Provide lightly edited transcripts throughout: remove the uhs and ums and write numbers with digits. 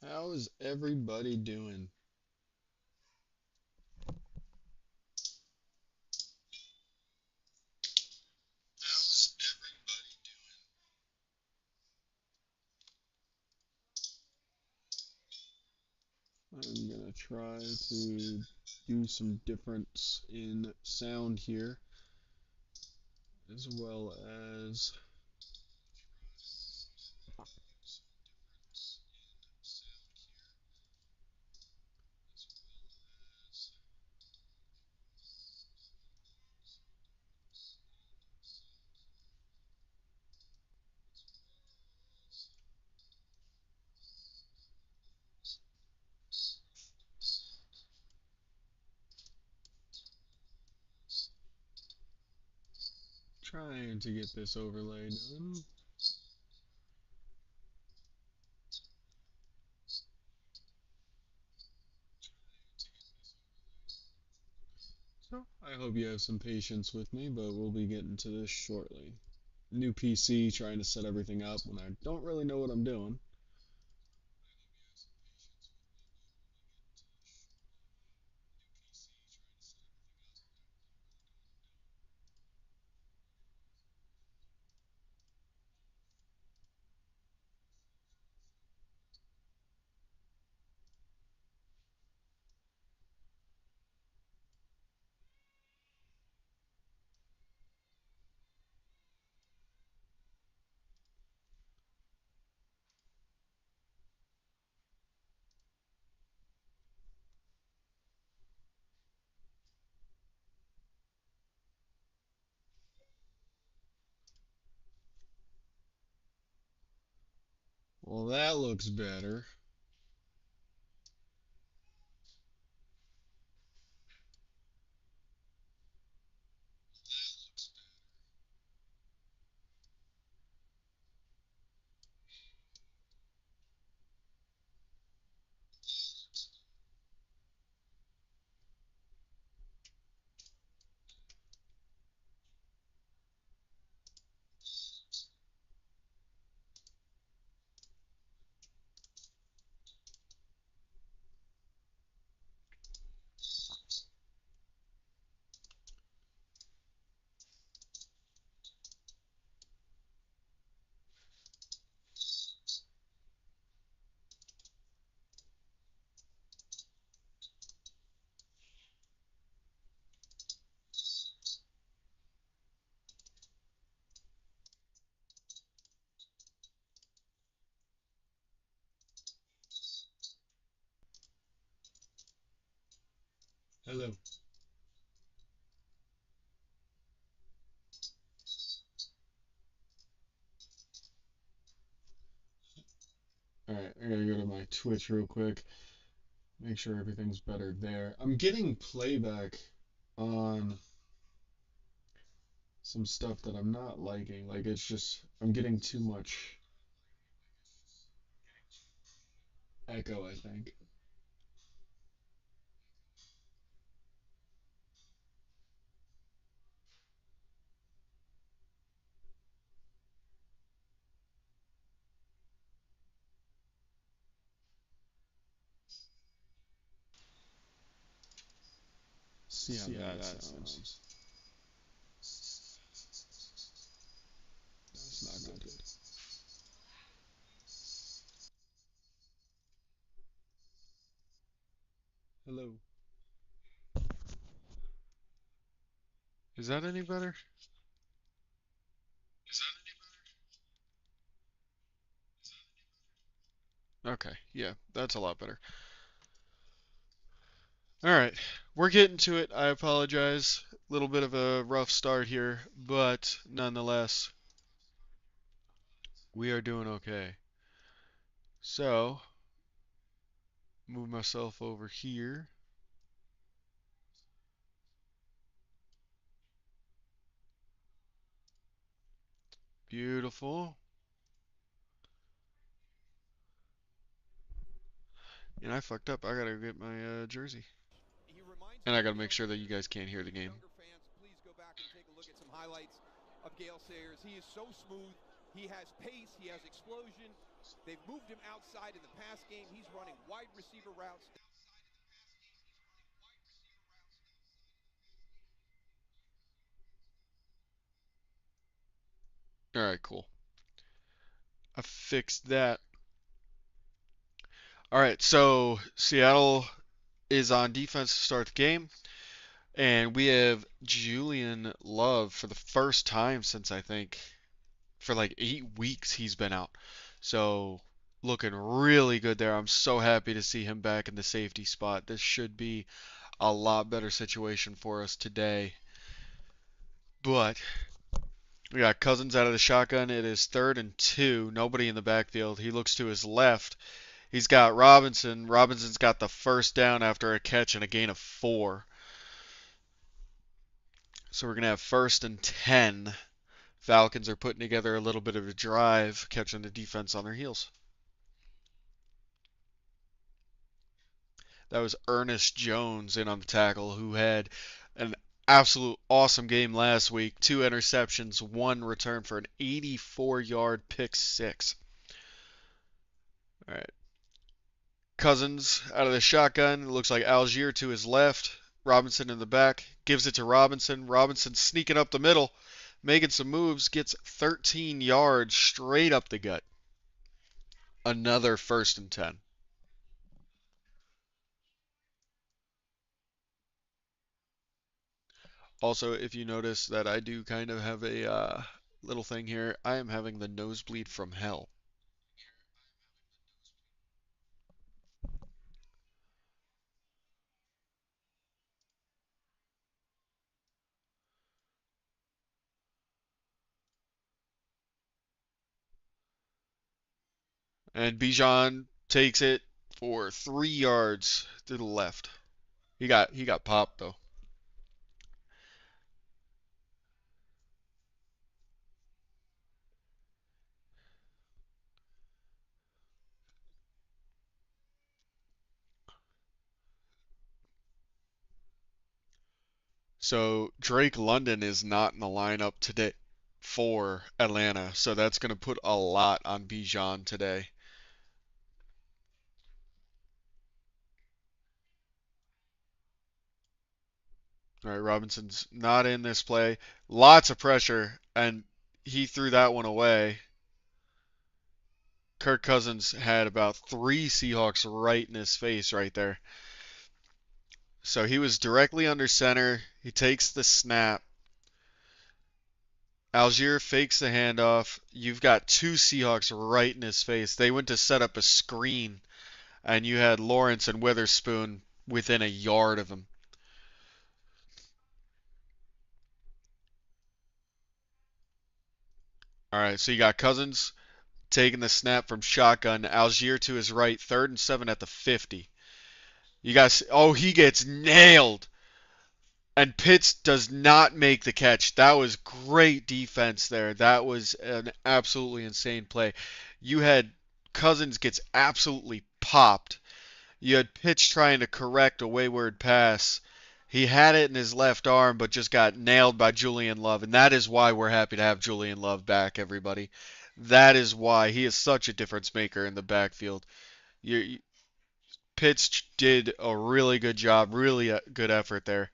How is everybody doing? How's everybody doing? I'm gonna try to do some difference in sound here, as well as trying to get this overlay done. So I hope you have some patience with me, but we'll be getting to this shortly. New PC, trying to set everything up when I don't really know what I'm doing. Well, that looks better. Hello. Alright, I gotta go to my Twitch real quick. Make sure everything's better there. I'm getting playback on some stuff that I'm not liking. Like, it's just, I'm getting too much echo, I think. See how that sounds. That's not good. Hello. Is that any better? Okay, yeah, that's a lot better. Alright, we're getting to it. I apologize. A little bit of a rough start here, but nonetheless, we are doing okay. So, move myself over here. Beautiful. And I fucked up. I gotta get my jersey. And I gotta make sure that you guys can't hear the game. Please go back and take a look at some highlights of Gale Sayers. He is so smooth, He has pace. He has explosion. They've moved him outside in the pass game. He's running wide receiver routes. All right, cool. I fixed that. All right, so Seattle is on defense to start the game, and we have Julian Love for the first time since I think for like 8 weeks he's been out. So looking really good there. I'm so happy to see him back in the safety spot. This should be a lot better situation for us today. But we got Cousins out of the shotgun. It is 3rd and 2. Nobody in the backfield. He looks to his left. He's got Robinson. Robinson's got the first down after a catch and a gain of 4. So we're going to have 1st and 10. Falcons are putting together a little bit of a drive, catching the defense on their heels. That was Ernest Jones in on the tackle, who had an absolute awesome game last week. 2 interceptions, 1 return for an 84-yard pick six. All right. Cousins out of the shotgun. It looks like Algier to his left. Robinson in the back. Gives it to Robinson. Robinson sneaking up the middle, making some moves. Gets 13 yards straight up the gut. Another 1st and 10. Also, if you notice that I do kind of have a little thing here, I am having the nosebleed from hell. And Bijan takes it for 3 yards to the left. He got popped though. So Drake London is not in the lineup today for Atlanta, so that's going to put a lot on Bijan today. All right, Robinson's not in this play. Lots of pressure, and he threw that one away. Kirk Cousins had about 3 Seahawks right in his face right there. So he was directly under center. He takes the snap. Algier fakes the handoff. You've got 2 Seahawks right in his face. They went to set up a screen, and you had Lawrence and Witherspoon within a yard of him. All right, so you got Cousins taking the snap from shotgun. Algier to his right, 3rd and 7 at the 50. You guys, oh, he gets nailed. And Pitts does not make the catch. That was great defense there. That was an absolutely insane play. You had Cousins gets absolutely popped. You had Pitts trying to correct a wayward pass. He had it in his left arm, but just got nailed by Julian Love. And that is why we're happy to have Julian Love back, everybody. That is why he is such a difference maker in the backfield. Pitts did a really good job, really a good effort there.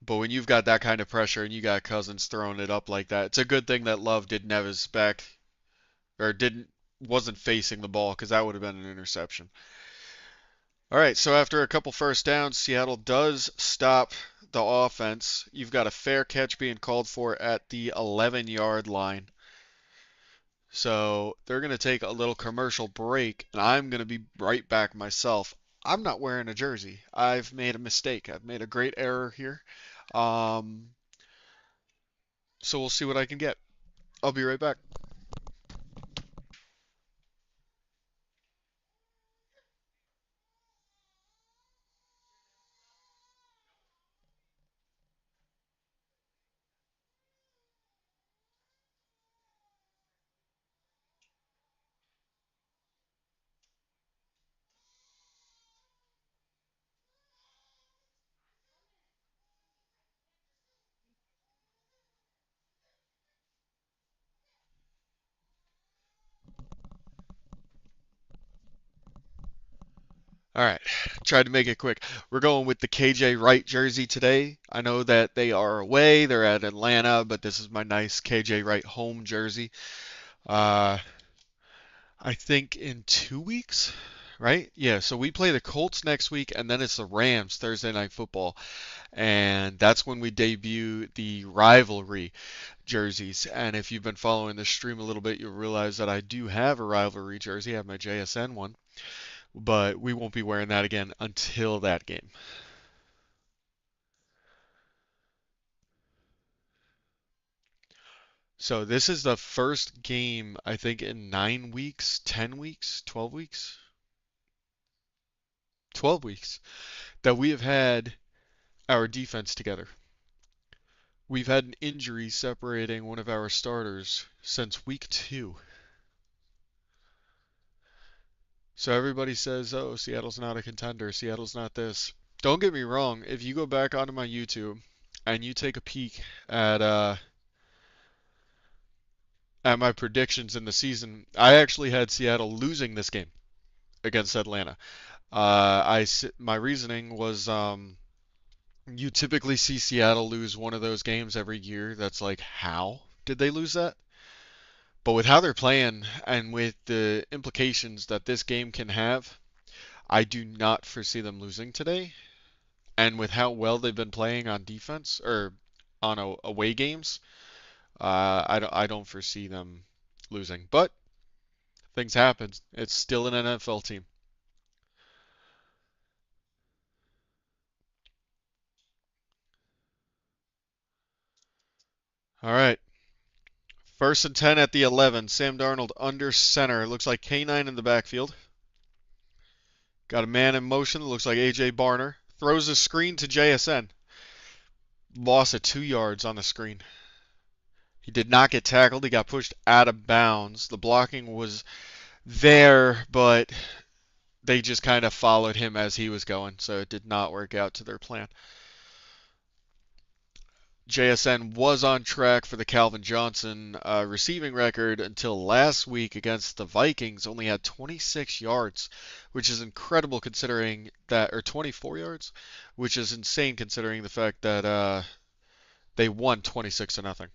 But when you've got that kind of pressure and you got Cousins throwing it up like that, it's a good thing that Love didn't have his back or didn't wasn't facing the ball because that would have been an interception. All right, so after a couple first downs, Seattle does stop the offense. You've got a fair catch being called for at the 11-yard line. So they're going to take a little commercial break, and I'm going to be right back myself. I'm not wearing a jersey. I've made a mistake. I've made a great error here. Um, so we'll see what I can get. I'll be right back. All right, tried to make it quick. We're going with the KJ Wright jersey today. I know that they are away, they're at Atlanta, but this is my nice KJ Wright home jersey. Uh, I think in 2 weeks, right? Yeah, so we play the Colts next week, and then it's the Rams Thursday Night Football, and that's when we debut the rivalry jerseys. And if you've been following the stream a little bit, you'll realize that I do have a rivalry jersey. I have my JSN one, but we won't be wearing that again until that game. So this is the first game, I think, in 9 weeks, 10 weeks, 12 weeks, 12 weeks that we have had our defense together. We've had an injury separating one of our starters since week 2. So everybody says, oh, Seattle's not a contender, Seattle's not this. Don't get me wrong, if you go back onto my YouTube and you take a peek at my predictions in the season, I actually had Seattle losing this game against Atlanta. My reasoning was you typically see Seattle lose one of those games every year. That's like, how did they lose that? But with how they're playing and with the implications that this game can have, I do not foresee them losing today. And with how well they've been playing on defense or on away games, I don't foresee them losing. But things happen. It's still an NFL team. All right. First and 10 at the 11. Sam Darnold under center. Looks like K9 in the backfield. Got a man in motion. Looks like A.J. Barner. Throws a screen to JSN. Loss of 2 yards on the screen. He did not get tackled. He got pushed out of bounds. The blocking was there, but they just kind of followed him as he was going, so it did not work out to their plan. JSN was on track for the Calvin Johnson receiving record until last week against the Vikings. Only had 26 yards, which is incredible considering that, or 24 yards, which is insane considering the fact that they won 26 to nothing.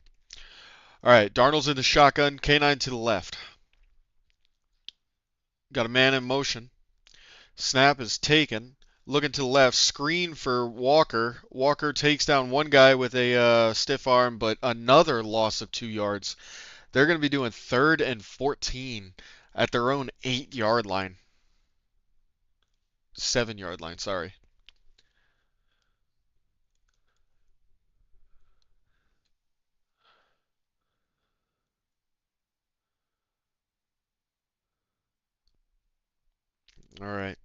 All right, Darnold's in the shotgun, K9 to the left. Got a man in motion. Snap is taken. Looking to the left, screen for Walker. Walker takes down one guy with a stiff arm, but another loss of 2 yards. They're going to be doing 3rd and 14 at their own 8-yard line. 7-yard line, sorry. All right.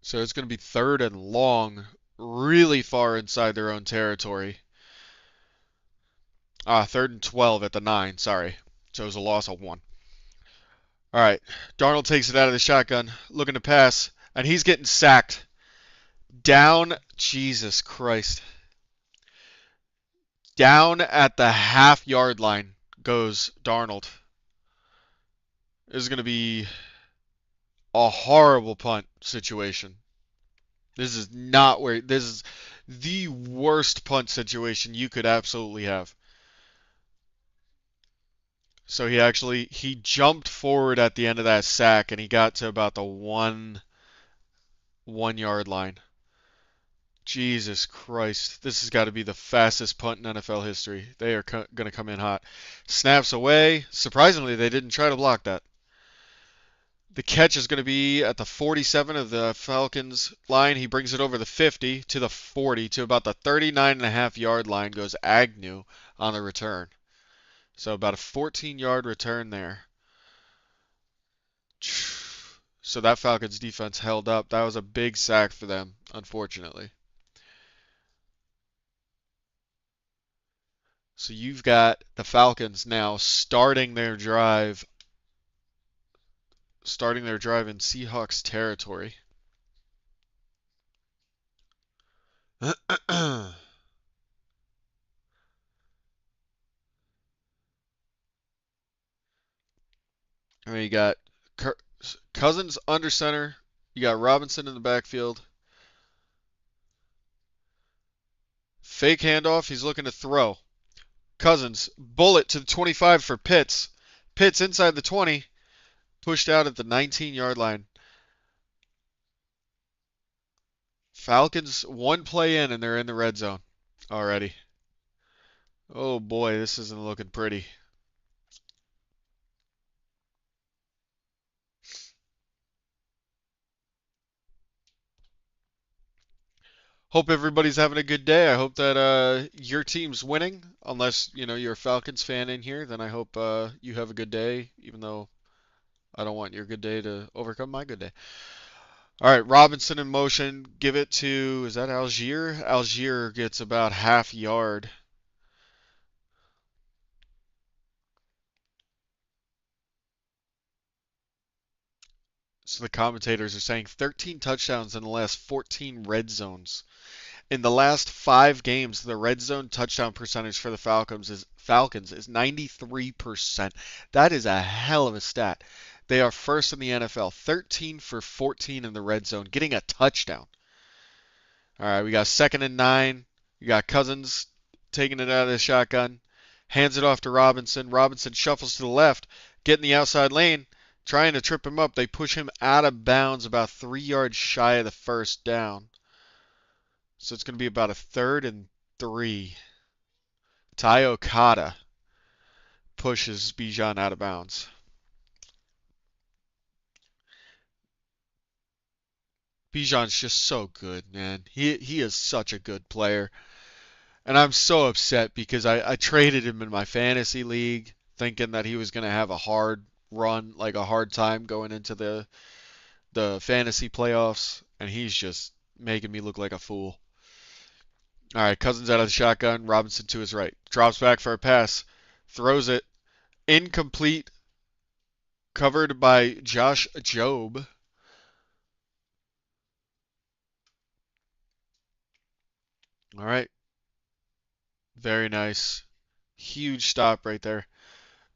So it's going to be 3rd and long, really far inside their own territory. 3rd and 12 at the 9, sorry. So it was a loss of 1. All right. Darnold takes it out of the shotgun, looking to pass, and he's getting sacked. Down, Jesus Christ. Down at the half-yard line goes Darnold. This is going to be a horrible punt situation. This is not where, this is the worst punt situation you could absolutely have. So he jumped forward at the end of that sack and he got to about the 1 yard line. Jesus Christ. This has got to be the fastest punt in NFL history. They are going to come in hot. Snaps away. Surprisingly, they didn't try to block that. The catch is going to be at the 47 of the Falcons line. He brings it over the 50 to the 40 to about the 39.5-yard line goes Agnew on the return. So about a 14-yard return there. So that Falcons defense held up. That was a big sack for them, unfortunately. So you've got the Falcons now starting their drive in Seahawks territory. And you got Cousins under center, You got Robinson in the backfield. Fake handoff. He's looking to throw. Cousins. Bullet to the 25 for Pitts. Pitts inside the 20. Pushed out at the 19-yard line. Falcons one play in and they're in the red zone already. Oh boy, this isn't looking pretty. Hope everybody's having a good day. I hope that your team's winning. Unless, you're a Falcons fan in here, then I hope you have a good day, even though I don't want your good day to overcome my good day. All right, Robinson in motion. Give it to, is that Algier? Algier gets about half yard. So the commentators are saying 13 touchdowns in the last 14 red zones. In the last 5 games, the red zone touchdown percentage for the Falcons is 93%. That is a hell of a stat. They are first in the NFL, 13 for 14 in the red zone, getting a touchdown. All right, we got 2nd and 9. You got Cousins taking it out of the shotgun, hands it off to Robinson. Robinson shuffles to the left, getting the outside lane, trying to trip him up. They push him out of bounds about 3 yards shy of the first down. So it's going to be about a 3rd and 3. Ty Okada pushes Bijan out of bounds. Bijan's just so good, man. He is such a good player. And I'm so upset because I traded him in my fantasy league thinking that he was going to have a hard run, like a hard time going into the fantasy playoffs, and he's just making me look like a fool. All right, Cousins out of the shotgun, Robinson to his right. Drops back for a pass, throws it, incomplete, covered by Josh Jobe. All right, very nice. Huge stop right there.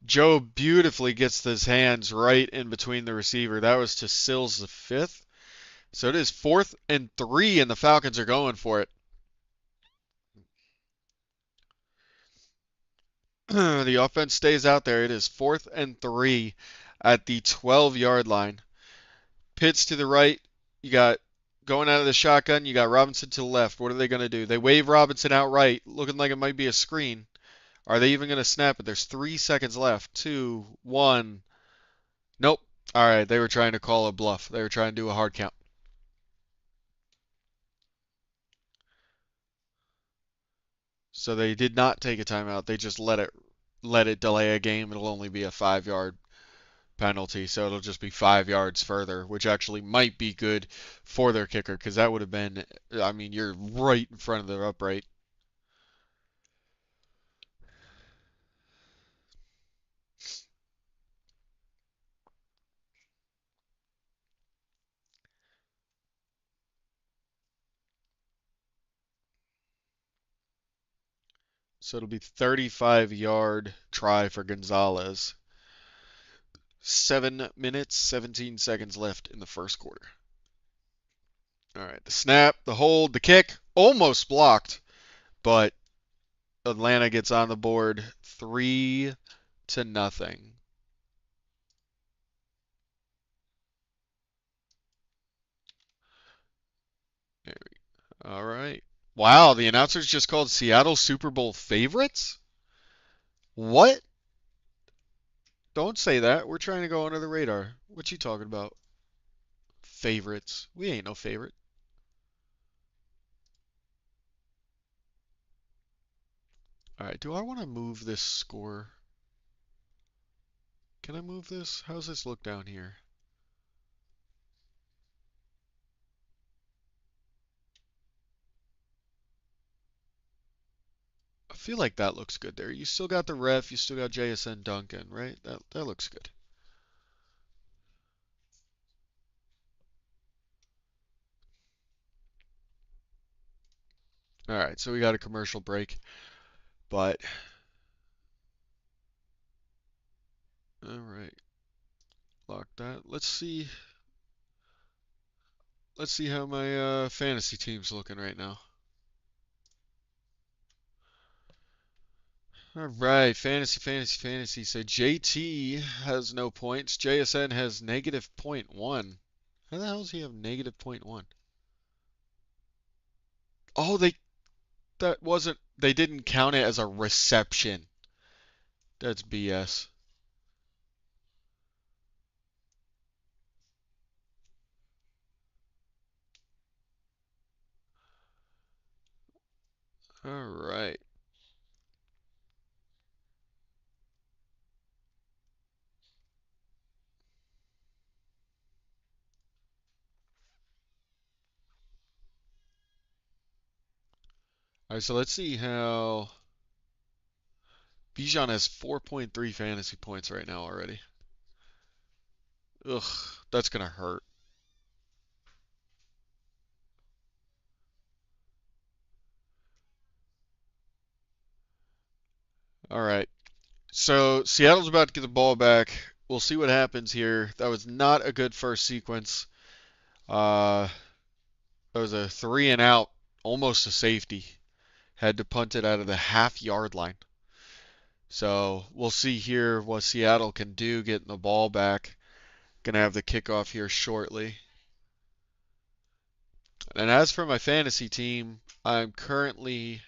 Joe beautifully gets his hands right in between the receiver. That was to Sills the fifth. So it is 4th and 3, and the Falcons are going for it. The offense stays out there. It is 4th and 3 at the 12-yard line. Pitts to the right. You got going out of the shotgun. You got Robinson to the left. What are they going to do? They wave Robinson out right, looking like it might be a screen. Are they even going to snap it? There's 3 seconds left. 2, 1. Nope. All right, they were trying to call a bluff. They were trying to do a hard count. So they did not take a timeout. They just let it delay a game. It'll only be a 5-yard penalty, so it'll just be 5 yards further, which actually might be good for their kicker because that would have been, I mean, you're right in front of the upright. So it'll be 35-yard try for Gonzalez. 7 minutes, 17 seconds left in the first quarter. All right, the snap, the hold, the kick, almost blocked, but Atlanta gets on the board 3-0. There we go. All right. Wow, the announcers just called Seattle Super Bowl favorites? What? Don't say that. We're trying to go under the radar. What you talking about? Favorites. We ain't no favorite. All right, do I want to move this score? Can I move this? How's this look down here? I feel like that looks good there. You still got the ref, you still got JSN Duncan, right? That looks good. All right, so we got a commercial break, but all right, lock that. Let's see. let's see how my fantasy team's looking right now. All right, fantasy. So JT has no points. JSN has negative zero point 0.1. How the hell does he have negative zero point 0.1? Oh, they didn't count it as a reception. That's BS. All right. All right, so let's see how Bijan has 4.3 fantasy points right now already. Ugh, that's gonna hurt. All right. So Seattle's about to get the ball back. We'll see what happens here. That was not a good first sequence. Uh, that was a 3 and out, almost a safety. Had to punt it out of the half-yard line. So we'll see here what Seattle can do getting the ball back. Gonna have the kickoff here shortly. And as for my fantasy team, I'm currently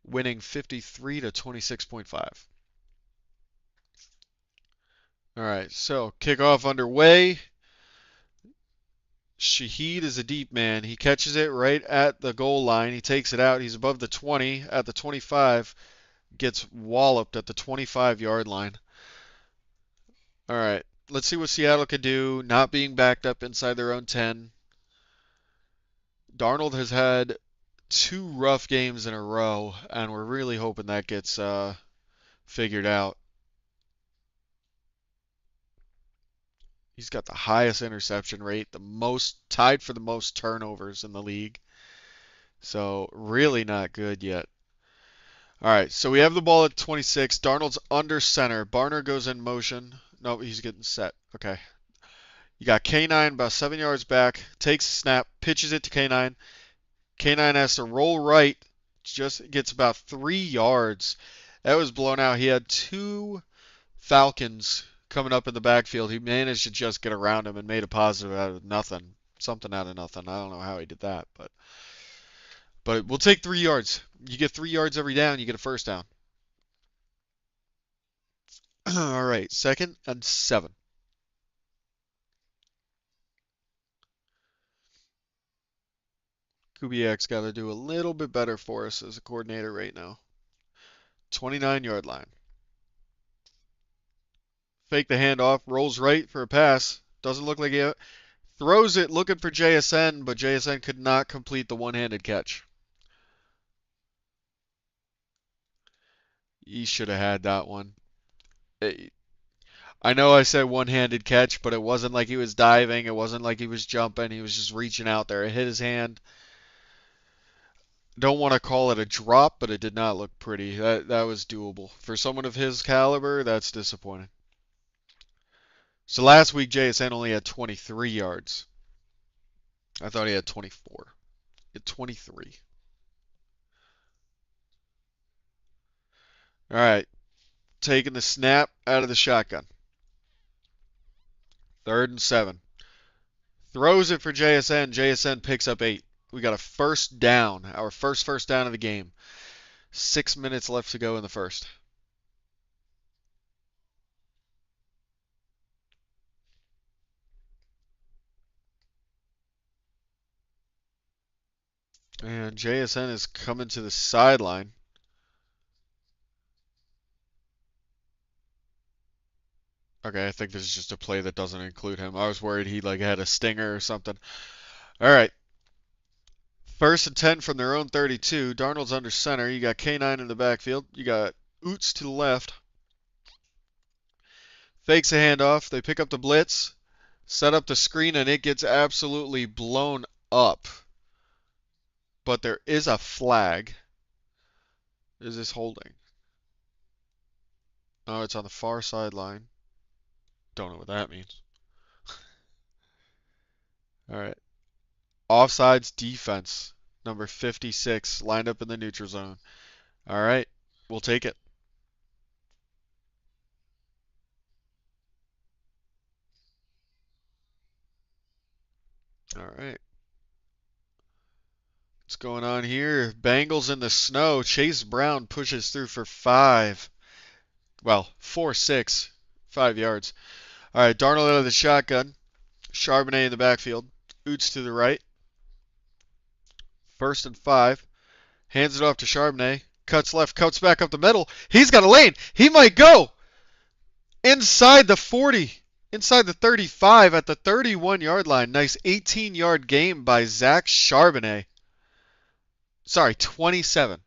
winning 53 to 26.5. All right, so kickoff underway. Shaheed is a deep man. He catches it right at the goal line. He takes it out. He's above the 20 at the 25. Gets walloped at the 25-yard line. All right, let's see what Seattle can do, not being backed up inside their own 10. Darnold has had 2 rough games in a row, and we're really hoping that gets figured out. He's got the highest interception rate, the most tied for the most turnovers in the league. So really not good yet. All right, so we have the ball at 26. Darnold's under center. Barner goes in motion. No, he's getting set. Okay. You got K9 about 7 yards back. Takes a snap, pitches it to K9. K9 has to roll right. Just gets about 3 yards. That was blown out. He had 2 Falcons coming up in the backfield. He managed to just get around him and made a positive out of nothing. Something out of nothing. I don't know how he did that, but we'll take 3 yards. You get 3 yards every down, you get a first down. All right, 2nd and 7. Kubiak's got to do a little bit better for us as a coordinator right now. 29-yard line. Fake the handoff, rolls right for a pass. Doesn't look like he throws it looking for JSN, but JSN could not complete the one-handed catch. He should have had that one. I know I said one-handed catch, but it wasn't like he was diving. It wasn't like he was jumping. He was just reaching out there. It hit his hand. Don't want to call it a drop, but it did not look pretty. That was doable. For someone of his caliber, that's disappointing. So last week, JSN only had 23 yards. I thought he had 24. He had 23. All right. Taking the snap out of the shotgun. 3rd and 7. Throws it for JSN. JSN picks up 8. We got a first down. Our first down of the game. 6 minutes left to go in the first. And JSN is coming to the sideline. Okay, I think this is just a play that doesn't include him. I was worried he had a stinger or something. All right. 1st and 10 from their own 32. Darnold's under center. You got K9 in the backfield. You got Oots to the left. Fakes a handoff. They pick up the blitz. Set up the screen, and it gets absolutely blown up. But there is a flag. Is this holding? Oh, it's on the far sideline. Don't know what that means. All right. Offsides defense. Number 56 lined up in the neutral zone. All right. We'll take it. All right. What's going on here? Bengals in the snow. Chase Brown pushes through for 5. Well, 4-6. 5 yards. All right. Darnold out of the shotgun. Charbonnet in the backfield. Oots to the right. 1st and 5. Hands it off to Charbonnet. Cuts left. Cuts back up the middle. He's got a lane. He might go. Inside the 40. Inside the 35 at the 31-yard line. Nice 18-yard game by Zach Charbonnet. Sorry, 27.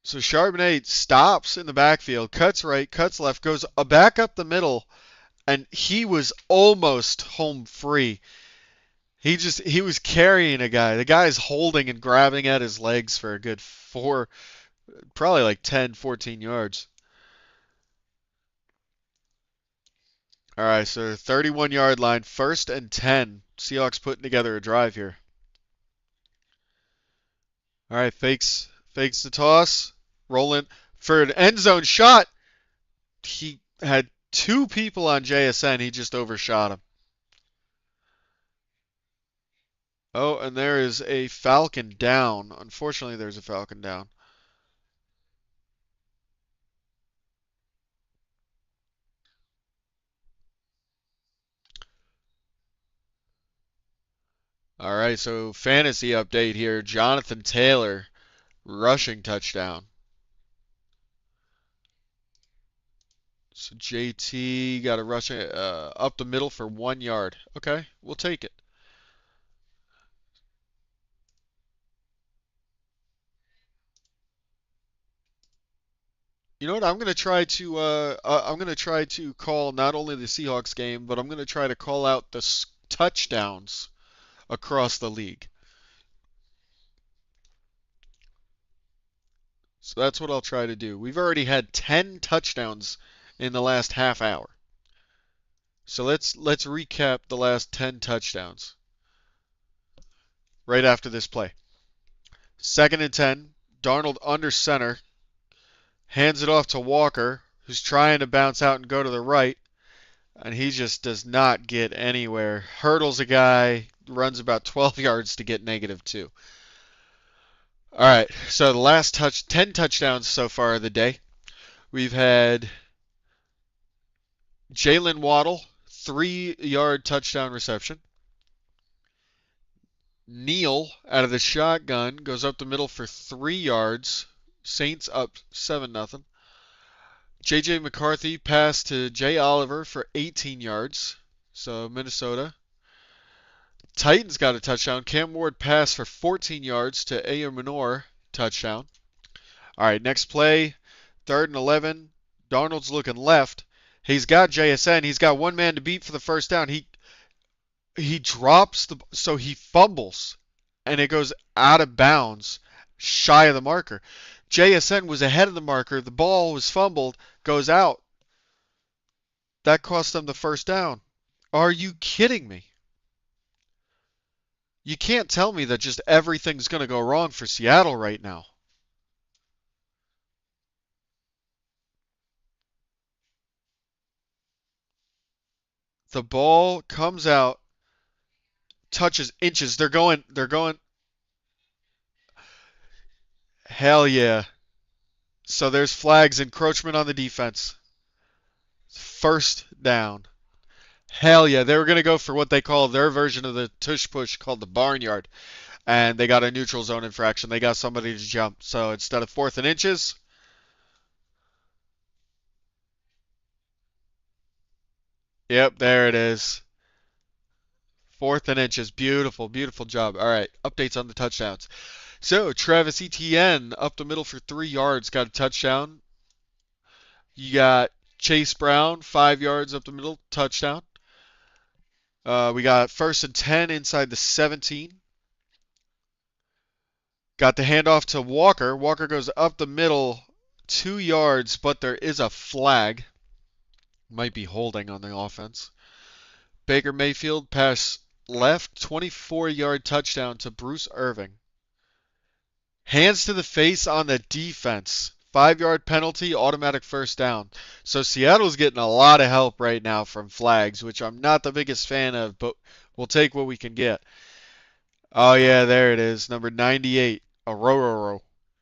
So Charbonnet stops in the backfield, cuts right, cuts left, goes back up the middle, and he was almost home free. He was carrying a guy. The guy's holding and grabbing at his legs for a good 4, probably like 10, 14 yards. All right, so 31-yard line, 1st and 10. Seahawks putting together a drive here. All right, fakes the toss, rolling for an end zone shot. He had 2 people on JSN. He just overshot him. Oh, and there is a Falcon down. Unfortunately, there's a Falcon down. All right, so fantasy update here. Jonathan Taylor, rushing touchdown. So JT got a rushing up the middle for 1 yard. Okay, we'll take it. You know what? I'm gonna try to call not only the Seahawks game, but I'm gonna try to call out the touchdowns across the league. So that's what I'll try to do. We've already had 10 touchdowns in the last half hour. So let's recap the last 10 touchdowns right after this play. 2nd and 10, Darnold under center, hands it off to Walker, who's trying to bounce out and go to the right, and he just does not get anywhere. Hurdles a guy, runs about 12 yards to get -2. All right, so the last 10 touchdowns so far of the day. We've had Jalen Waddle, 3-yard touchdown reception. Neal out of the shotgun goes up the middle for 3 yards. Saints up 7-0. J.J. McCarthy passed to Jay Oliver for 18 yards. So Minnesota. Titans got a touchdown. Cam Ward passed for 14 yards to Ayo Manor. Touchdown. All right, next play. 3rd and 11. Darnold's looking left. He's got JSN. He's got one man to beat for the first down. He drops so he fumbles, and it goes out of bounds, shy of the marker. JSN was ahead of the marker. The ball was fumbled, goes out. That cost them the first down. Are you kidding me? You can't tell me that just everything's going to go wrong for Seattle right now. The ball comes out, touches inches. They're going. Hell yeah. So there's flags, encroachment on the defense. 1st down. Hell yeah. They were going to go for what they call their version of the tush push called the barnyard. And they got a neutral zone infraction. They got somebody to jump. So instead of 4th and inches. Yep, there it is. 4th and inches. Beautiful, beautiful job. All right, updates on the touchdowns. So Travis Etienne up the middle for 3 yards, got a touchdown. You got Chase Brown, 5 yards up the middle, touchdown. We got 1st and 10 inside the 17. Got the handoff to Walker. Walker goes up the middle 2 yards, but there is a flag. Might be holding on the offense. Baker Mayfield pass left, 24-yard touchdown to Bruce Irving. Hands to the face on the defense. 5-yard penalty, automatic first down. So Seattle's getting a lot of help right now from flags, which I'm not the biggest fan of, but we'll take what we can get. Oh yeah, there it is. Number 98, Orororo.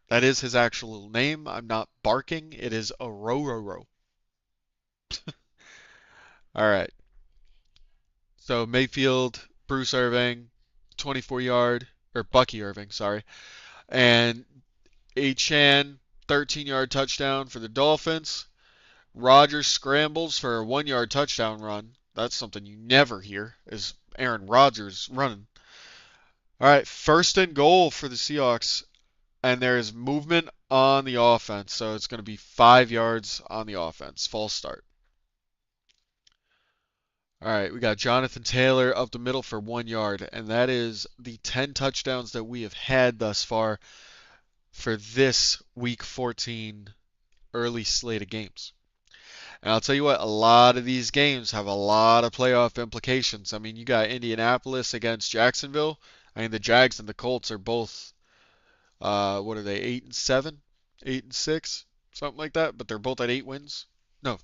That is his actual name. I'm not barking. It is Orororo. All right. So Mayfield, Bruce Irving, 24-yard, or Bucky Irving, sorry. And Achan, 13-yard touchdown for the Dolphins. Rodgers scrambles for a 1-yard touchdown run. That's something you never hear, is Aaron Rodgers running. All right, first and goal for the Seahawks, and there is movement on the offense, so it's going to be 5 yards on the offense. False start. All right, we got Jonathan Taylor up the middle for 1 yard, and that is the 10 touchdowns that we have had thus far for this Week 14 early slate of games. And I'll tell you what, a lot of these games have a lot of playoff implications. I mean, you got Indianapolis against Jacksonville. I mean, the Jags and the Colts are both, what are they, 8-7, 8-6, something like that. But they're both at 8 wins. No,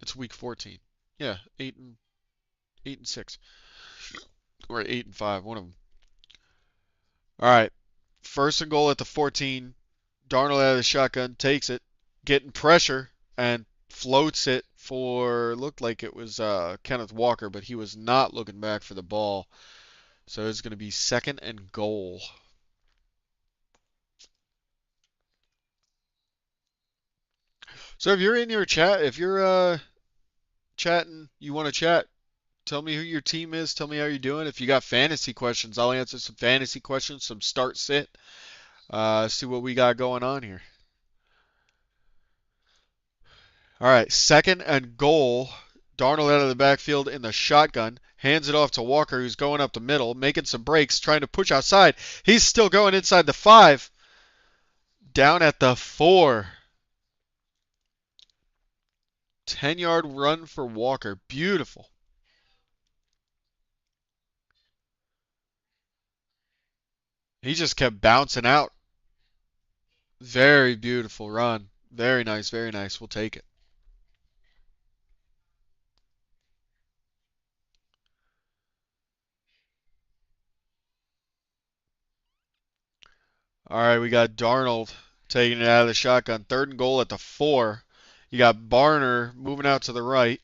it's Week 14. Yeah, 8-6, or 8-5, one of them. All right, first and goal at the 14. Darnold out of the shotgun takes it, getting pressure, and floats it for, looked like it was Kenneth Walker, but he was not looking back for the ball. So it's going to be second and goal. So if you're in your chat, if you're chatting, you want to chat, tell me who your team is, tell me how you're doing. If you got fantasy questions, I'll answer some fantasy questions, some start sit, see what we got going on here. All right, second and goal. Darnold out of the backfield in the shotgun. Hands it off to Walker, who's going up the middle, making some breaks, trying to push outside. He's still going inside the 5. Down at the 4. 10-yard run for Walker. Beautiful. He just kept bouncing out. Very beautiful run. Very nice, very nice. We'll take it. All right, we got Darnold taking it out of the shotgun. Third and goal at the 4. You got Barner moving out to the right.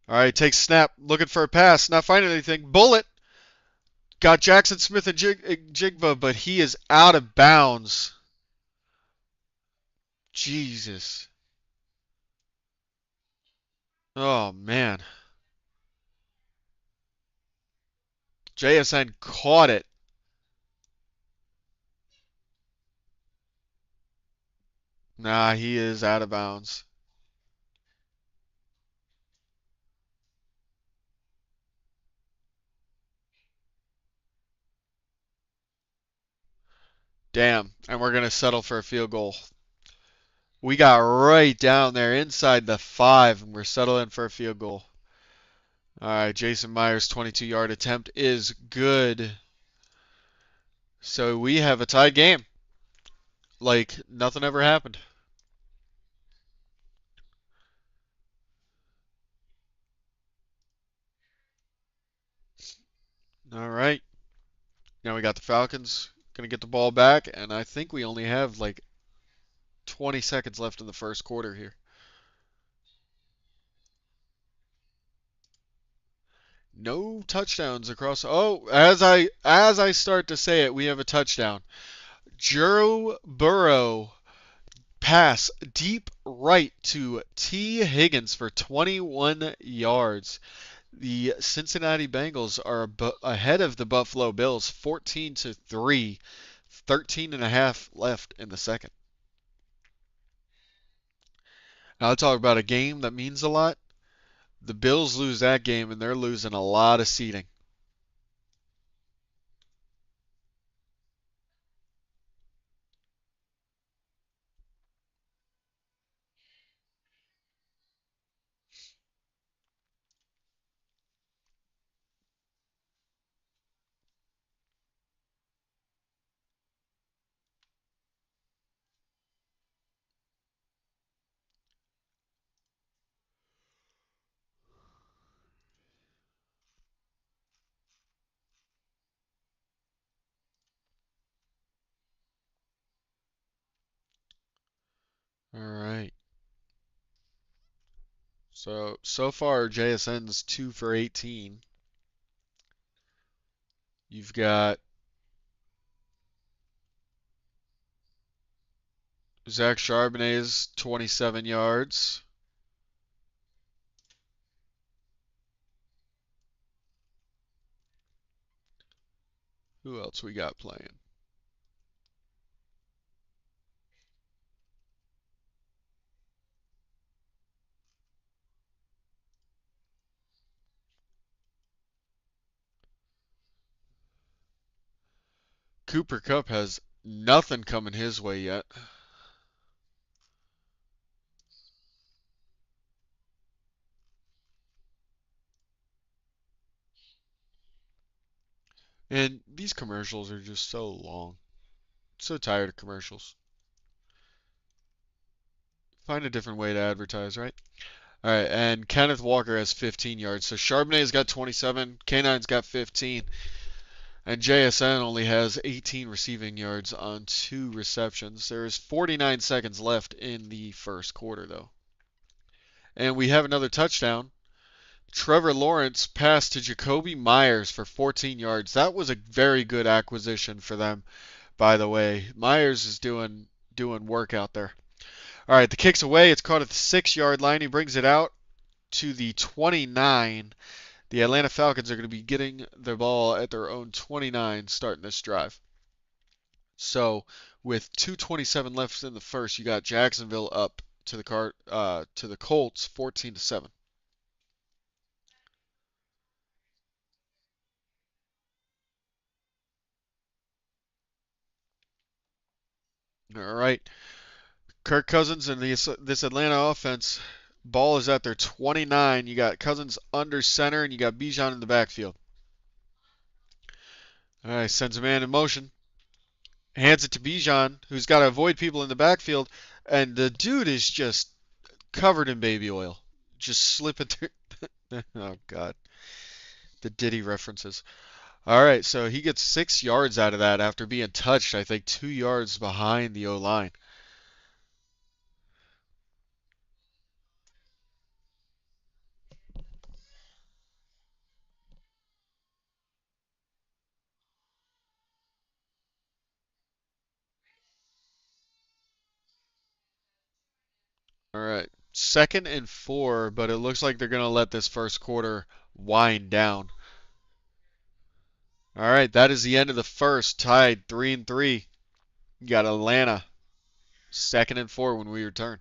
All right, takes snap, looking for a pass, not finding anything. Bullet got Jackson Smith and Jigba, but he is out of bounds. Jesus. Oh man. JSN caught it. Nah, he is out of bounds. Damn. And we're going to settle for a field goal. We got right down there inside the 5, and we're settling for a field goal. All right, Jason Myers' 22-yard attempt is good. So we have a tied game. Like nothing ever happened. All right. Now we got the Falcons going to get the ball back, and I think we only have like 20 seconds left in the first quarter here. No touchdowns across. Oh, as I start to say it, we have a touchdown. Joe Burrow pass deep right to T. Higgins for 21 yards. The Cincinnati Bengals are ahead of the Buffalo Bills 14-3, 13 and a half left in the second. Now let's talk about a game that means a lot. The Bills lose that game and they're losing a lot of seating. So far, JSN's 2 for 18. You've got Zach Charbonnet's 27 yards. Who else we got playing? Cooper Kupp has nothing coming his way yet. And these commercials are just so long. So tired of commercials. Find a different way to advertise, right? All right, and Kenneth Walker has 15 yards. So Charbonnet's got 27, K9's got 15, and JSN only has 18 receiving yards on 2 receptions. There is 49 seconds left in the first quarter, though. And we have another touchdown. Trevor Lawrence passed to Jacoby Myers for 14 yards. That was a very good acquisition for them, by the way. Myers is doing work out there. All right, the kick's away. It's caught at the 6-yard line. He brings it out to the 29. The Atlanta Falcons are going to be getting the ball at their own 29 starting this drive. So with 2:27 left in the first, you got Jacksonville up to the Colts 14-7. All right. Kirk Cousins and this Atlanta offense, ball is at their 29. You got Cousins under center, and you got Bijan in the backfield. All right, sends a man in motion, hands it to Bijan, who's got to avoid people in the backfield, and the dude is just covered in baby oil, just slipping through. Oh God, the Diddy references. All right, so he gets 6 yards out of that after being touched, I think 2 yards behind the O line. All right. 2nd and 4, but it looks like they're going to let this first quarter wind down. All right, that is the end of the first, tied 3-3. You got Atlanta, 2nd and 4 when we return.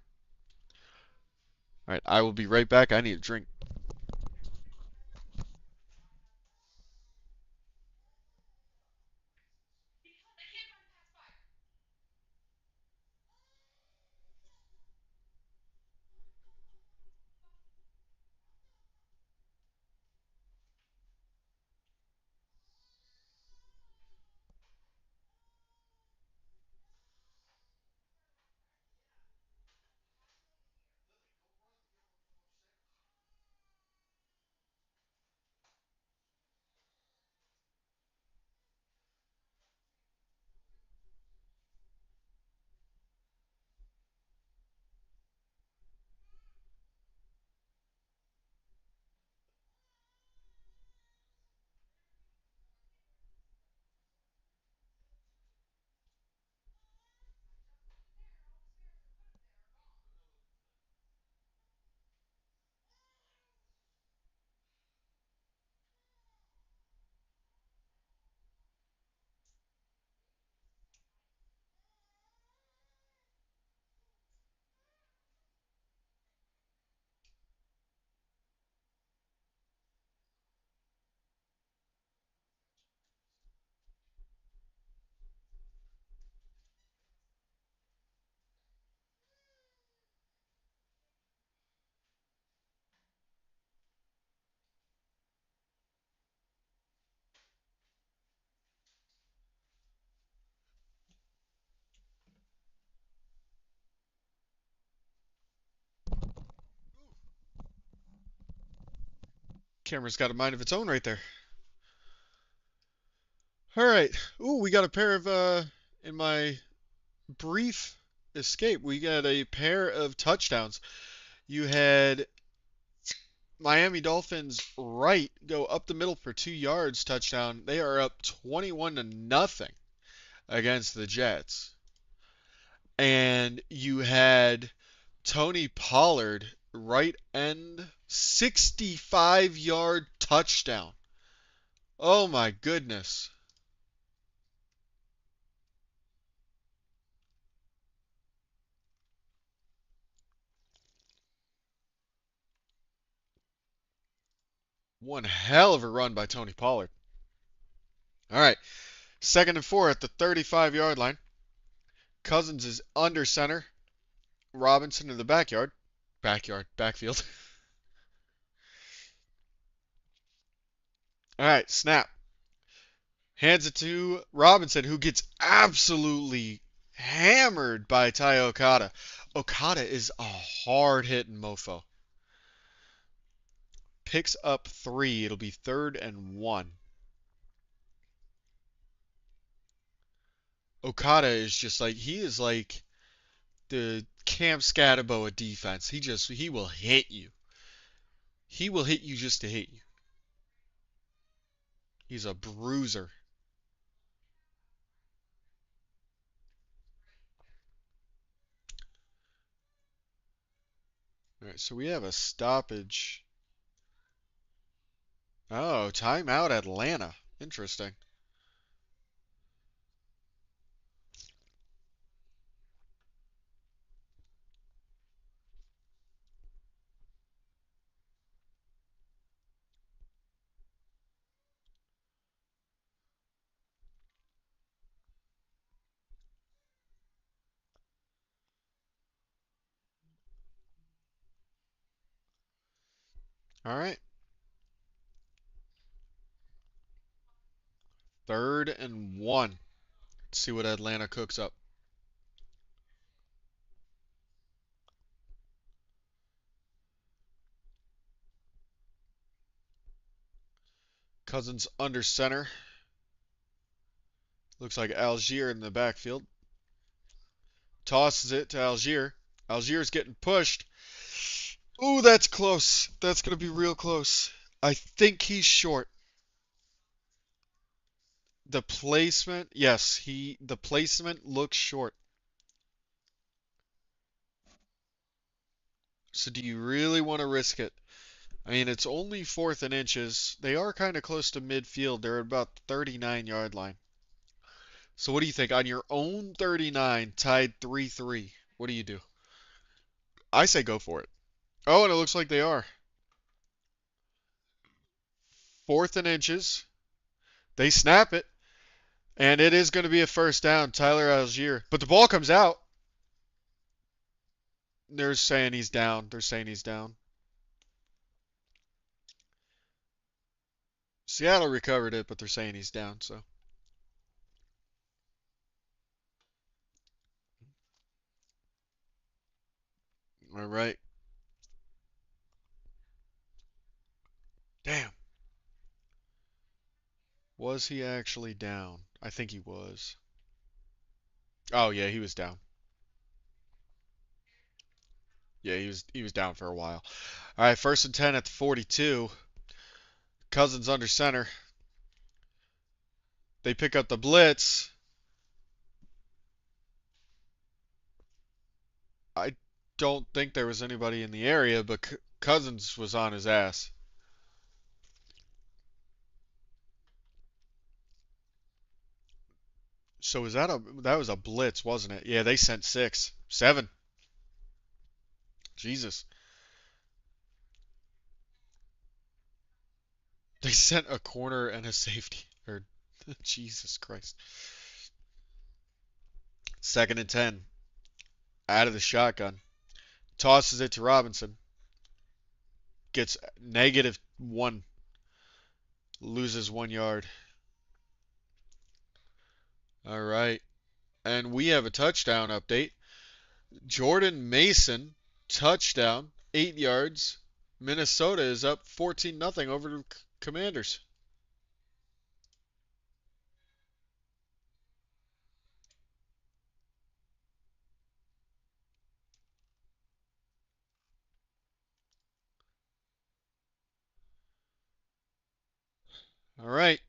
All right, I will be right back. I need a drink. Camera's got a mind of its own right there. All right. Ooh, we got a pair of in my brief escape, we got a pair of touchdowns. You had Miami Dolphins right go up the middle for 2 yards touchdown. They are up 21 to nothing against the Jets. And you had Tony Pollard right end 65-yard touchdown. Oh my goodness. One hell of a run by Tony Pollard. All right, 2nd and 4 at the 35-yard line. Cousins is under center. Robinson in the backfield. All right, snap. Hands it to Robinson, who gets absolutely hammered by Ty Okada. Okada is a hard-hitting mofo. Picks up 3. It'll be 3rd and 1. Okada is just like, he is like the Cam Scataboa defense. He will hit you. He will hit you just to hit you. He's a bruiser. All right, so we have a stoppage. Oh, timeout Atlanta. Interesting. All right. 3rd and 1. Let's see what Atlanta cooks up. Cousins under center. Looks like Algier in the backfield. Tosses it to Algier. Algier's getting pushed. Ooh, that's close. That's going to be real close. I think he's short. The placement, yes, the placement looks short. So do you really want to risk it? I mean, it's only 4th and inches. They are kind of close to midfield. They're at about 39-yard line. So what do you think? On your own 39, tied 3-3, what do you do? I say go for it. Oh, and it looks like they are. 4th and inches. They snap it, and it is going to be a first down, Tyler Algier. But the ball comes out. They're saying he's down. They're saying he's down. Seattle recovered it, but they're saying he's down, so. All right. Damn. Was he actually down? I think he was. Oh yeah, he was down. Yeah, he was down for a while. All right, 1st and 10 at the 42. Cousins under center. They pick up the blitz. I don't think there was anybody in the area, but Cousins was on his ass. So that was a blitz, wasn't it? Yeah, they sent 6, 7. Jesus. They sent a corner and a safety. Or Jesus Christ. 2nd and 10. Out of the shotgun. Tosses it to Robinson. Gets -1. Loses 1 yard. All right. And we have a touchdown update. Jordan Mason, touchdown, 8 yards. Minnesota is up 14-0 over the Commanders. All right.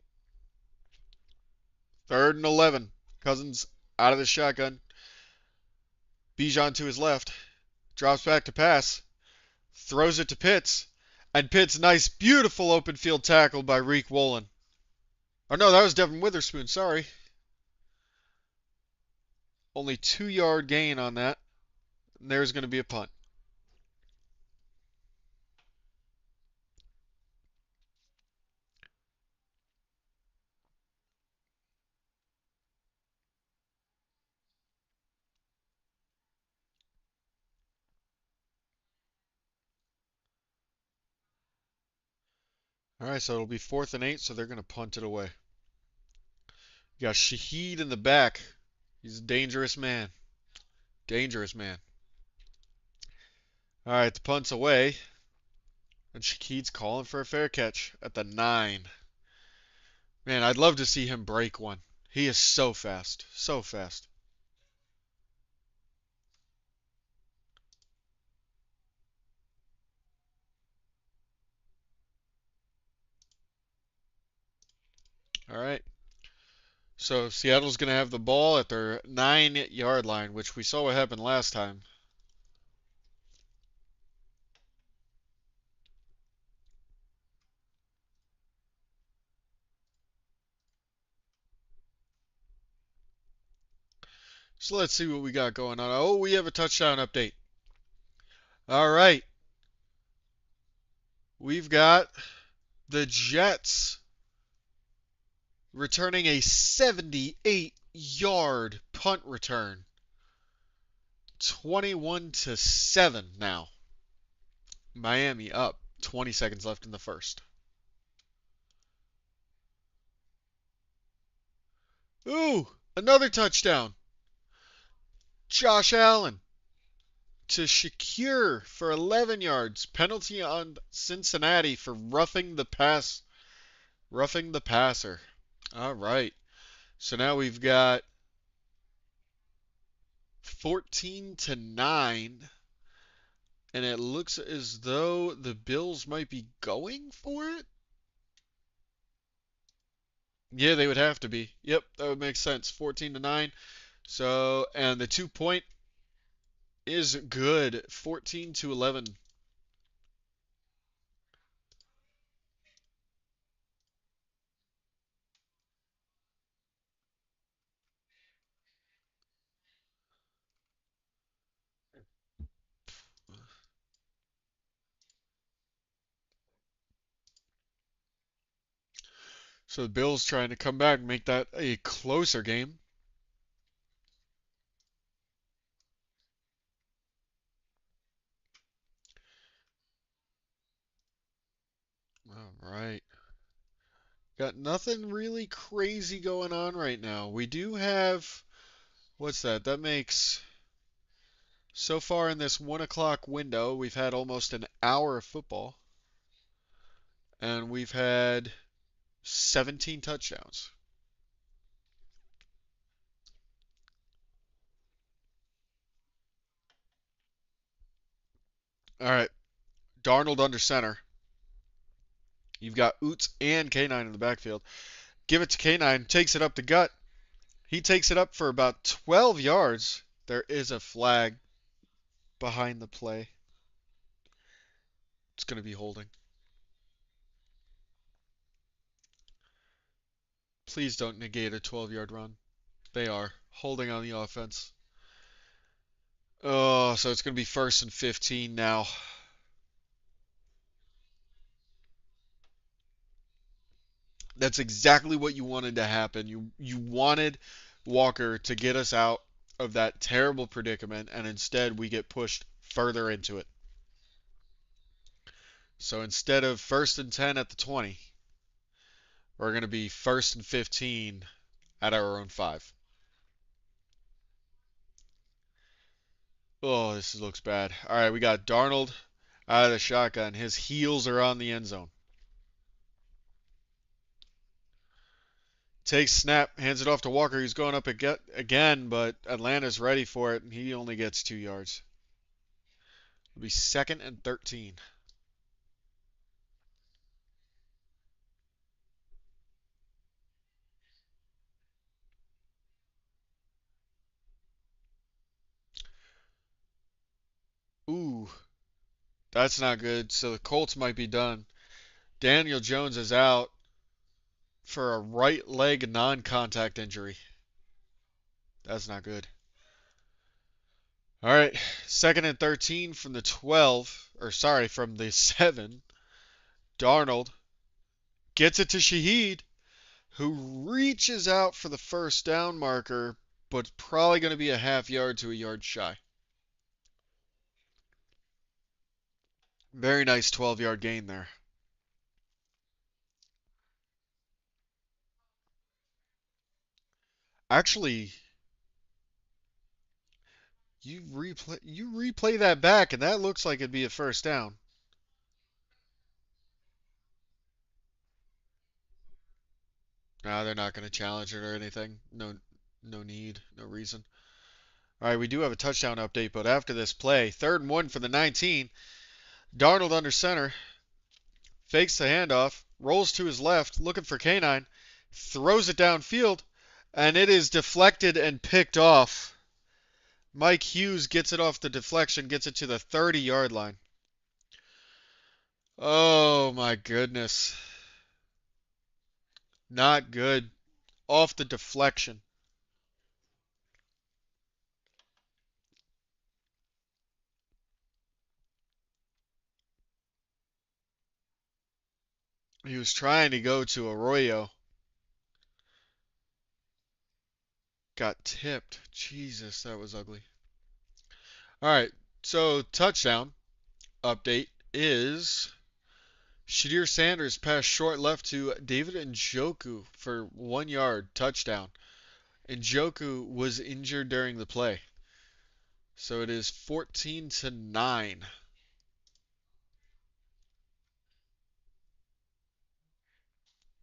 3rd and 11. Cousins out of the shotgun. Bijan to his left. Drops back to pass. Throws it to Pitts. And Pitts, nice, beautiful open field tackle by Reek Wolin. Oh, no, that was Devin Witherspoon. Sorry. Only 2-yard gain on that. And there's going to be a punt. All right, so it'll be 4th and 8, so they're going to punt it away. You got Shaheed in the back. He's a dangerous man. Dangerous man. All right, the punt's away. And Shaheed's calling for a fair catch at the 9. Man, I'd love to see him break one. He is so fast. So fast. All right. So Seattle's going to have the ball at their 9-yard line, which we saw what happened last time. So let's see what we got going on. Oh, we have a touchdown update. All right. We've got the Jets returning a 78-yard punt return. 21-7 now. Miami up. 20 seconds left in the first. Ooh, another touchdown. Josh Allen to Shakir for 11 yards. Penalty on Cincinnati for roughing the passer. All right. So now we've got 14-9, and it looks as though the Bills might be going for it. Yeah, they would have to be. Yep, that would make sense. 14-9. So, and the 2-point is good. 14-11. So the Bills trying to come back and make that a closer game. All right. Got nothing really crazy going on right now. We do have, what's that? That makes, so far in this 1 o'clock window, we've had almost an hour of football. And we've had 17 touchdowns. All right. Darnold under center. You've got Oots and K9 in the backfield. Give it to K9. Takes it up the gut. He takes it up for about 12 yards. There is a flag behind the play. It's going to be holding. Please don't negate a 12-yard run. They are holding on the offense. Oh, so it's going to be 1st and 15 now. That's exactly what you wanted to happen. You wanted Walker to get us out of that terrible predicament, and instead we get pushed further into it. So instead of 1st and 10 at the 20, we're going to be 1st and 15 at our own 5. Oh, this looks bad. All right, we got Darnold out of the shotgun. His heels are on the end zone. Takes snap, hands it off to Walker. He's going up again, but Atlanta's ready for it, and he only gets 2 yards. It'll be 2nd and 13. That's not good. So the Colts might be done. Daniel Jones is out for a right leg non-contact injury. That's not good. All right, second and 13 from the 12, or sorry, from the 7. Darnold gets it to Shaheed, who reaches out for the first down marker, but probably going to be a half yard to a yard shy. Very nice 12-yard gain there. Actually, you replay that back, and that looks like it'd be a first down. No, they're not going to challenge it or anything. No, no need, no reason. All right, we do have a touchdown update, but after this play, 3rd and 1 for the 19. Darnold under center, fakes the handoff, rolls to his left, looking for K9, throws it downfield, and it is deflected and picked off. Mike Hughes gets it off the deflection, gets it to the 30-yard line. Oh my goodness. Not good. Off the deflection. He was trying to go to Arroyo. Got tipped. Jesus, that was ugly. All right, so touchdown update is Shadir Sanders passed short left to David Njoku for 1 yard touchdown. Njoku was injured during the play. So it is 14-9.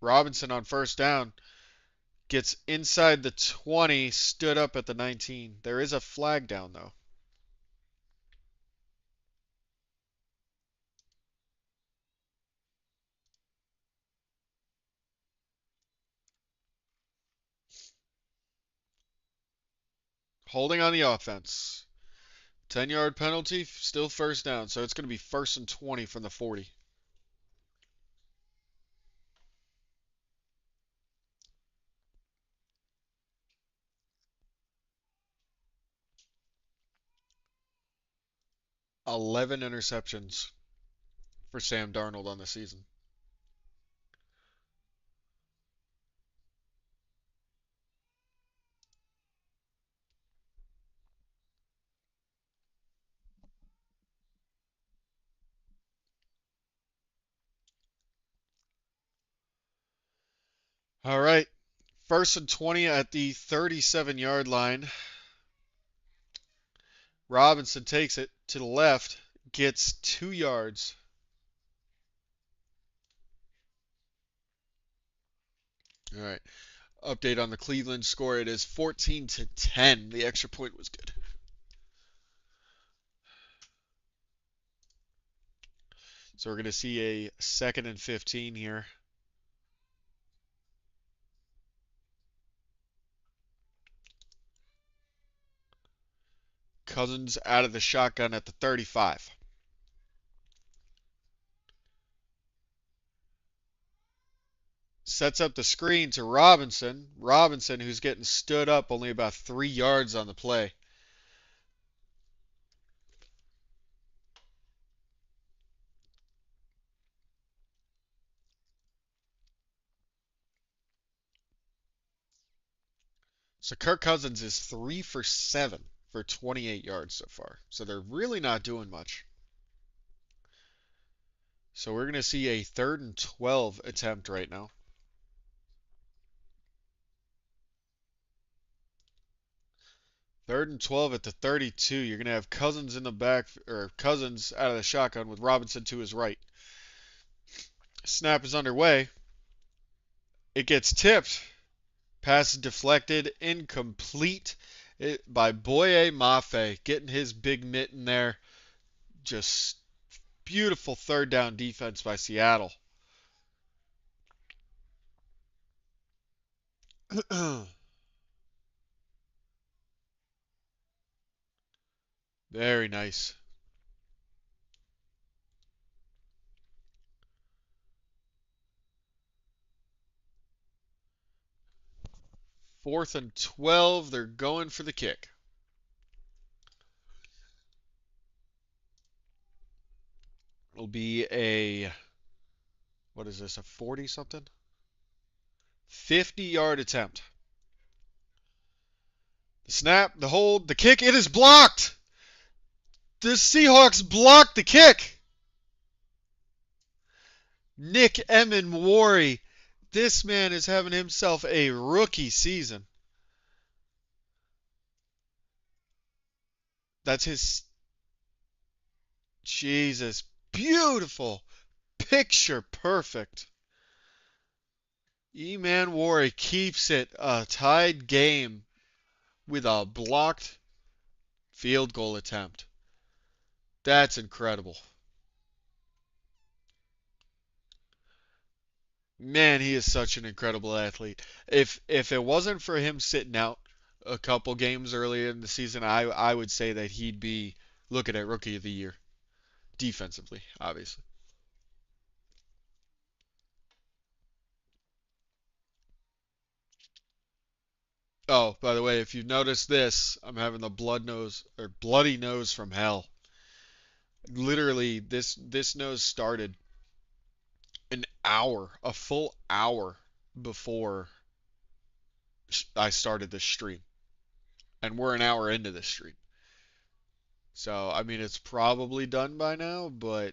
Robinson on first down gets inside the 20, stood up at the 19. There is a flag down though. Holding on the offense. 10-yard penalty, still first down. So it's going to be 1st and 20 from the 40. Eleven interceptions for Sam Darnold on the season. All right. 1st and 20 at the 37-yard line. Robinson takes it to the left, gets 2 yards. All right. Update on the Cleveland score. It is 14-10. The extra point was good. So we're going to see a 2nd and 15 here. Cousins out of the shotgun at the 35. Sets up the screen to Robinson. Robinson, who's getting stood up only about 3 yards on the play. So Kirk Cousins is 3 for 7 for 28 yards so far. So they're really not doing much. So we're going to see a 3rd and 12 attempt right now. 3rd and 12 at the 32. You're going to have Cousins in the back, or Cousins out of the shotgun with Robinson to his right. Snap is underway. It gets tipped. Pass deflected, incomplete by Boye Mafe, getting his big mitt in there. Just beautiful 3rd down defense by Seattle. Very nice. 4th and 12. They're going for the kick. It'll be what is this, a 40 something? 50-yard attempt. The snap, the hold, the kick, it is blocked! The Seahawks blocked the kick! Nick Emenwari. This man is having himself a rookie season. That's his. Jesus. Beautiful. Picture perfect. Emenwari keeps it a tied game with a blocked field goal attempt. That's incredible. Man, he is such an incredible athlete. If it wasn't for him sitting out a couple games earlier in the season, I would say that he'd be looking at Rookie of the Year. Defensively, obviously. Oh, by the way, if you've noticed this, I'm having the bloody nose from hell. Literally, this nose started a full hour before I started this stream, and we're an hour into this stream. So, I mean, it's probably done by now, but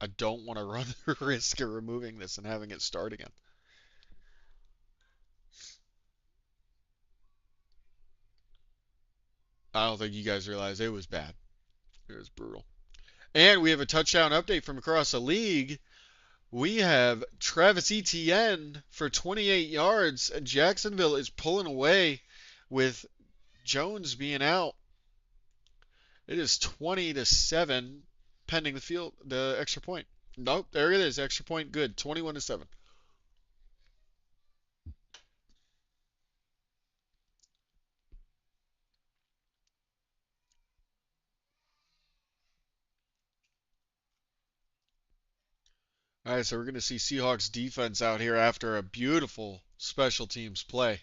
I don't want to run the risk of removing this and having it start again. I don't think you guys realize it was bad. It was brutal. And we have a touchdown update from across the league. We have Travis Etienne for 28 yards, and Jacksonville is pulling away with Jones being out. It is 20-7, pending the extra point. Nope, there it is, extra point, good, 21-7. All right, so we're going to see Seahawks defense out here after a beautiful special teams play.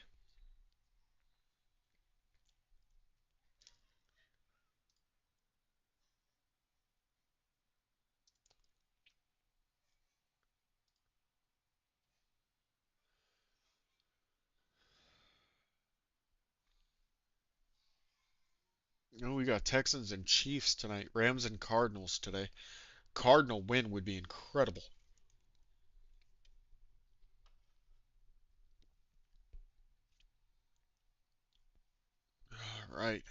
Oh, we got Texans and Chiefs tonight. Rams and Cardinals today. Cardinal win would be incredible. All right.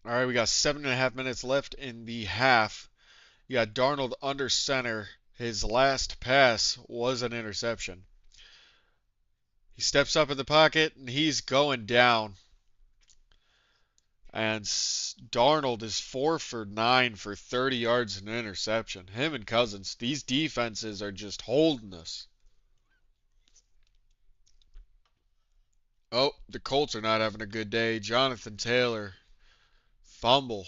All right, we got 7.5 minutes left in the half. You got Darnold under center. His last pass was an interception. He steps up in the pocket and he's going down. And Darnold is 4 for 9 for 30 yards and an interception. Him and Cousins, these defenses are just holding us. Oh, the Colts are not having a good day. Jonathan Taylor, fumble.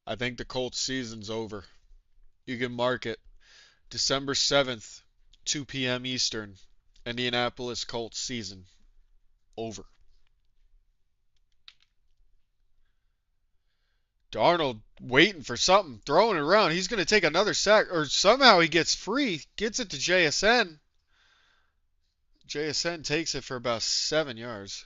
I think the Colts season's over. You can mark it. December 7th, 2 p.m. Eastern. Indianapolis Colts season over. Darnold waiting for something, throwing it around. He's going to take another sack, or somehow he gets free, gets it to JSN. JSN takes it for about 7 yards.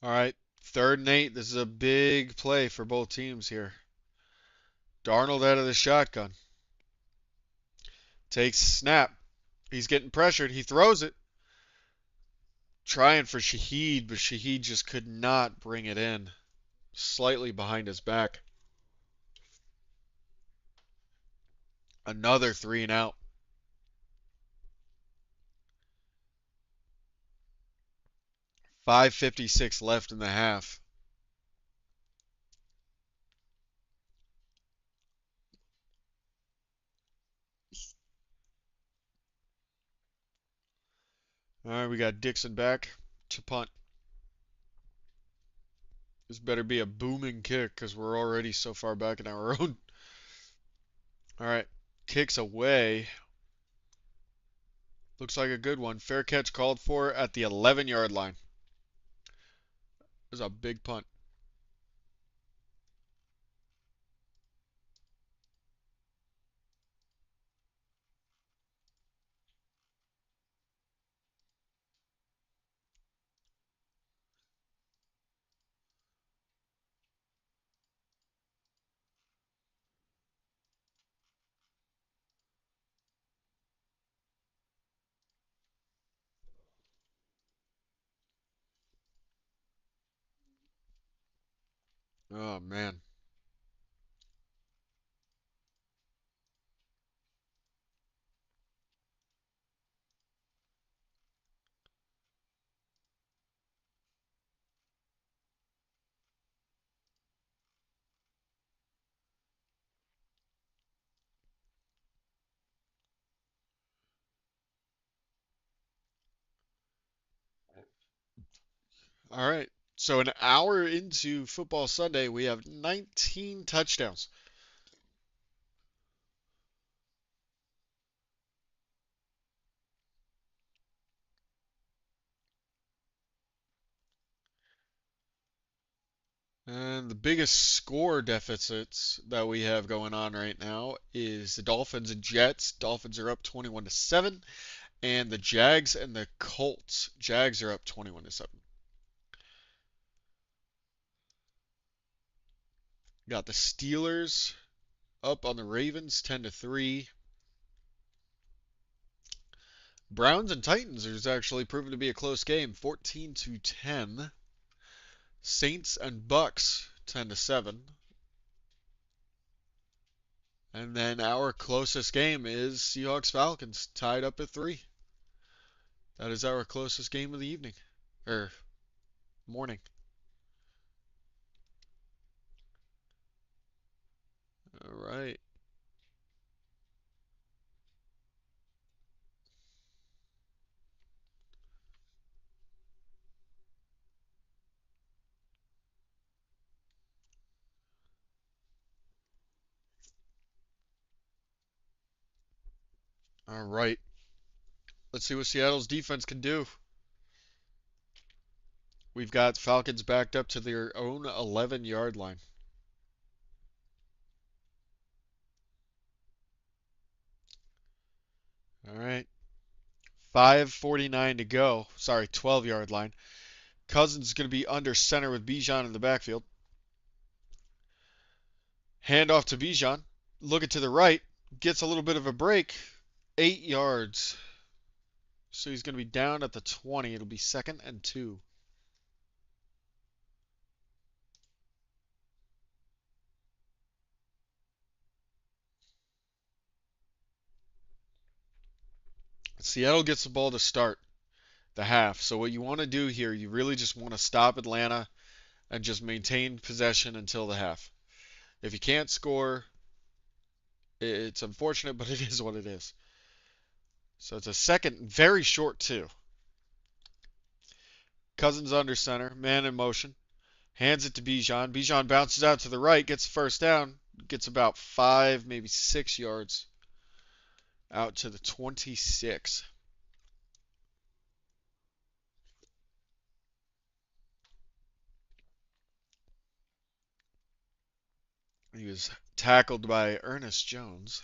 All right, 3rd and 8. This is a big play for both teams here. Darnold out of the shotgun. Takes snap. He's getting pressured. He throws it. Trying for Shaheed, but Shaheed just could not bring it in. Slightly behind his back. Another 3-and-out. 5:56 left in the half. All right, we got Dixon back to punt. This better be a booming kick because we're already so far back in our own. All right, kicks away. Looks like a good one. Fair catch called for at the 11-yard line. It was a big punt. Oh, man. All right. So an hour into football Sunday, we have 19 touchdowns. And the biggest score deficits that we have going on right now is the Dolphins and Jets. Dolphins are up 21-7, and the Jags and the Colts. Jags are up 21-7. Got the Steelers up on the Ravens 10-3. Browns and Titans is actually proven to be a close game, 14-10. Saints and Bucks 10-7. And then our closest game is Seahawks Falcons tied up at 3. That is our closest game of the evening or morning. All right. All right. Let's see what Seattle's defense can do. We've got Falcons backed up to their own 11-yard line. All right. 5:49 to go. Sorry, 12-yard line. Cousins is going to be under center with Bijan in the backfield. Hand off to Bijan. Looking to the right. Gets a little bit of a break. 8 yards. So he's going to be down at the 20. It'll be 2nd and 2. Seattle gets the ball to start the half. So what you want to do here, you really just want to stop Atlanta and just maintain possession until the half. If you can't score, it's unfortunate, but it is what it is. So it's a second, very short two. Cousins under center, man in motion. Hands it to Bijan. Bijan bounces out to the right, gets the first down, gets about 5, maybe 6 yards out to the 26. He was tackled by Ernest Jones.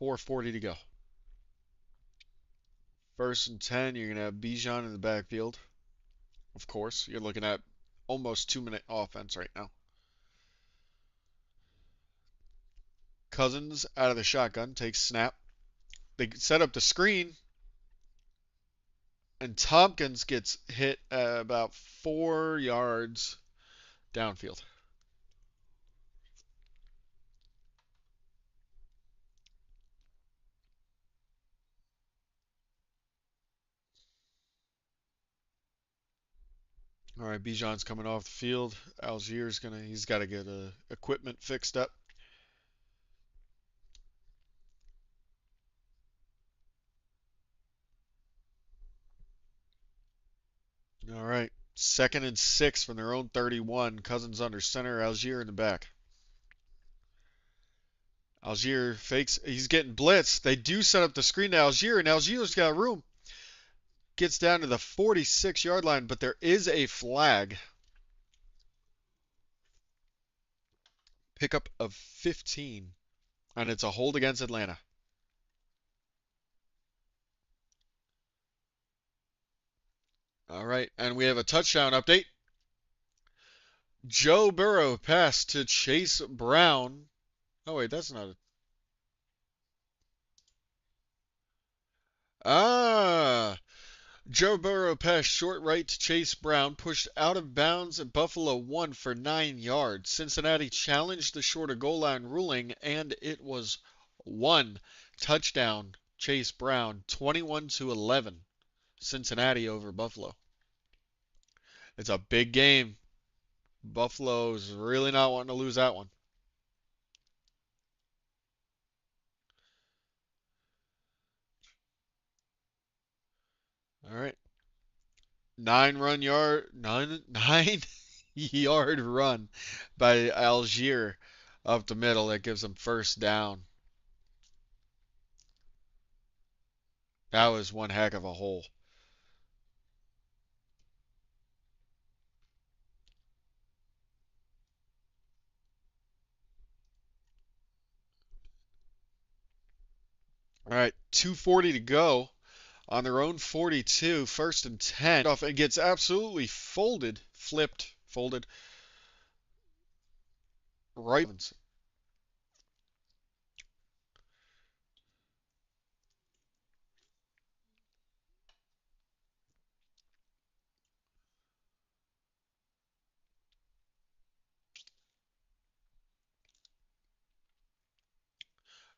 4:40 to go. 1st and 10, you're going to have Bijan in the backfield. Of course, you're looking at almost 2-minute offense right now. Cousins out of the shotgun, takes snap. They set up the screen. And Tompkins gets hit about 4 yards downfield. All right, Bijan's coming off the field. He's got to get equipment fixed up. All right, 2nd and 6 from their own 31. Cousins under center. Algier in the back. Algier fakes. He's getting blitzed. They do set up the screen to Algier, and Algier's got room. Gets down to the 46-yard line, but there is a flag. Pickup of 15, and it's a hold against Atlanta. All right, and we have a touchdown update. Joe Burrow pass to Chase Brown. Oh wait, that's not it. Joe Burrow passed short right to Chase Brown, pushed out of bounds at Buffalo 1 for 9 yards. Cincinnati challenged the shorter goal line ruling, and it was 1 touchdown. Chase Brown, 21-11. Cincinnati over Buffalo. It's a big game. Buffalo's really not wanting to lose that one. All right. 9 yard run by Algier up the middle that gives them first down. That was one heck of a hole. All right, 2:40 to go on their own 42, 1st and 10. Off and gets absolutely folded right.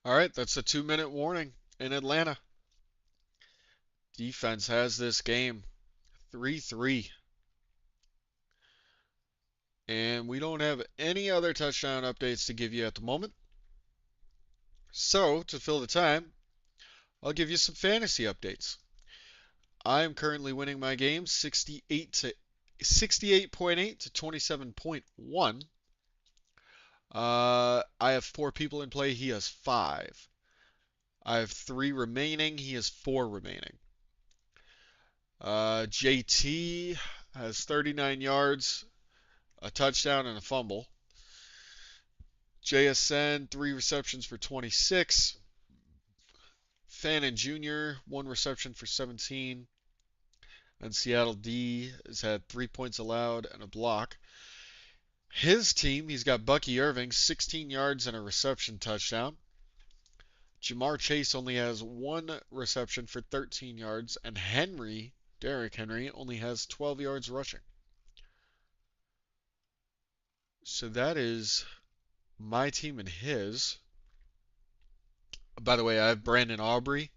All right, that's a 2-minute warning in Atlanta. Defense has this game 3-3. And we don't have any other touchdown updates to give you at the moment. So, to fill the time, I'll give you some fantasy updates. I am currently winning my game 68.8 to 27.1. I have 4 people in play. He has 5. I have 3 remaining. He has 4 remaining. JT has 39 yards, a touchdown, and a fumble. JSN, 3 receptions for 26. Fannin Jr., 1 reception for 17. And Seattle D has had 3 points allowed and a block. His team, he's got Bucky Irving, 16 yards and a reception touchdown. Jamar Chase only has 1 reception for 13 yards. And Derrick Henry, only has 12 yards rushing. So that is my team and his. By the way, I have Brandon Aubrey,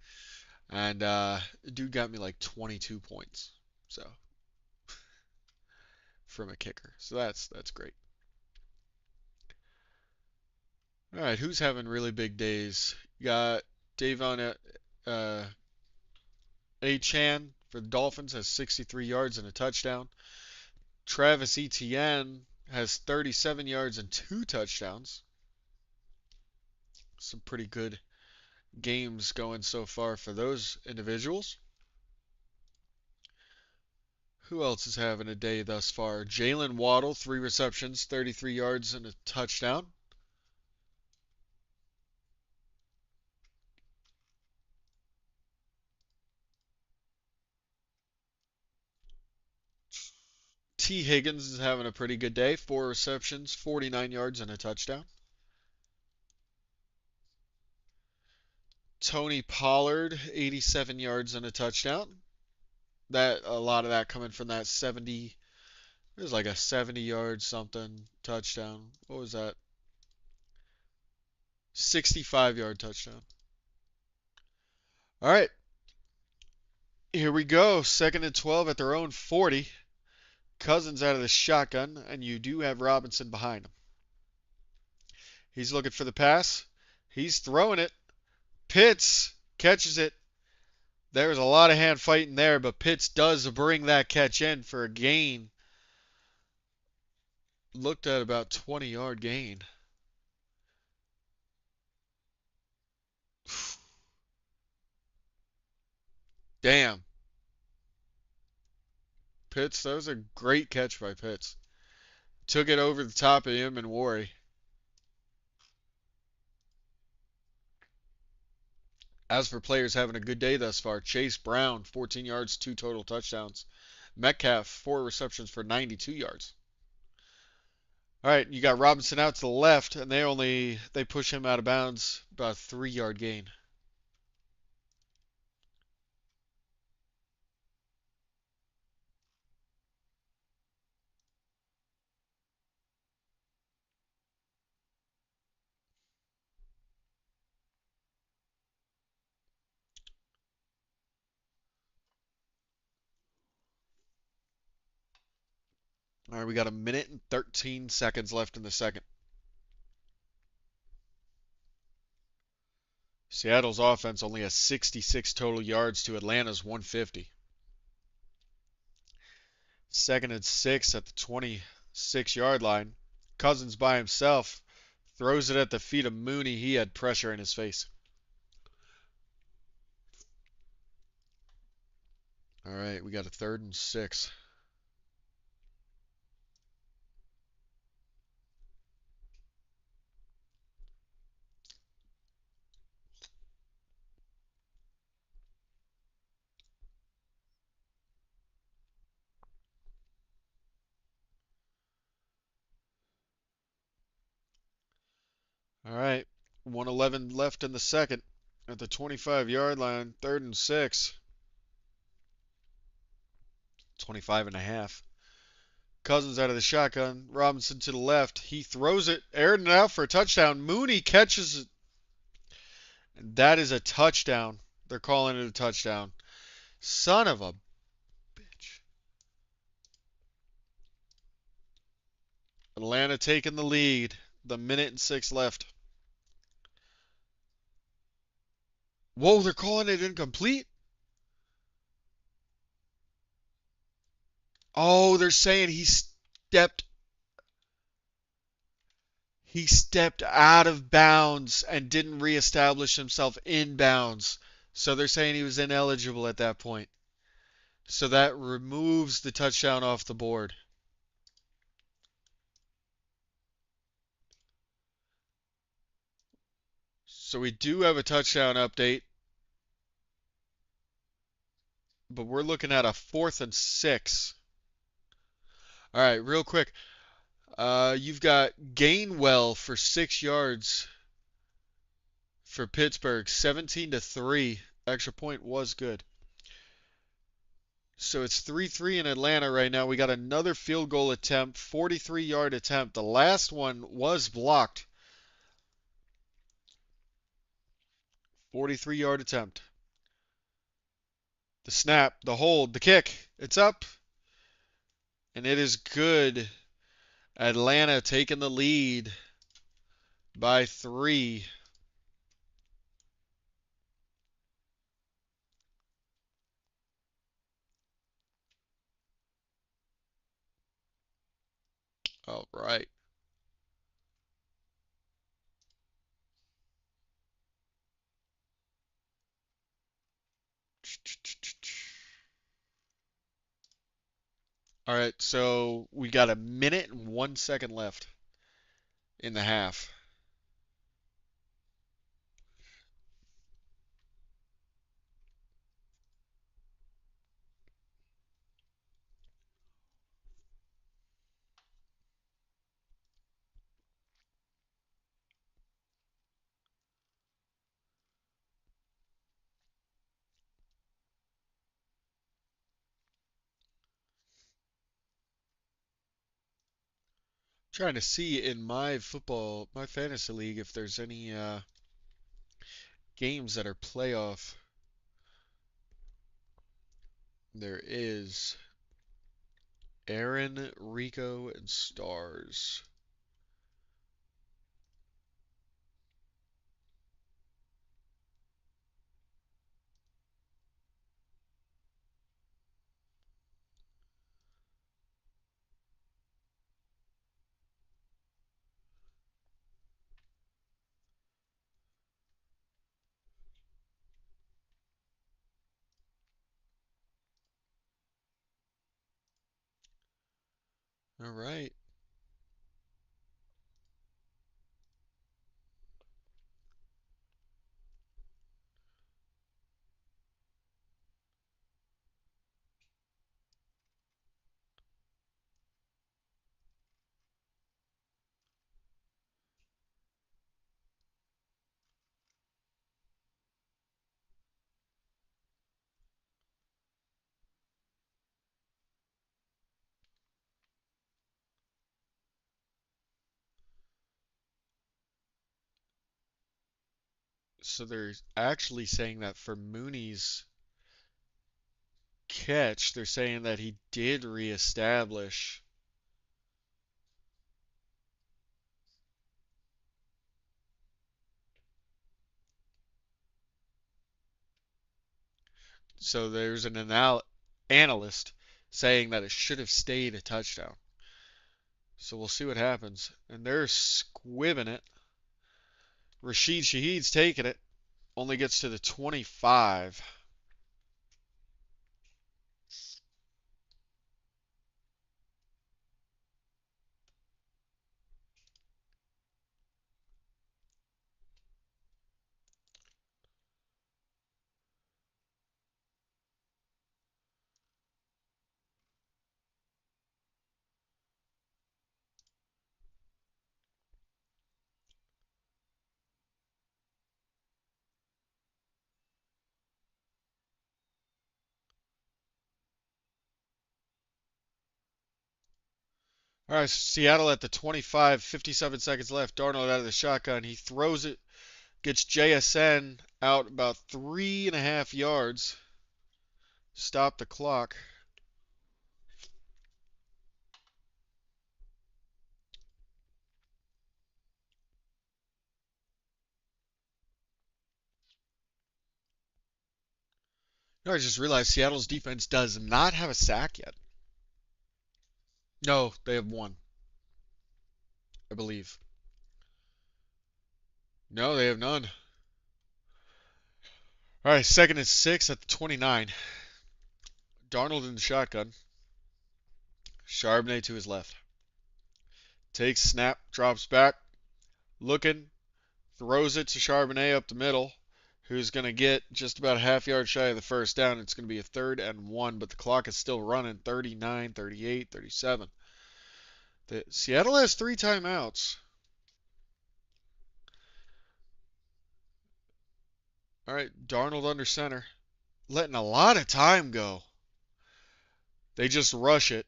and dude got me like 22 points. So from a kicker. So that's great. All right, who's having really big days? You got Davon Achan for the Dolphins has 63 yards and a touchdown. Travis Etienne has 37 yards and 2 touchdowns. Some pretty good games going so far for those individuals. Who else is having a day thus far? Jalen Waddle, 3 receptions, 33 yards and a touchdown. T. Higgins is having a pretty good day. 4 receptions, 49 yards and a touchdown. Tony Pollard, 87 yards and a touchdown. That a lot of that coming from that 70. It was like a 70-yard something touchdown. What was that? 65-yard touchdown. All right, here we go. Second and 12 at their own 40. Cousins out of the shotgun, and you do have Robinson behind him. He's looking for the pass. He's throwing it. Pitts catches it. There's a lot of hand fighting there, but Pitts does bring that catch in for a gain. Looked at about 20-yard gain. Damn. Pitts, that was a great catch by Pitts. Took it over the top of him and Worry. As for players having a good day thus far, Chase Brown, 14 yards, 2 total touchdowns. Metcalf, 4 receptions for 92 yards. All right, you got Robinson out to the left, and they push him out of bounds, about a 3-yard gain. All right, we got a minute and 13 seconds left in the second. Seattle's offense only has 66 total yards to Atlanta's 150. Second and 6 at the 26-yard line. Cousins by himself throws it at the feet of Mooney. He had pressure in his face. All right, we got a third and 6. All right, 111 left in the second at the 25-yard line. Third and 6. 25 and a half. Cousins out of the shotgun. Robinson to the left. He throws it, aired it out for a touchdown. Mooney catches it. That is a touchdown. They're calling it a touchdown. Son of a bitch. Atlanta taking the lead. The minute and 6 left. Whoa, they're calling it incomplete? Oh, they're saying he stepped out of bounds and didn't reestablish himself in bounds. So they're saying he was ineligible at that point. So that removes the touchdown off the board. So we do have a touchdown update, but we're looking at a 4th and 6. All right, real quick. You've got Gainwell for 6 yards for Pittsburgh, 17-3. Extra point was good. So it's 3-3 in Atlanta right now. We got another field goal attempt, 43-yard attempt. The last one was blocked. 43-yard attempt. The snap, the hold, the kick. It's up. And it is good. Atlanta taking the lead by 3. All right. All right, so we got a minute and 1 second left in the half. Trying to see in my fantasy league, if there's any games that are playoff. There is Aaron, Rico, and Stars. All right. So they're actually saying that for Mooney's catch, they're saying that he did reestablish. So there's an analyst saying that it should have stayed a touchdown. So we'll see what happens. And they're squibbing it. Rashid Shaheed's taking it. Only gets to the 25. All right, Seattle at the 25, 57 seconds left. Darnold out of the shotgun. He throws it, gets JSN out about 3.5 yards. Stop the clock. No, I just realized Seattle's defense does not have a sack yet. No, they have one, I believe. No, they have none. All right, second and 6 at the 29. Darnold in the shotgun. Charbonnet to his left. Takes snap, drops back, looking, throws it to Charbonnet up the middle, who's going to get just about a half yard shy of the first down. It's going to be a 3rd and 1, but the clock is still running. 39, 38, 37. Seattle has 3 timeouts. All right, Darnold under center. Letting a lot of time go. They just rush it.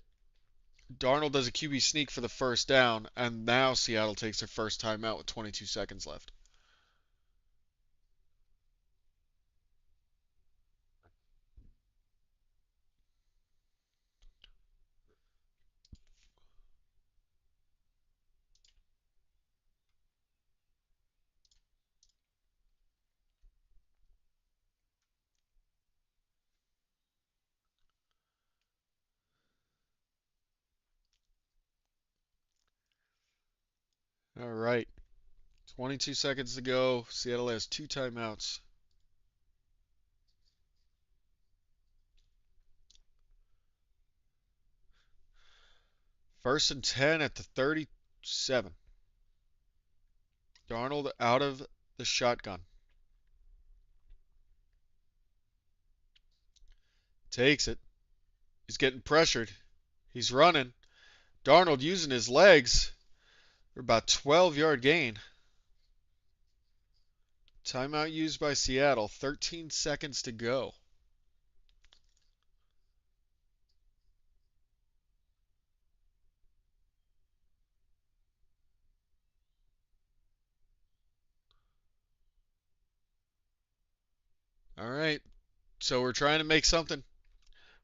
Darnold does a QB sneak for the first down, and now Seattle takes their first timeout with 22 seconds left. All right, 22 seconds to go. Seattle has 2 timeouts. First and 10 at the 37. Darnold out of the shotgun. Takes it. He's getting pressured. He's running. Darnold using his legs for about 12-yard gain. Timeout used by Seattle. 13 seconds to go. All right. So we're trying to make something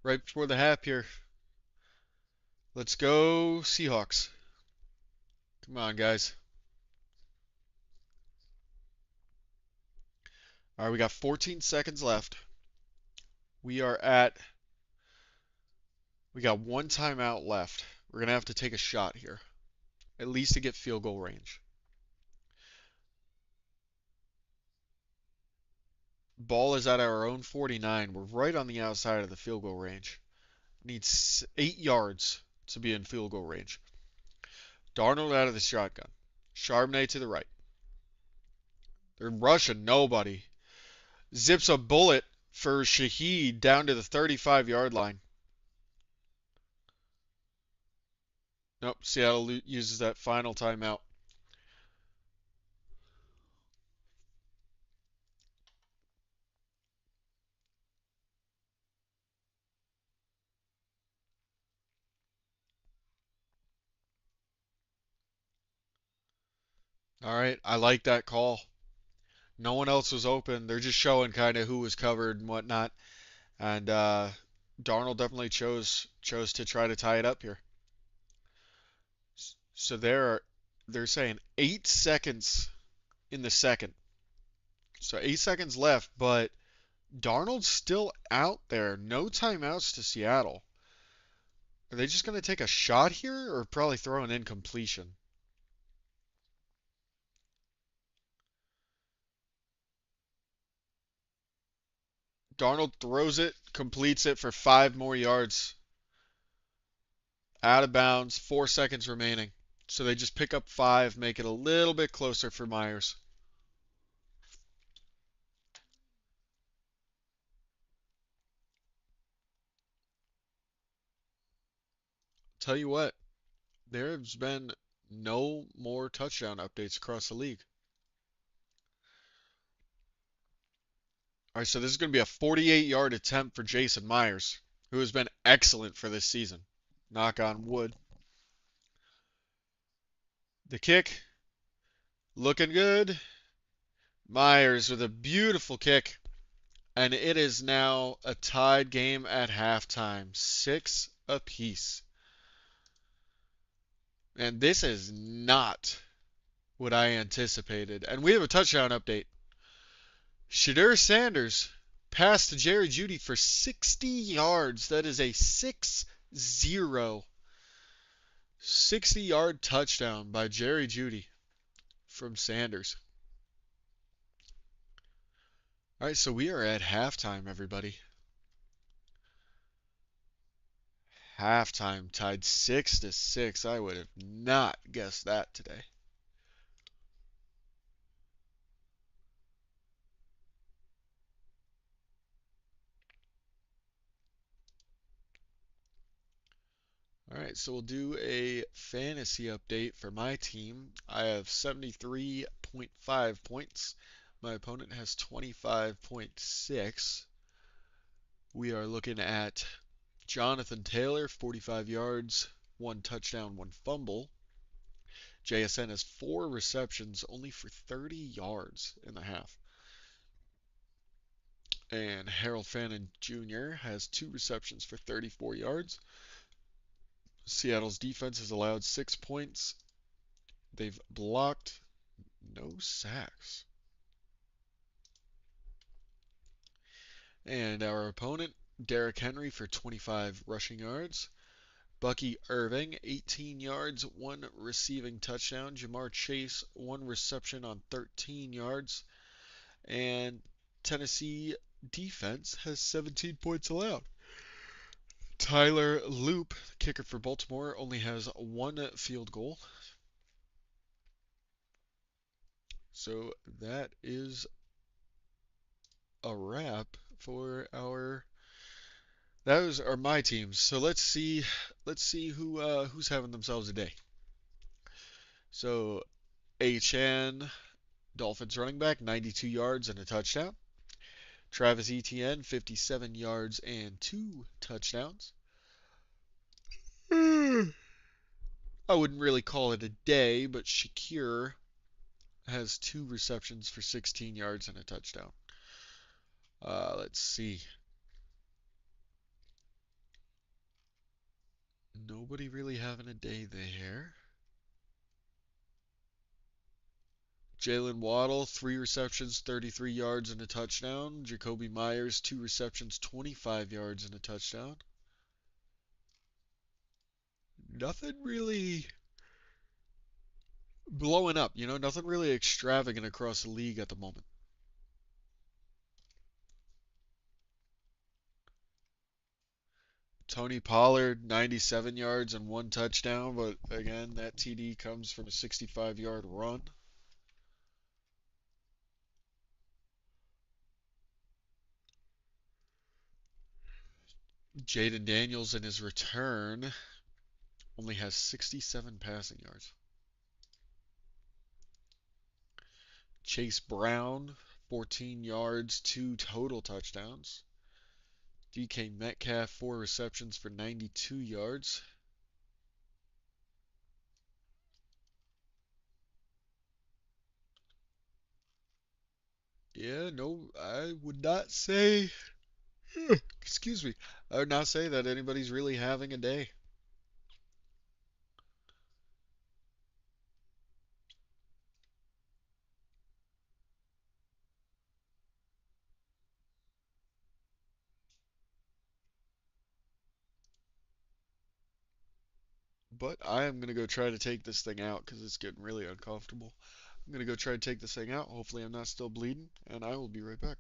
right before the half here. Let's go Seahawks. Come on, guys. All right, we got 14 seconds left. We are at, we got one timeout left. We're going to have to take a shot here, at least to get field goal range. Ball is at our own 49. We're right on the outside of the field goal range. Needs 8 yards to be in field goal range. Darnold out of the shotgun. Charbonnet to the right. They're rushing nobody. Zips a bullet for Shaheed down to the 35-yard line. Nope, Seattle uses that final timeout. All right, I like that call. No one else was open. They're just showing kind of who was covered and whatnot. And Darnold definitely chose to try to tie it up here. So they're saying 8 seconds in the second. So 8 seconds left, but Darnold's still out there. No timeouts to Seattle. Are they just going to take a shot here or probably throw an incompletion? Darnold throws it, completes it for 5 more yards. Out of bounds, 4 seconds remaining. So they just pick up 5, make it a little bit closer for Myers. Tell you what, there has been no more touchdown updates across the league. All right, so this is going to be a 48-yard attempt for Jason Myers, who has been excellent for this season. Knock on wood. The kick, looking good. Myers with a beautiful kick. And it is now a tied game at halftime, 6 apiece. And this is not what I anticipated. And we have a touchdown update. Shadur Sanders passed to Jerry Jeudy for 60 yards. That is a 6-0. 60-yard touchdown by Jerry Jeudy from Sanders. All right, so we are at halftime, everybody. Halftime tied 6-6. I would have not guessed that today. All right, so we'll do a fantasy update for my team. I have 73.5 points. My opponent has 25.6. We are looking at Jonathan Taylor, 45 yards, 1 touchdown, 1 fumble. JSN has 4 receptions, only for 30 yards in the half. And Harold Fannin Jr. has 2 receptions for 34 yards. Seattle's defense has allowed 6 points. They've blocked no sacks. And our opponent, Derrick Henry for 25 rushing yards. Bucky Irving, 18 yards, 1 receiving touchdown. Jamar Chase, 1 reception on 13 yards. And Tennessee defense has 17 points allowed. Tyler Loop, kicker for Baltimore, only has 1 field goal. So that is a wrap for those are my teams. So let's see who's having themselves a day. So HN Dolphins running back, 92 yards and a touchdown. Travis Etienne, 57 yards and 2 touchdowns. I wouldn't really call it a day, but Shakir has 2 receptions for 16 yards and a touchdown. Let's see. Nobody really having a day there. Jalen Waddle, 3 receptions, 33 yards and a touchdown. Jacoby Myers, 2 receptions, 25 yards and a touchdown. Nothing really blowing up, nothing really extravagant across the league at the moment. Tony Pollard, 97 yards and 1 touchdown, but again, that TD comes from a 65-yard run. Jaden Daniels in his return only has 67 passing yards. Chase Brown, 14 yards, 2 total touchdowns. DK Metcalf, 4 receptions for 92 yards. Yeah, no, I would not say, excuse me, I would not say that anybody's really having a day. But I am going to go try to take this thing out because it's getting really uncomfortable. I'm going to go try to take this thing out. Hopefully, I'm not still bleeding, and I will be right back.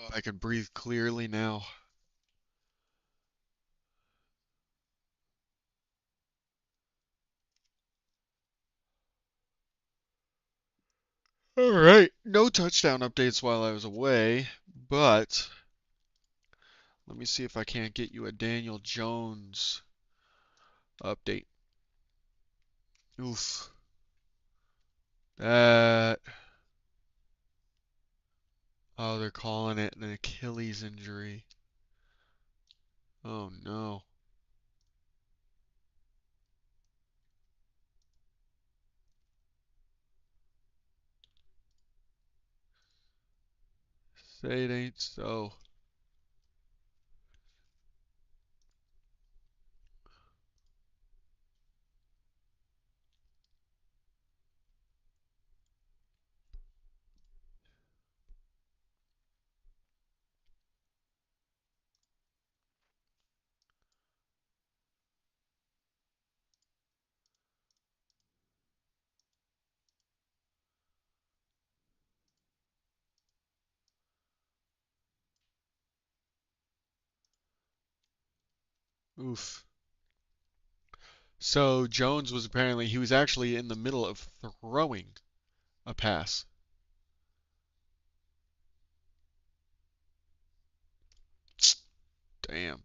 Oh, I can breathe clearly now. All right, no touchdown updates while I was away, but let me see if I can't get you a Daniel Jones update. Oof. That. Oh, they're calling it an Achilles injury. Oh no. Say it ain't so. Oof. So Jones was apparently, he was actually in the middle of throwing a pass. Damn.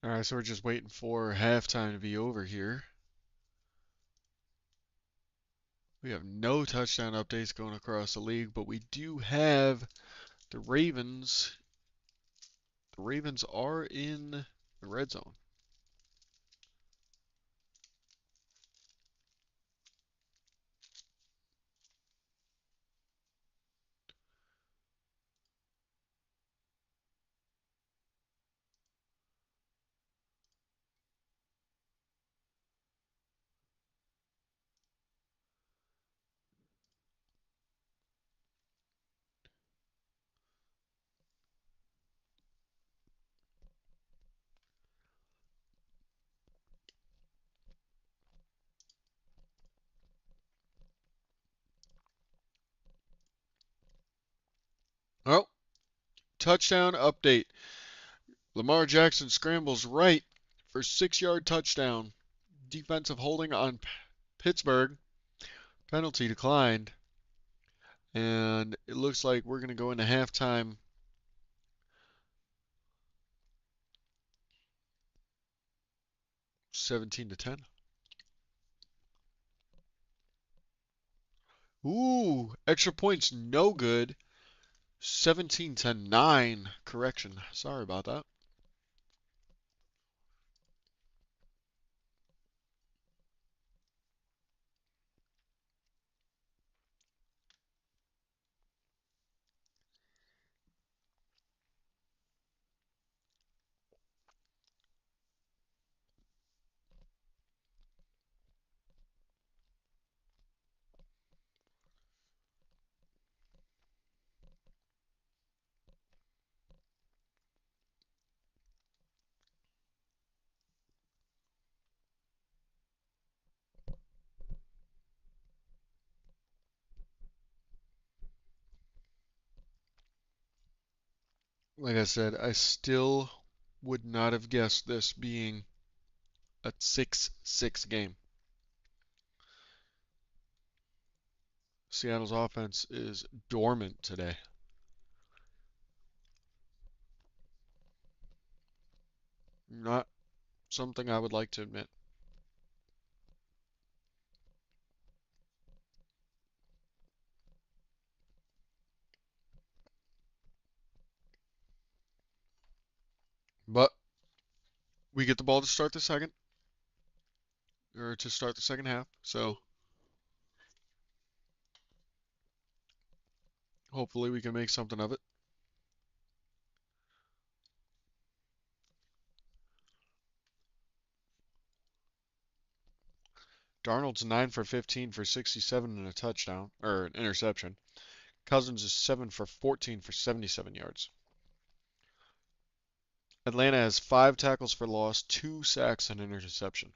Alright, so we're just waiting for halftime to be over here. We have no touchdown updates going across the league, but we do have the Ravens. The Ravens are in the red zone. Oh, touchdown update. Lamar Jackson scrambles right for 6-yard touchdown. Defensive holding on Pittsburgh. Penalty declined. And it looks like we're going to go into halftime 17-10. Ooh, extra points no good. 17-9. Correction. Sorry about that. Like I said, I still would not have guessed this being a 6-6 game. Seattle's offense is dormant today. Not something I would like to admit. But we get the ball to start the second, or to start the second half. So hopefully we can make something of it. Darnold's 9 for 15 for 67 and a touchdown, or an interception. Cousins is 7 for 14 for 77 yards. Atlanta has 5 tackles for loss, 2 sacks, and an interception.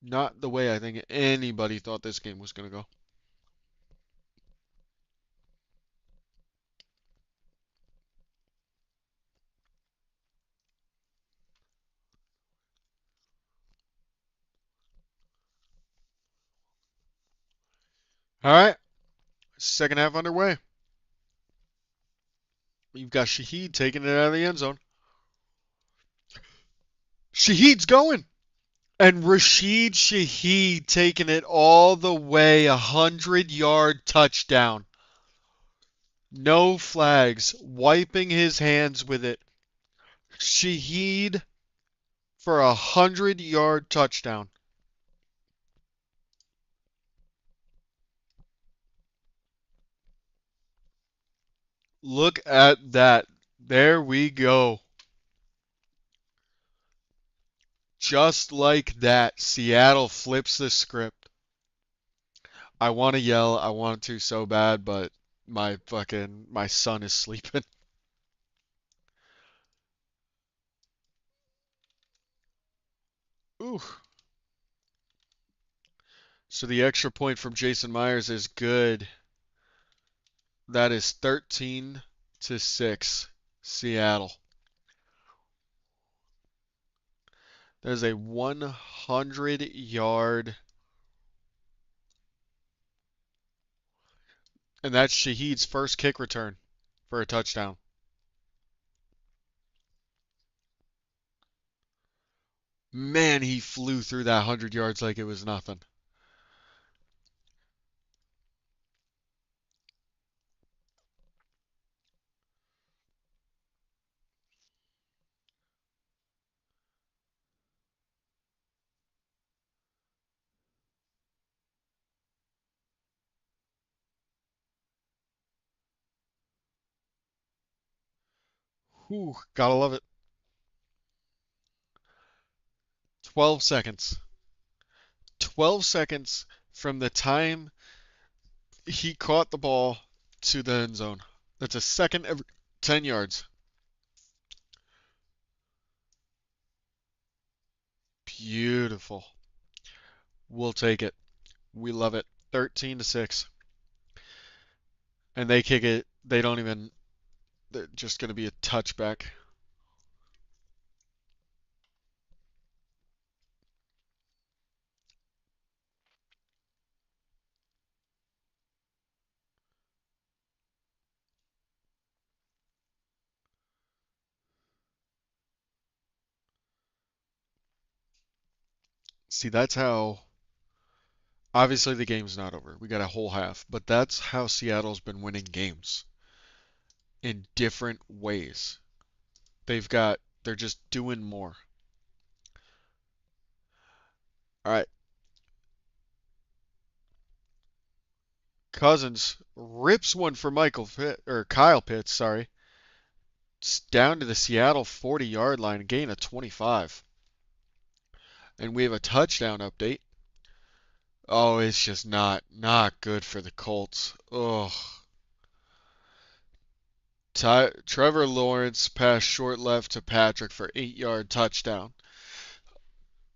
Not the way I think anybody thought this game was going to go. All right, second half underway. You've got Shaheed taking it out of the end zone. Shaheed's going. And Rashid Shaheed taking it all the way, 100-yard touchdown. No flags, wiping his hands with it. Shaheed for 100-yard touchdown. Look at that. There we go. Just like that, Seattle flips the script. I want to yell, I want to so bad, but my son is sleeping. Ooh. So the extra point from Jason Myers is good. That is 13-6, Seattle. There's a 100-yard, and that's Shaheed's first kick return for a touchdown. Man, he flew through that 100 yards like it was nothing. Whew, gotta love it. 12 seconds. 12 seconds from the time he caught the ball to the end zone. That's a second every 10 yards. Beautiful. We'll take it. We love it. 13-6. And they kick it. They don't even. They're just going to be a touchback. See, that's how. Obviously, the game's not over. We got a whole half. But that's how Seattle's been winning games in different ways. They're just doing more. All right. Cousins rips one for Kyle Pitts, sorry. It's down to the Seattle 40-yard line, gain of 25. And we have a touchdown update. Oh, it's just not good for the Colts. Ugh. Trevor Lawrence passed short left to Patrick for 8-yard touchdown.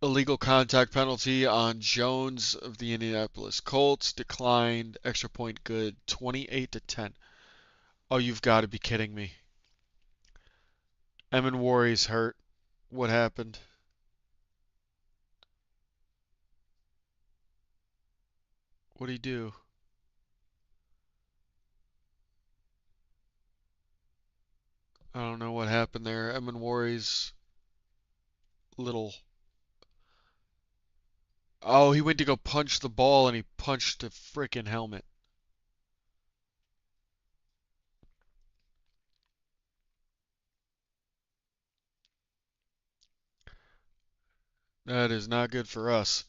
Illegal contact penalty on Jones of the Indianapolis Colts declined. Extra point good. 28-10. Oh, you've got to be kidding me. Emin Warry's hurt. What happened? What'd he do? I don't know what happened there. Eminwari's little. Oh, he went to go punch the ball and he punched the frickin' helmet. That is not good for us.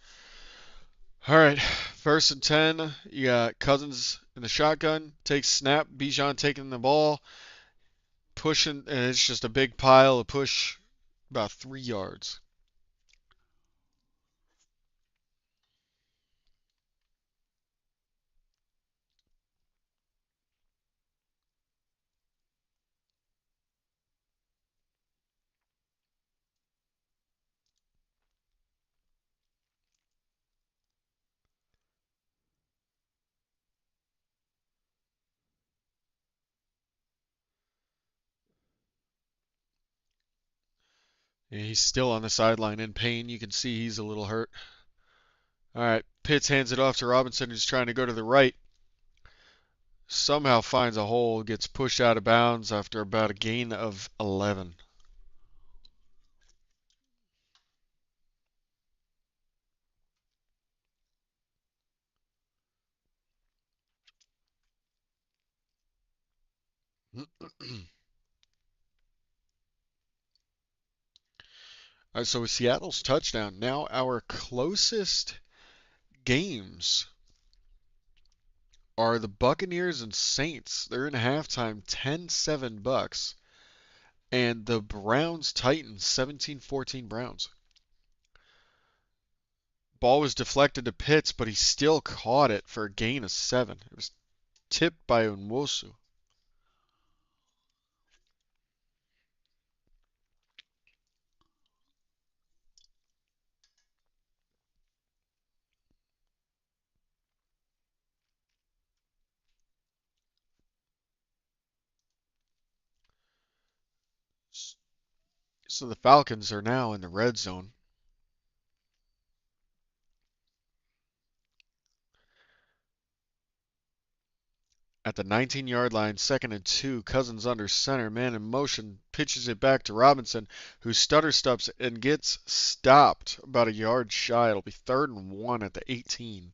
All right, 1st and 10. You got Cousins in the shotgun. Takes snap. Bijan taking the ball. Pushing, and it's just a big pile of push about 3 yards. And he's still on the sideline in pain. You can see he's a little hurt. All right, Pitts hands it off to Robinson, who's trying to go to the right. Somehow finds a hole, gets pushed out of bounds after about a gain of 11. All right, so with Seattle's touchdown, now our closest games are the Buccaneers and Saints. They're in halftime 10-7 Bucks. And the Browns Titans 17-14 Browns. Ball was deflected to Pitts, but he still caught it for a gain of 7. It was tipped by Unwosu. So the Falcons are now in the red zone. At the 19-yard line, 2nd and 2, Cousins under center, man in motion, pitches it back to Robinson, who stutter steps and gets stopped about a yard shy. It'll be 3rd and 1 at the 18.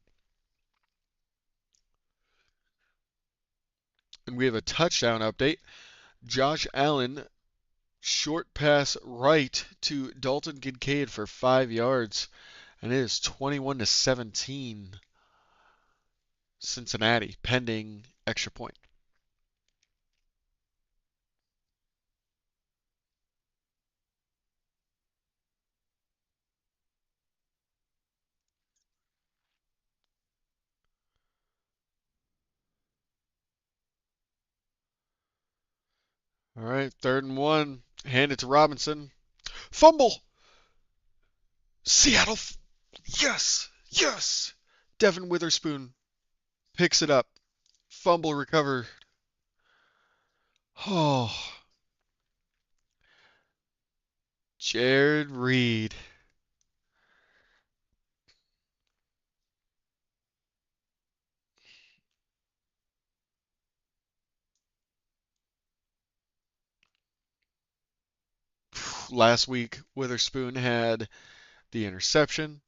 And we have a touchdown update. Josh Allen, short pass right to Dalton Kincaid for 5 yards, and it is 21-17 Cincinnati, pending extra point. All right, 3rd and 1. Hand it to Robinson. Fumble! Seattle. Yes! Yes! Devin Witherspoon picks it up. Fumble recover. Oh, Jared Reed. Last week, Witherspoon had the interception.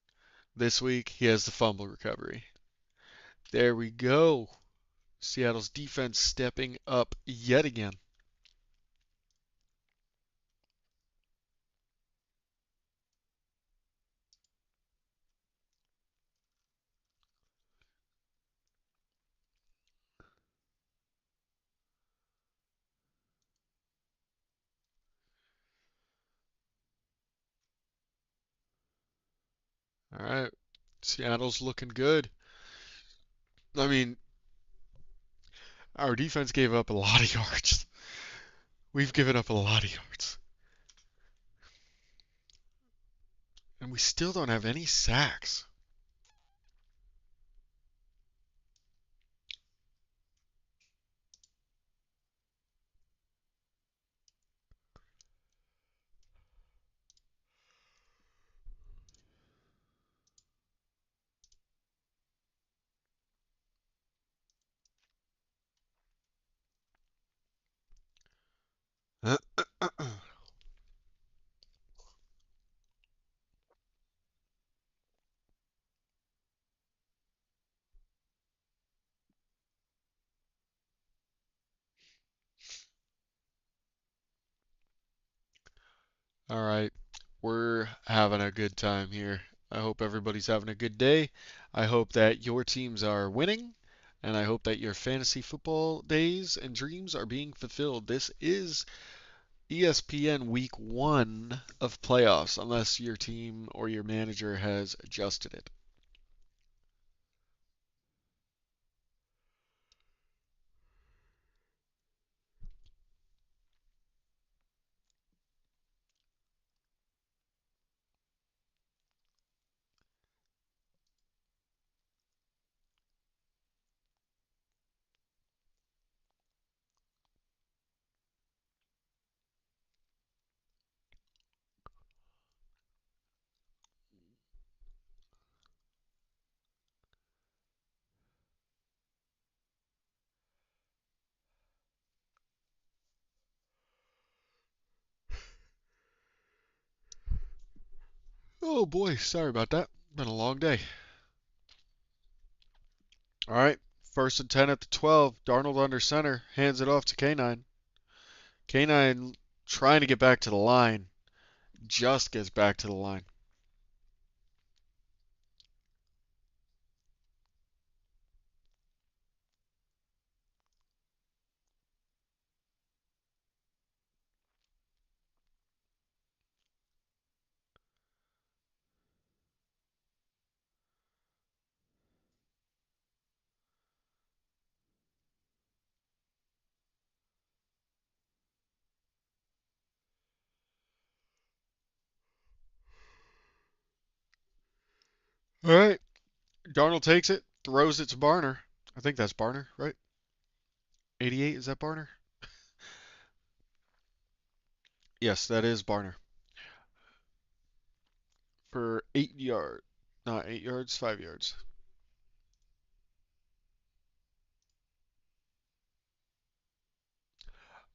This week, he has the fumble recovery. There we go. Seattle's defense stepping up yet again. All right. Seattle's looking good. I mean, our defense gave up a lot of yards. We've given up a lot of yards. And we still don't have any sacks. All right. We're having a good time here. I hope everybody's having a good day. I hope that your teams are winning, and I hope that your fantasy football days and dreams are being fulfilled. This is ESPN Week 1 of playoffs, unless your team or your manager has adjusted it. Oh boy, sorry about that. Been a long day. All right, first and 10 at the 12. Darnold under center, hands it off to K9. K9 trying to get back to the line, just gets back to the line. All right, Darnold takes it, throws it to Barner. I think that's Barner, right? 88, is that Barner? Yes, that is Barner. For 8 yards. Not 8 yards, 5 yards.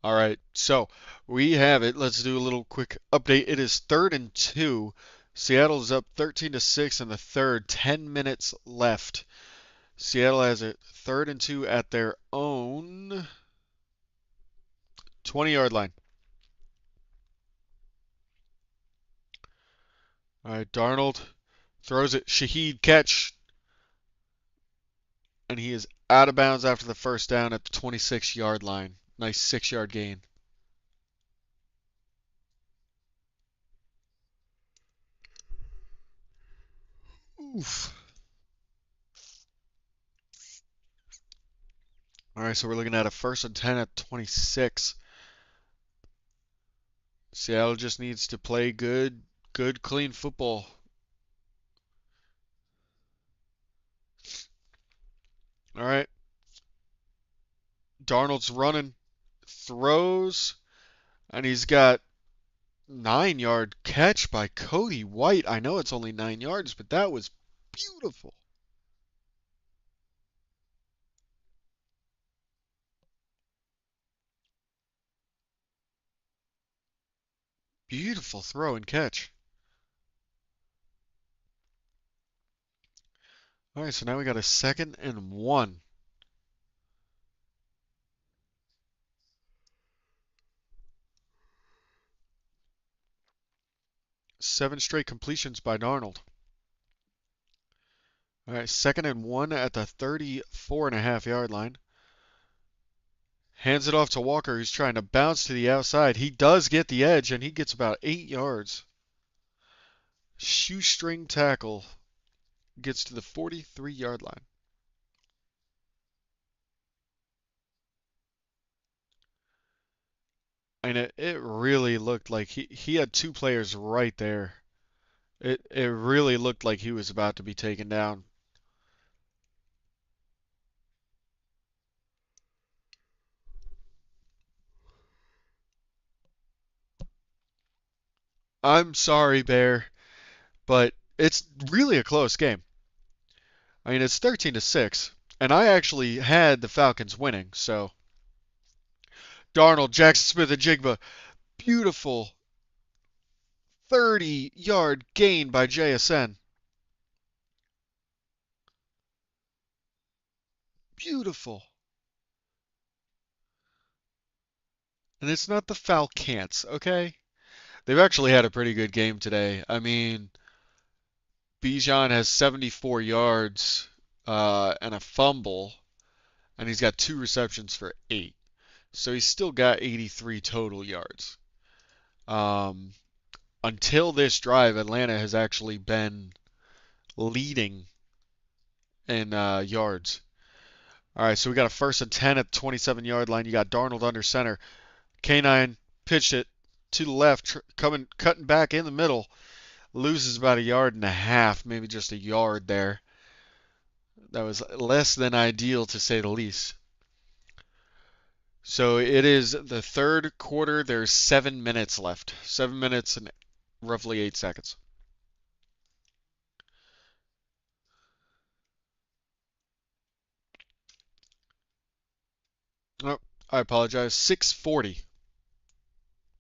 All right, so we have it. Let's do a little quick update. It is 3rd and 2. Seattle's up 13-6 in the third. 10 minutes left. Seattle has it 3rd and 2 at their own 20-yard line. All right, Darnold throws it. Shaheed catch, and he is out of bounds after the first down at the 26-yard line. Nice 6-yard gain. Oof. All right, so we're looking at a 1st and 10 at 26. Seattle just needs to play good, clean football. All right, Darnold's running, throws, and he's got 9-yard catch by Cody White. I know it's only 9 yards, but that was beautiful. Beautiful throw and catch. All right, so now we got a 2nd and 1. 7 straight completions by Darnold. All right, 2nd and 1 at the 34.5-yard line. Hands it off to Walker, who's trying to bounce to the outside. He does get the edge, and he gets about 8 yards. Shoestring tackle gets to the 43-yard line. And it really looked like he had 2 players right there. It really looked like he was about to be taken down. I'm sorry, Bear, but it's really a close game. I mean, it's 13-6, and I actually had the Falcons winning. So Darnold, Jackson Smith, and Jigba, beautiful 30-yard gain by JSN. Beautiful. And it's not the Falcons, okay? They've actually had a pretty good game today. I mean, Bijan has 74 yards and a fumble, and he's got 2 receptions for 8. So he's still got 83 total yards. Um, until this drive, Atlanta has actually been leading in yards. All right, so we got a 1st and 10 at the 27-yard line. You got Darnold under center. K9 pitched it to the left, cutting back in the middle. Loses about a yard and a half, maybe just a yard there. That was less than ideal to say the least. So it is the third quarter. There's 7 minutes left. 7 minutes and roughly 8 seconds. Oh, I apologize. 6:40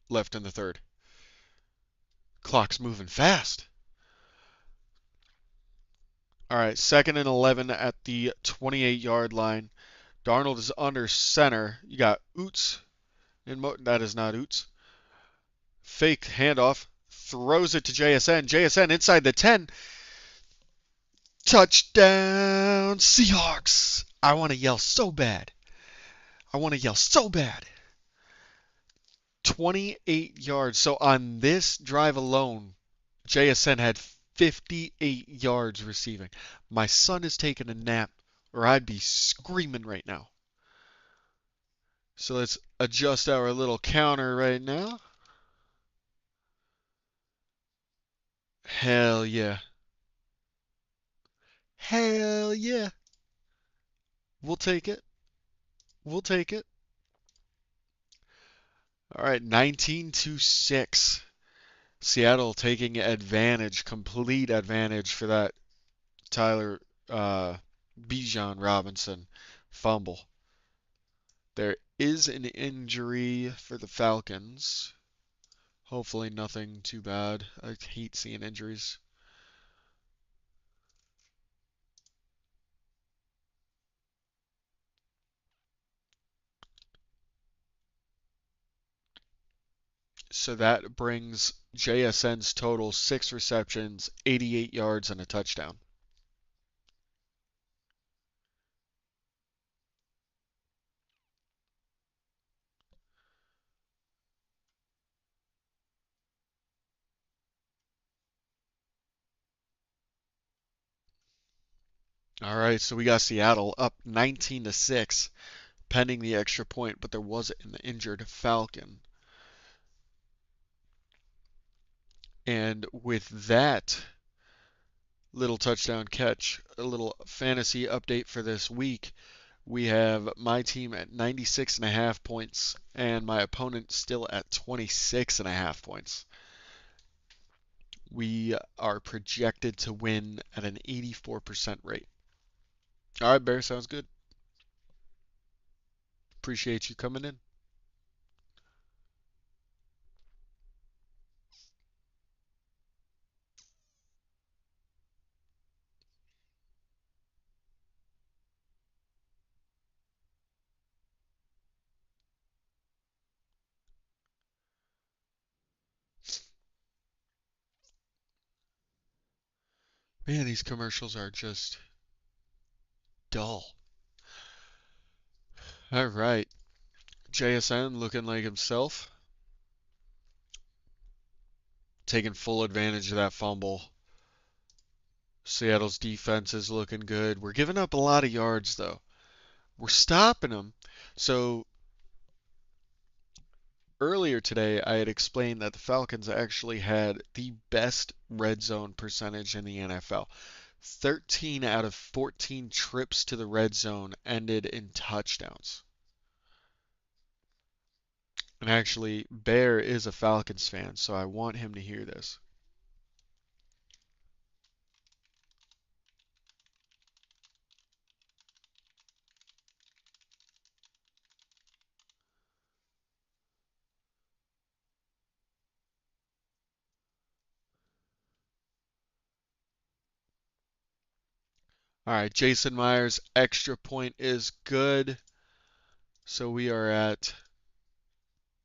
left in the third. Clock's moving fast. All right, 2nd and 11 at the 28-yard line. Darnold is under center. You got Oots. That is not Oots. Fake handoff. Throws it to JSN. JSN inside the 10. Touchdown, Seahawks. I want to yell so bad. I want to yell so bad. 28 yards. So on this drive alone, JSN had 58 yards receiving. My son is taking a nap, or I'd be screaming right now. So let's adjust our little counter right now. Hell yeah. Hell yeah. We'll take it. We'll take it. All right, 19-6. Seattle taking advantage, complete advantage for that Tyler Bijan Robinson fumble. There is an injury for the Falcons. Hopefully nothing too bad. I hate seeing injuries. So that brings JSN's total 6 receptions, 88 yards, and a touchdown. All right, so we got Seattle up 19-6, pending the extra point, but there was an injured Falcon. And with that little touchdown catch, a little fantasy update for this week, we have my team at 96.5 points and my opponent still at 26.5 points. We are projected to win at an 84% rate. All right, Bear, sounds good. Appreciate you coming in. Man, these commercials are just dull. All right. JSN looking like himself, taking full advantage of that fumble. Seattle's defense is looking good. We're giving up a lot of yards, though. We're stopping them. So earlier today, I had explained that the Falcons actually had the best red zone percentage in the NFL. 13 out of 14 trips to the red zone ended in touchdowns. And actually, Bear is a Falcons fan, so I want him to hear this. All right, Jason Myers' extra point is good. So we are at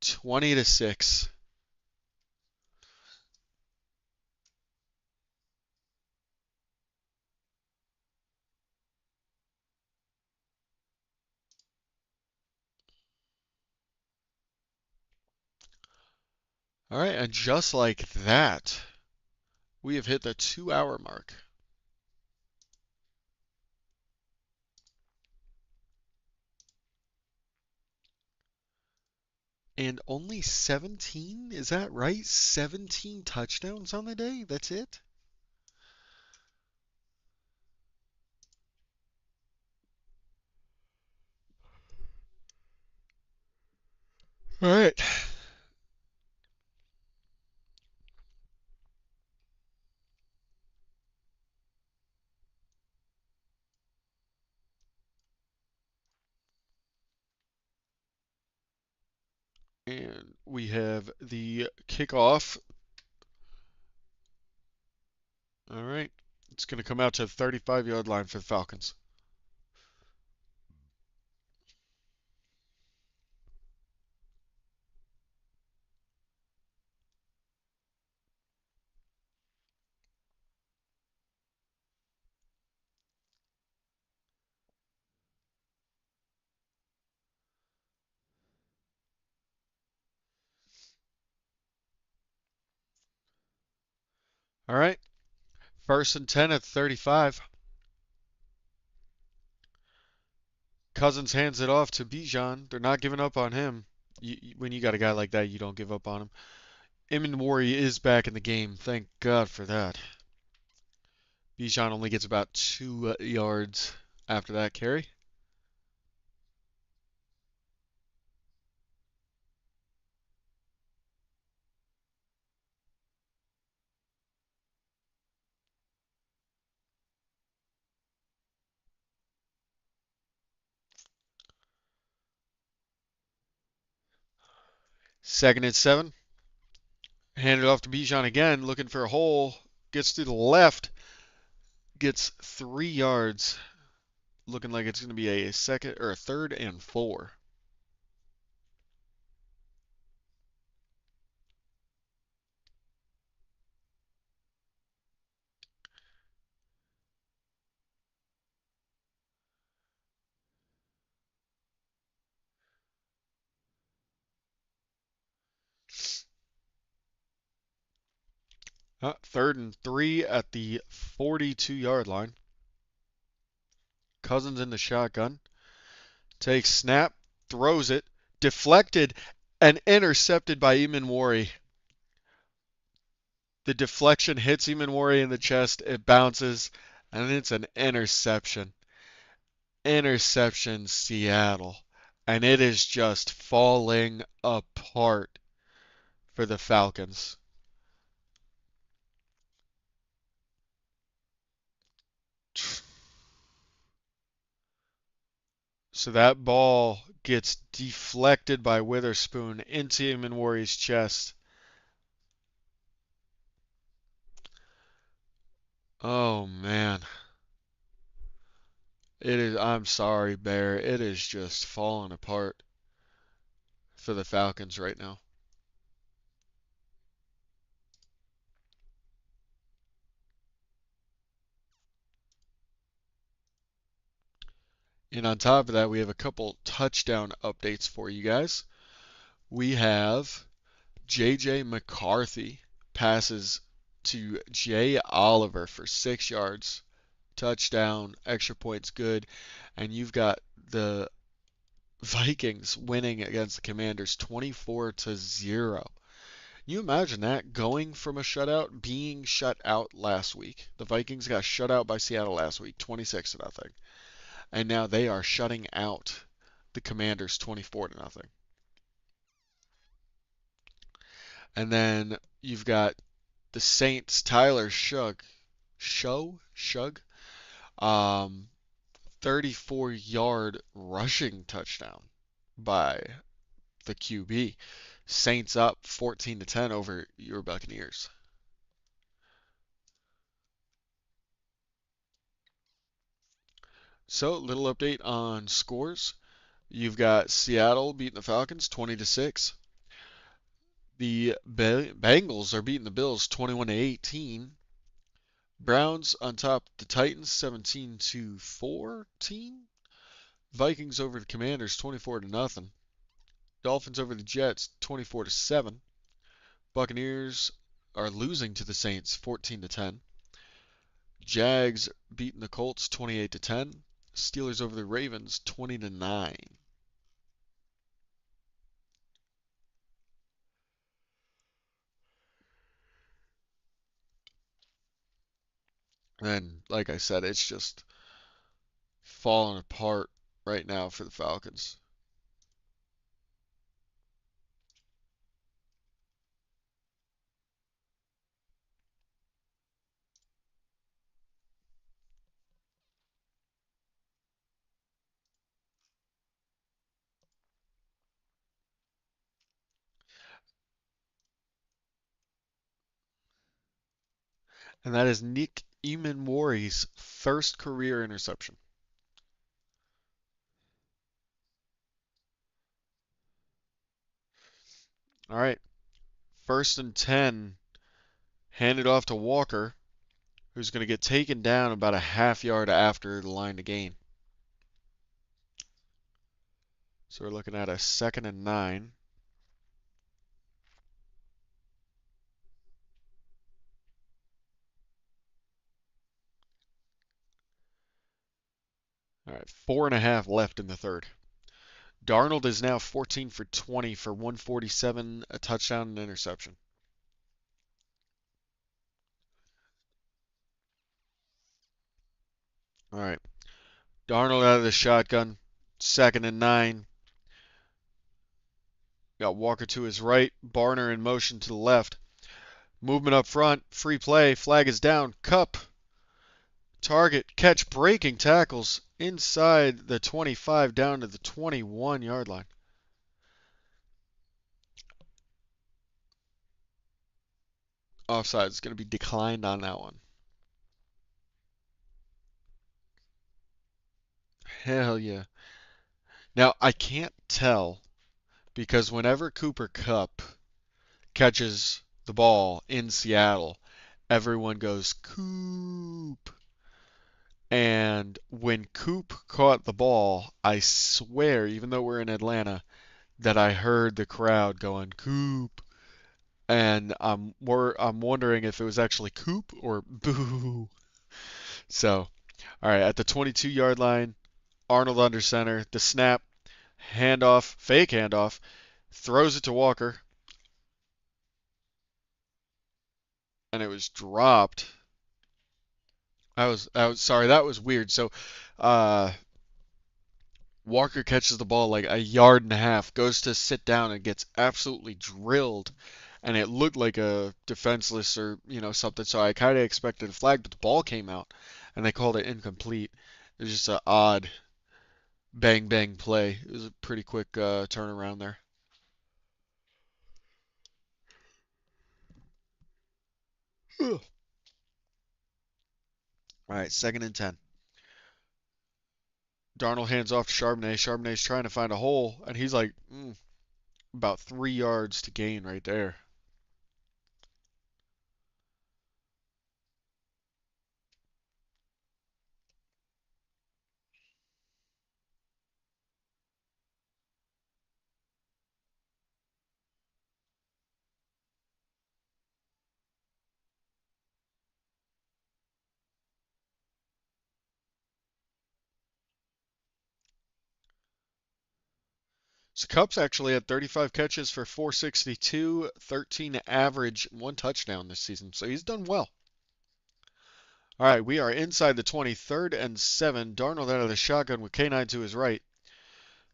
20-6. All right, and just like that, we have hit the 2 hour mark. And only 17? Is that right? 17 touchdowns on the day? That's it? All right. And we have the kickoff. All right. It's going to come out to the 35-yard line for the Falcons. All right. First and 10 at 35. Cousins hands it off to Bijan. They're not giving up on him. When you got a guy like that, you don't give up on him. Iminwari is back in the game. Thank God for that. Bijan only gets about 2 yards after that carry. Second and 7. Hand it off to Bijan again, looking for a hole. Gets to the left. Gets 3 yards. Looking like it's going to be a second or a third and 4. Third and 3 at the 42-yard line. Cousins in the shotgun. Takes snap, throws it, deflected, and intercepted by Iminwari. The deflection hits Iminwari in the chest, it bounces, and it's an interception. Interception, Seattle. And it is just falling apart for the Falcons. So that ball gets deflected by Witherspoon into Iminwari's chest. Oh man. I'm sorry, Bear. It is just falling apart for the Falcons right now. And on top of that, we have a couple touchdown updates for you guys. We have J.J. McCarthy passes to Jay Oliver for 6 yards. Touchdown, extra points good. And you've got the Vikings winning against the Commanders 24-0. You imagine that going from a shutout, being shut out last week. The Vikings got shut out by Seattle last week, 26-0. And now they are shutting out the Commanders 24-0. And then you've got the Saints, Tyler Shug, 34-yard rushing touchdown by the QB. Saints up 14-10 over your Buccaneers. So, little update on scores. You've got Seattle beating the Falcons 20-6. The Bengals are beating the Bills 21-18. Browns on top of the Titans 17-14. Vikings over the Commanders 24-0. Dolphins over the Jets 24-7. Buccaneers are losing to the Saints 14-10. Jags beating the Colts 28-10. Steelers over the Ravens 20-9. And like I said, it's just falling apart right now for the Falcons. And that is Nick Eamon-Wari's first career interception. All right, 1st and 10, handed off to Walker, who's going to get taken down about a half yard after the line to gain. So we're looking at a 2nd and 9. All right, 4.5 left in the third. Darnold is now 14 for 20 for 147, a touchdown and interception. All right, Darnold out of the shotgun, 2nd and 9. Got Walker to his right, Barner in motion to the left. Movement up front, free play, flag is down, Cup, target, catch, breaking tackles inside the 25 down to the 21-yard line. Offside is going to be declined on that one. Hell yeah. Now, I can't tell because whenever Cooper Kupp catches the ball in Seattle, everyone goes, Coop. And when Coop caught the ball, I swear, even though we're in Atlanta, that I heard the crowd going, Coop. And I'm wondering if it was actually Coop or Boo. So, all right, at the 22-yard line, Arnold under center, the snap, handoff, fake handoff, throws it to Walker, and it was dropped. I was sorry, that was weird. So, uh, Walker catches the ball like a yard and a half, goes to sit down and gets absolutely drilled. And it looked like a defenseless or, something. So I kind of expected a flag, but the ball came out and they called it incomplete. It was just an odd bang bang play. It was a pretty quick turnaround there. All right, 2nd and 10. Darnold hands off to Charbonnet. Charbonnet's trying to find a hole, and he's like, about 3 yards to gain right there. So Cup's actually had 35 catches for 462, 13 average, one touchdown this season. So he's done well. All right, we are inside the 23rd and 7. Darnold out of the shotgun with K9 to his right.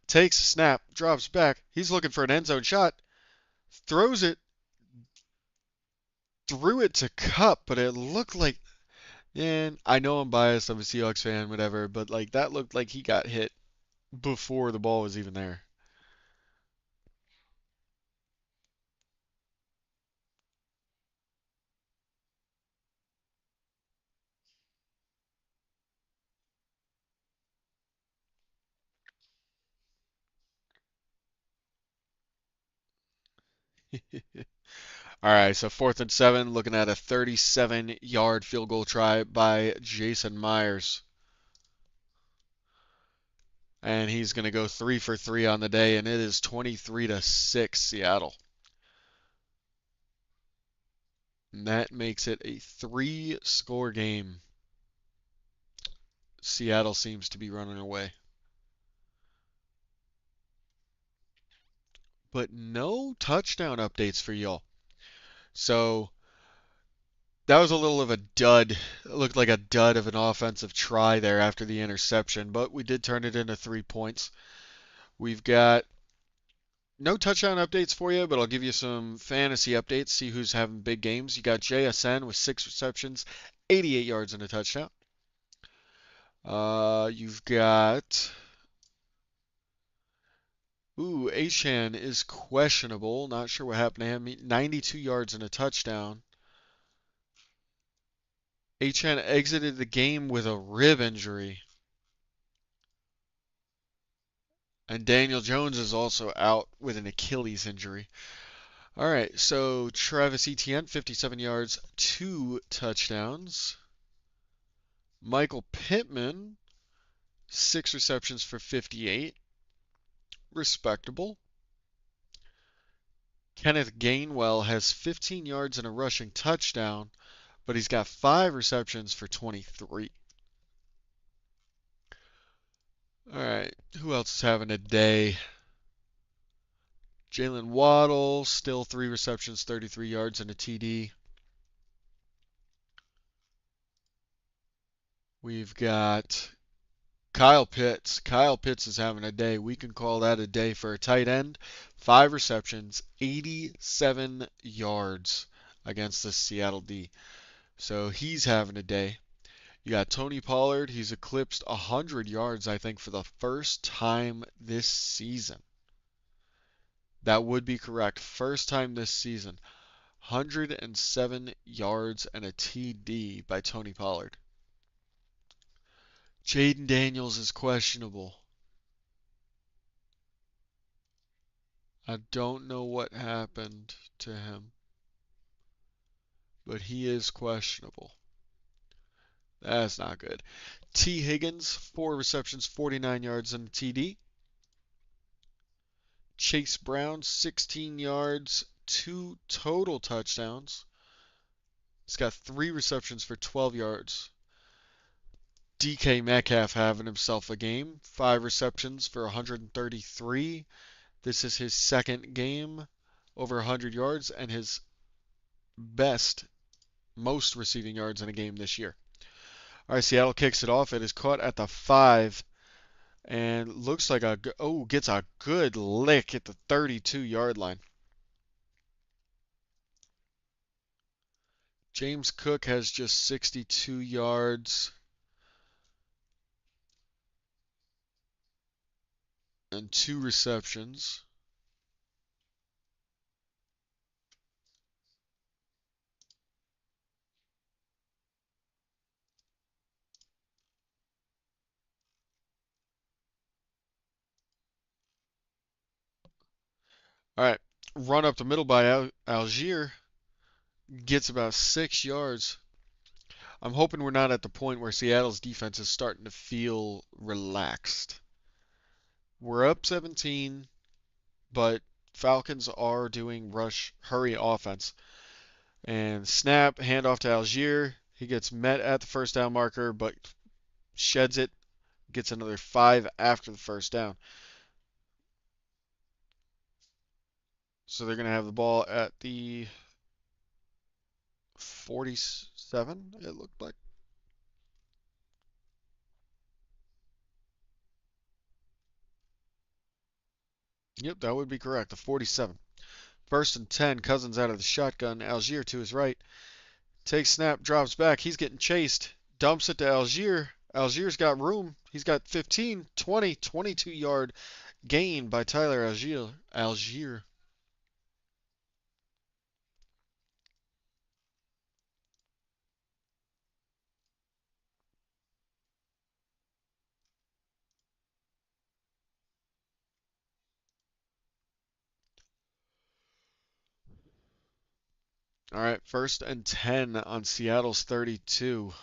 Takes a snap, drops back. He's looking for an end zone shot. Throws it, threw it to Cup, but it looked like, and I know I'm biased, I'm a Seahawks fan, whatever, but like that looked like he got hit before the ball was even there. All right, so 4th and 7, looking at a 37-yard field goal try by Jason Myers. And he's going to go 3 for 3 on the day, and it is 23-6 Seattle. And that makes it a 3-score game. Seattle seems to be running away. But no touchdown updates for y'all. So that was a little of a dud. It looked like a dud of an offensive try there after the interception, but we did turn it into 3 points. We've got no touchdown updates for you, but I'll give you some fantasy updates, see who's having big games. You got JSN with 6 receptions, 88 yards and a touchdown. You've got Achan is questionable. Not sure what happened to him. 92 yards and a touchdown. Achan exited the game with a rib injury. And Daniel Jones is also out with an Achilles injury. All right, so Travis Etienne, 57 yards, 2 touchdowns. Michael Pittman, 6 receptions for 58. Respectable. Kenneth Gainwell has 15 yards and a rushing touchdown, but he's got 5 receptions for 23. All right, who else is having a day? Jalen Waddle, still 3 receptions, 33 yards and a TD. We've got Kyle Pitts. Kyle Pitts is having a day. We can call that a day for a tight end. 5 receptions, 87 yards against the Seattle D. So he's having a day. You got Tony Pollard. He's eclipsed 100 yards, I think, for the first time this season. That would be correct. First time this season. 107 yards and a TD by Tony Pollard. Jaden Daniels is questionable. I don't know what happened to him, but he is questionable. That's not good. T. Higgins, 4 receptions, 49 yards and a TD. Chase Brown, 16 yards, 2 total touchdowns. He's got 3 receptions for 12 yards. DK Metcalf having himself a game. 5 receptions for 133. This is his second game over 100 yards and his most receiving yards in a game this year. All right, Seattle kicks it off. It is caught at the 5 and looks like gets a good lick at the 32-yard line. James Cook has just 62 yards and 2 receptions. All right, run up the middle by Algier. Gets about 6 yards. I'm hoping we're not at the point where Seattle's defense is starting to feel relaxed. We're up 17, but Falcons are doing rush hurry offense. And snap, handoff to Algier. He gets met at the first down marker, but sheds it. Gets another 5 after the first down. So they're going to have the ball at the 47, it looked like. Yep, that would be correct. The 47. First and 10. Cousins out of the shotgun. Algier to his right. Takes snap, drops back. He's getting chased. Dumps it to Algier. Algier's got room. He's got 15, 20, 22-yard gain by Tyler Algier. All right, first and 10 on Seattle's 32.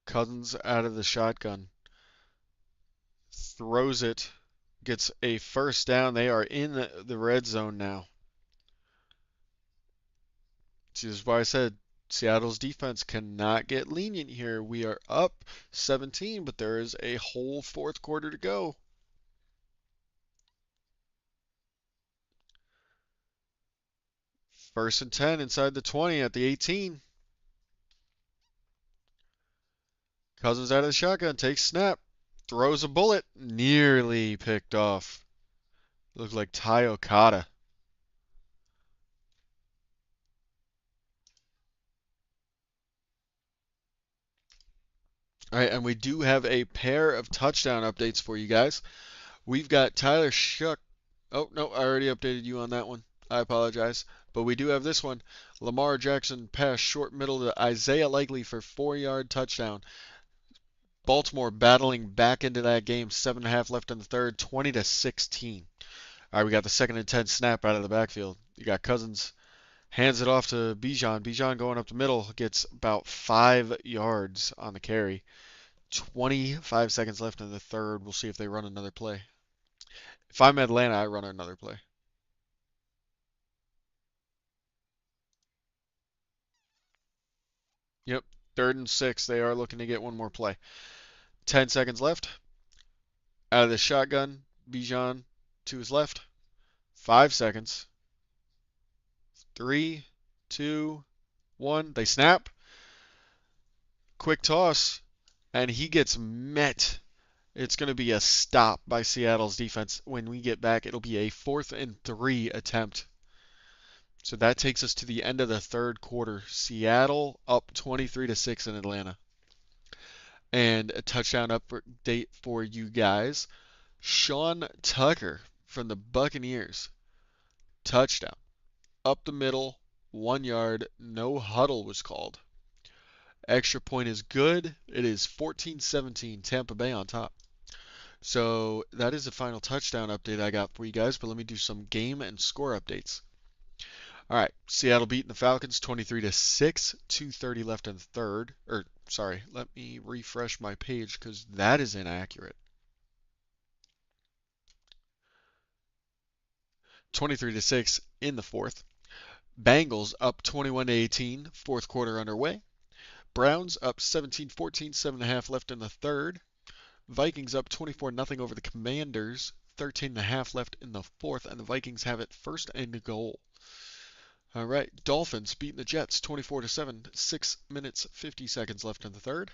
Cousins out of the shotgun. Throws it. Gets a first down. They are in the red zone now. This is why I said Seattle's defense cannot get lenient here. We are up 17, but there is a whole fourth quarter to go. First and 10 inside the 20 at the 18. Cousins out of the shotgun, takes snap, throws a bullet, nearly picked off. Looked like Ty Okada. All right, and we do have a pair of touchdown updates for you guys. We've got Tyler Shuck. Oh, no, I already updated you on that one. I apologize. But we do have this one. Lamar Jackson pass short middle to Isaiah Likely for 4-yard touchdown. Baltimore battling back into that game. 7.5 left in the third, 20-16. All right, we got the second and 10 snap out of the backfield. You got Cousins. Hands it off to Bijan. Bijan going up the middle gets about 5 yards on the carry. 25 seconds left in the third. We'll see if they run another play. If I'm Atlanta, I run another play. Yep, third and 6. They are looking to get one more play. 10 seconds left. Out of the shotgun, Bijan to his left. 5 seconds. 3, 2, 1. They snap. Quick toss. And he gets met. It's going to be a stop by Seattle's defense. When we get back, it'll be a 4th and 3 attempt. So that takes us to the end of the third quarter. Seattle up 23-6 in Atlanta. And a touchdown update for you guys. Sean Tucker from the Buccaneers. Touchdown. Up the middle, 1 yard, no huddle was called. Extra point is good. It is 14-17, Tampa Bay on top. So that is the final touchdown update I got for you guys, but let me do some game and score updates. All right, Seattle beating the Falcons 23-6, 2:30 left in the third. Sorry, let me refresh my page because that is inaccurate. 23-6 in the fourth. Bengals up 21-18, fourth quarter underway. Browns up 17-14, 7.5 left in the third. Vikings up 24-0 over the Commanders, 13.5 left in the fourth, and the Vikings have it first and goal. All right, Dolphins beating the Jets 24-7, 6 minutes 50 seconds left in the third.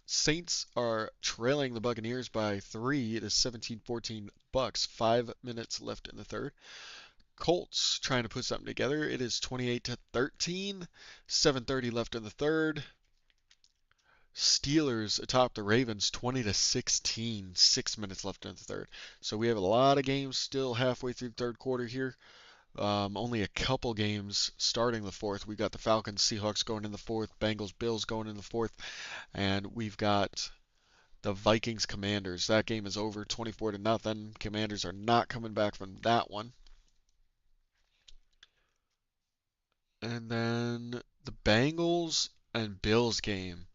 Saints are trailing the Buccaneers by 3 to 17-14 Bucks, 5 minutes left in the third. Colts trying to put something together. It is 28-13, 7:30 left in the third. Steelers atop the Ravens 20-16, 6 minutes left in the third. So we have a lot of games still halfway through the third quarter here. Only a couple games starting the fourth. We've got the Falcons, Seahawks going in the fourth, Bengals, Bills going in the fourth, and we've got the Vikings, Commanders. That game is over, 24-0. Commanders are not coming back from that one. And then the Bengals and Bills game.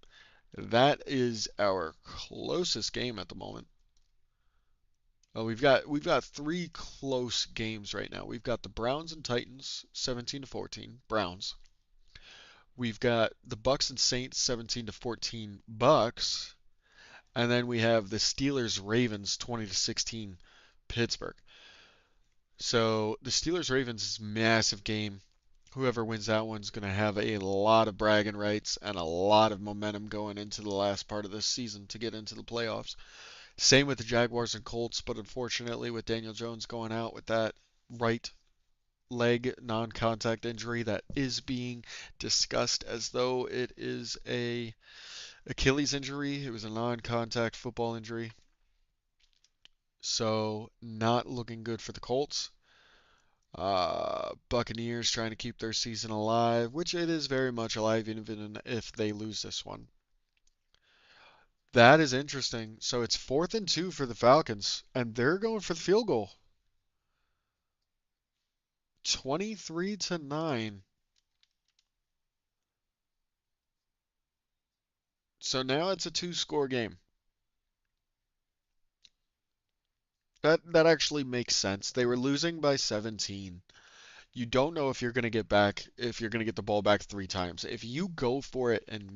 That is our closest game at the moment. We've got 3 close games right now. We've got the Browns and Titans 17-14 Browns. We've got the Bucks and Saints 17-14 Bucks, and then we have the Steelers Ravens 20-16 Pittsburgh. So the Steelers Ravens is a massive game. Whoever wins that one's going to have a lot of bragging rights and a lot of momentum going into the last part of this season to get into the playoffs. Same with the Jaguars and Colts, but unfortunately with Daniel Jones going out with that right leg non-contact injury that is being discussed as though it is a Achilles injury. It was a non-contact football injury. So not looking good for the Colts. Buccaneers trying to keep their season alive, which it is very much alive even if they lose this one. That is interesting. So it's 4th and 2 for the Falcons, and they're going for the field goal. 23-9. So now it's a 2-score game. That actually makes sense. They were losing by 17. You don't know if you're going to get the ball back 3 times. If you go for it and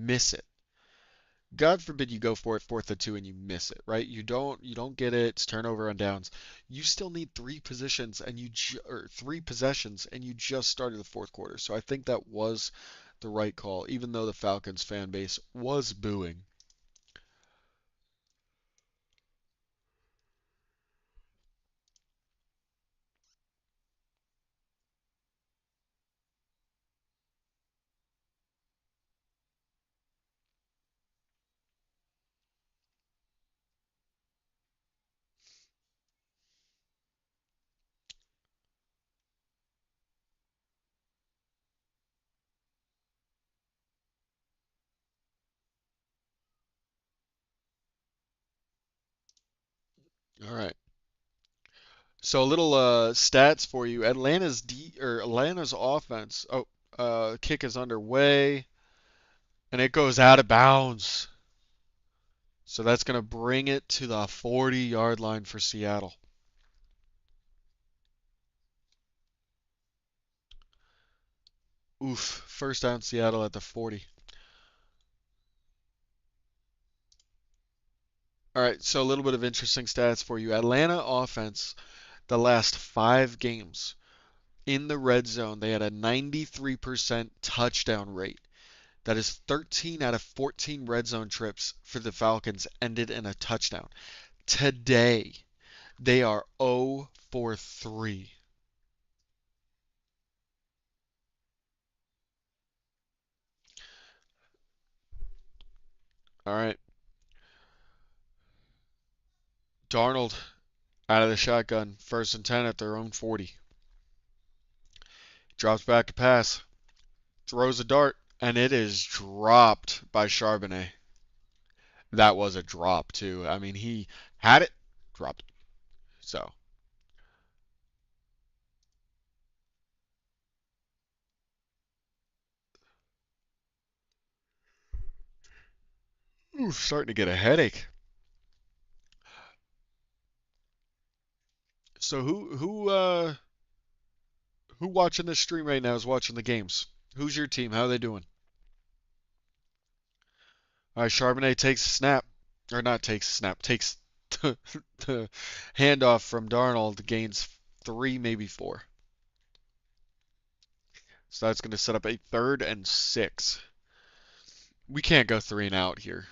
miss it, God forbid you go for it 4th and 2 and you miss it, right? You don't get it. It's turnover on downs. You still need 3 positions or 3 possessions, and you just started the fourth quarter. So I think that was the right call, even though the Falcons fan base was booing. All right. So a little stats for you. Atlanta's offense. Oh, kick is underway and it goes out of bounds. So that's going to bring it to the 40-yard line for Seattle. Oof. First down Seattle at the 40. All right, so a little bit of interesting stats for you. Atlanta offense, the last 5 games in the red zone, they had a 93% touchdown rate. That is 13 out of 14 red zone trips for the Falcons ended in a touchdown. Today, they are 0 for 3. All right, Darnold out of the shotgun, 1st and 10 at their own 40. Drops back to pass, throws a dart, and it is dropped by Charbonnet. That was a drop too. I mean, he had it, dropped it. So, oof, starting to get a headache. So who watching this stream right now is watching the games? Who's your team? How are they doing? All right, Charbonnet takes a snap, or not takes a snap, takes the handoff from Darnold, gains 3, maybe 4. So that's going to set up a 3rd and 6. We can't go 3 and out here.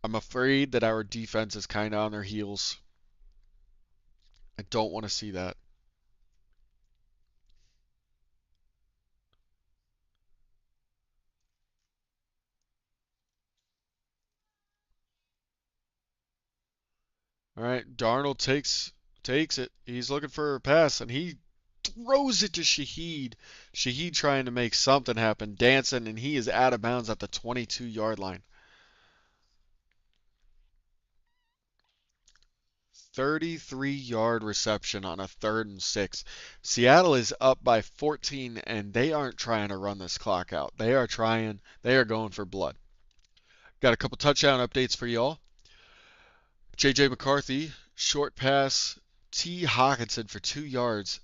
I'm afraid that our defense is kind of on their heels. I don't want to see that. All right, Darnold takes it. He's looking for a pass, and he throws it to Shaheed. Shaheed trying to make something happen, dancing, and he is out of bounds at the 22-yard line. 33-yard reception on a 3rd and 6. Seattle is up by 14, and they aren't trying to run this clock out. They are going for blood. Got a couple touchdown updates for y'all. J.J. McCarthy, short pass, T. Hawkinson for 2 yards.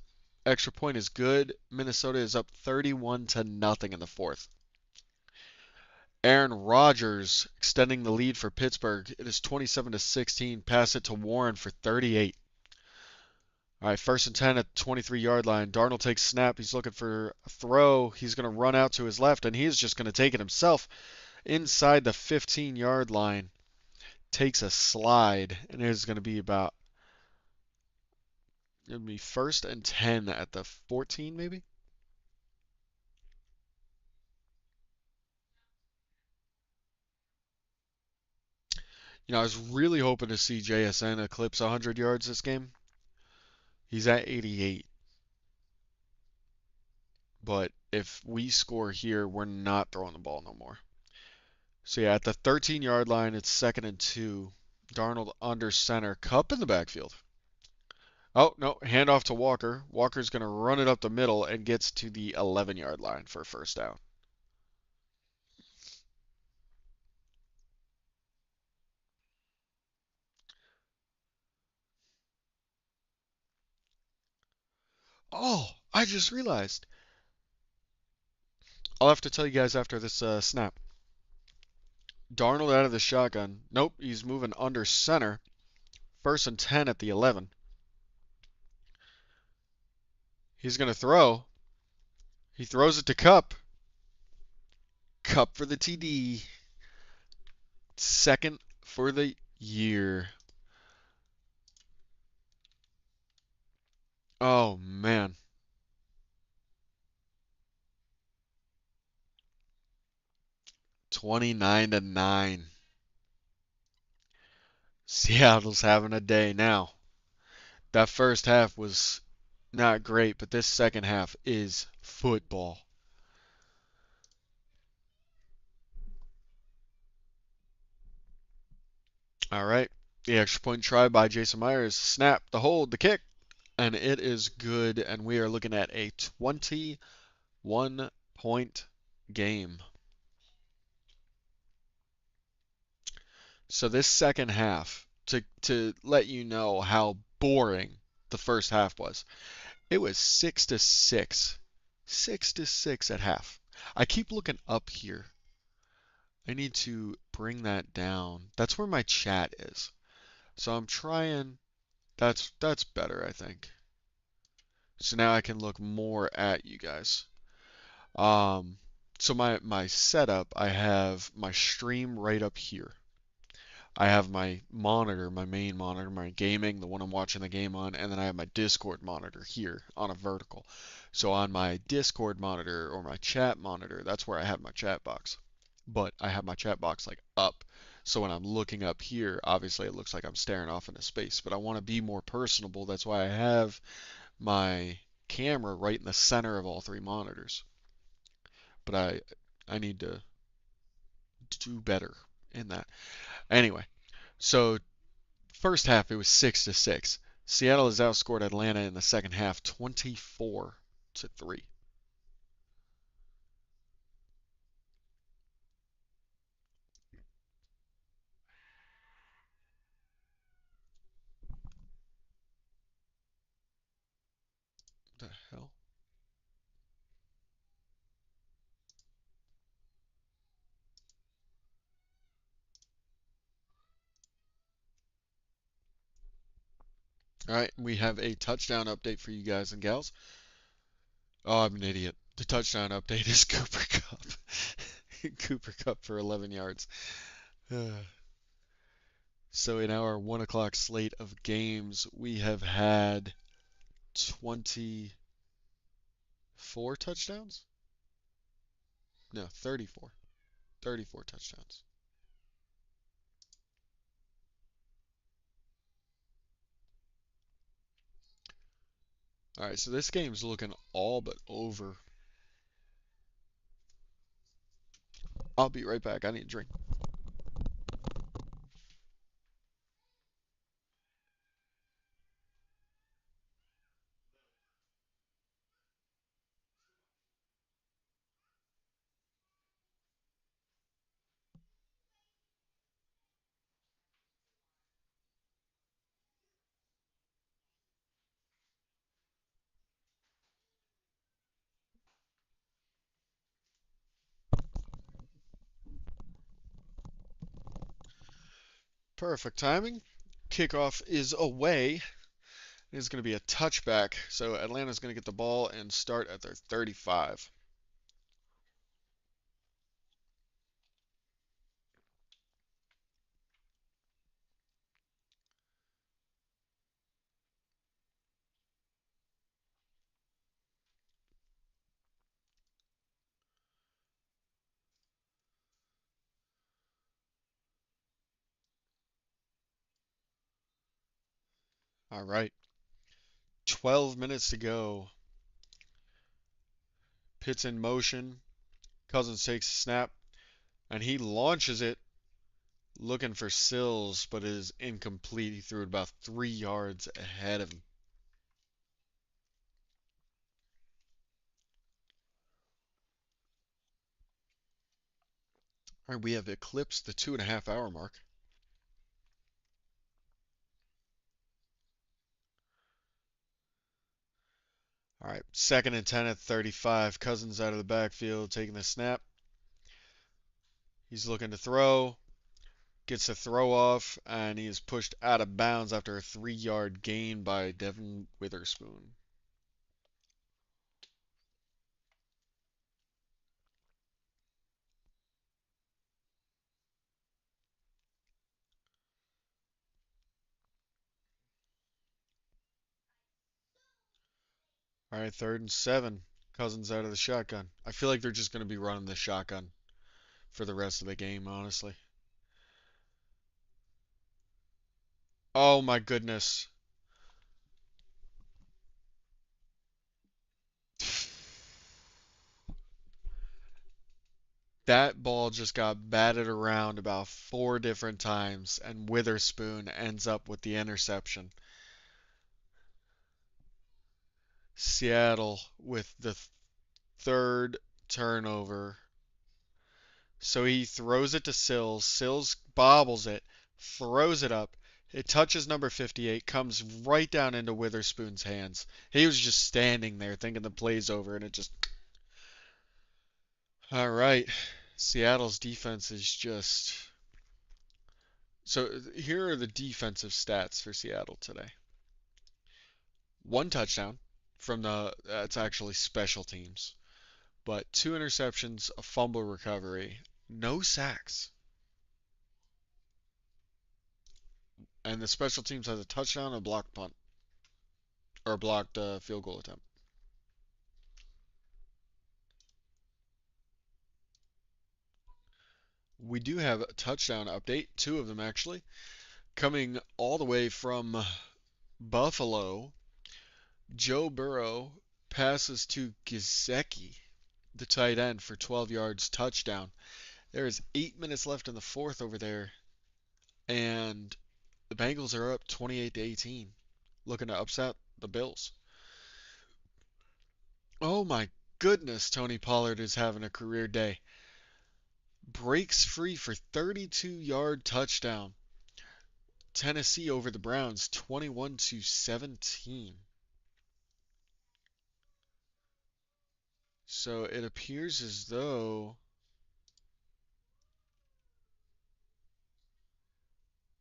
Extra point is good. Minnesota is up 31-0 in the fourth. Aaron Rodgers extending the lead for Pittsburgh. It is 27-16. Pass it to Warren for 38. All right, 1st and 10 at the 23-yard line. Darnold takes snap. He's looking for a throw. He's going to run out to his left, and he is just going to take it himself inside the 15-yard line. Takes a slide, and it is going to be about it'll be 1st and 10 at the 14, maybe. I was really hoping to see JSN eclipse 100 yards this game. He's at 88. But if we score here, we're not throwing the ball no more. So yeah, at the 13-yard line, it's 2nd and 2. Darnold under center, Cup in the backfield. Oh, no, handoff to Walker. Walker's going to run it up the middle and gets to the 11-yard line for 1st down. Oh, I just realized. I'll have to tell you guys after this snap. Darnold out of the shotgun. Nope, he's moving under center. 1st and 10 at the 11. He's going to throw. He throws it to Cup. Cup for the TD. Second for the year. Oh, man. 29-9. Seattle's having a day now. That first half was not great, but this second half is football. All right. The extra point try by Jason Myers. Snap, the hold, the kick, and it is good. And we are looking at a 21-point game. So this second half, to let you know how boring the first half was, it was 6-6. 6-6 at half. I keep looking up here. I need to bring that down. That's where my chat is. So I'm trying. That's better, I think. So now I can look more at you guys. Um, so my setup, I have my stream right up here. I have my monitor, my main monitor, my gaming, the one I'm watching the game on, and then I have my Discord monitor here on a vertical. So on my Discord monitor or my chat monitor, that's where I have my chat box. But I have my chat box like up. So when I'm looking up here, obviously it looks like I'm staring off into space, but I want to be more personable. That's why I have my camera right in the center of all three monitors. But I need to do better in that. Anyway, so first half it was 6-6. Seattle has outscored Atlanta in the second half 24-3. What the hell? All right, we have a touchdown update for you guys and gals. Oh, I'm an idiot. The touchdown update is Cooper Cup. Cooper Cup for 11 yards. So in our 1 o'clock slate of games, we have had 24 touchdowns? No, 34. 34 touchdowns. All right, so this game's looking all but over. I'll be right back. I need a drink. Perfect timing. Kickoff is away. It's going to be a touchback. So Atlanta's going to get the ball and start at their 35. All right. 12 minutes to go. Pitts in motion. Cousins takes a snap and he launches it looking for Sills, but it is incomplete. He threw it about 3 yards ahead of him. All right, we have eclipsed the 2.5 hour mark. All right, 2nd and 10 at 35. Cousins out of the backfield, taking the snap. He's looking to throw, gets the throw off, and he is pushed out of bounds after a 3-yard gain by Devin Witherspoon. All right, 3rd and 7. Cousins out of the shotgun. I feel like they're just going to be running the shotgun for the rest of the game, honestly. Oh my goodness. That ball just got batted around about 4 different times, and Witherspoon ends up with the interception. Seattle with the third turnover. So he throws it to Sills. Sills bobbles it, throws it up. It touches number 58, comes right down into Witherspoon's hands. He was just standing there thinking the play's over, and it just. All right. Seattle's defense is just. So here are the defensive stats for Seattle today. 1 touchdown from that's actually special teams, but 2 interceptions, a fumble recovery, no sacks. And the special teams has a touchdown, a blocked punt, or a blocked field goal attempt. We do have a touchdown update, 2 of them actually, coming all the way from Buffalo. Joe Burrow passes to Gesicki, the tight end, for 12 yards touchdown. There is 8 minutes left in the fourth over there, and the Bengals are up 28-18, looking to upset the Bills. Oh my goodness, Tony Pollard is having a career day. Breaks free for 32-yard touchdown. Tennessee over the Browns 21-17. So it appears as though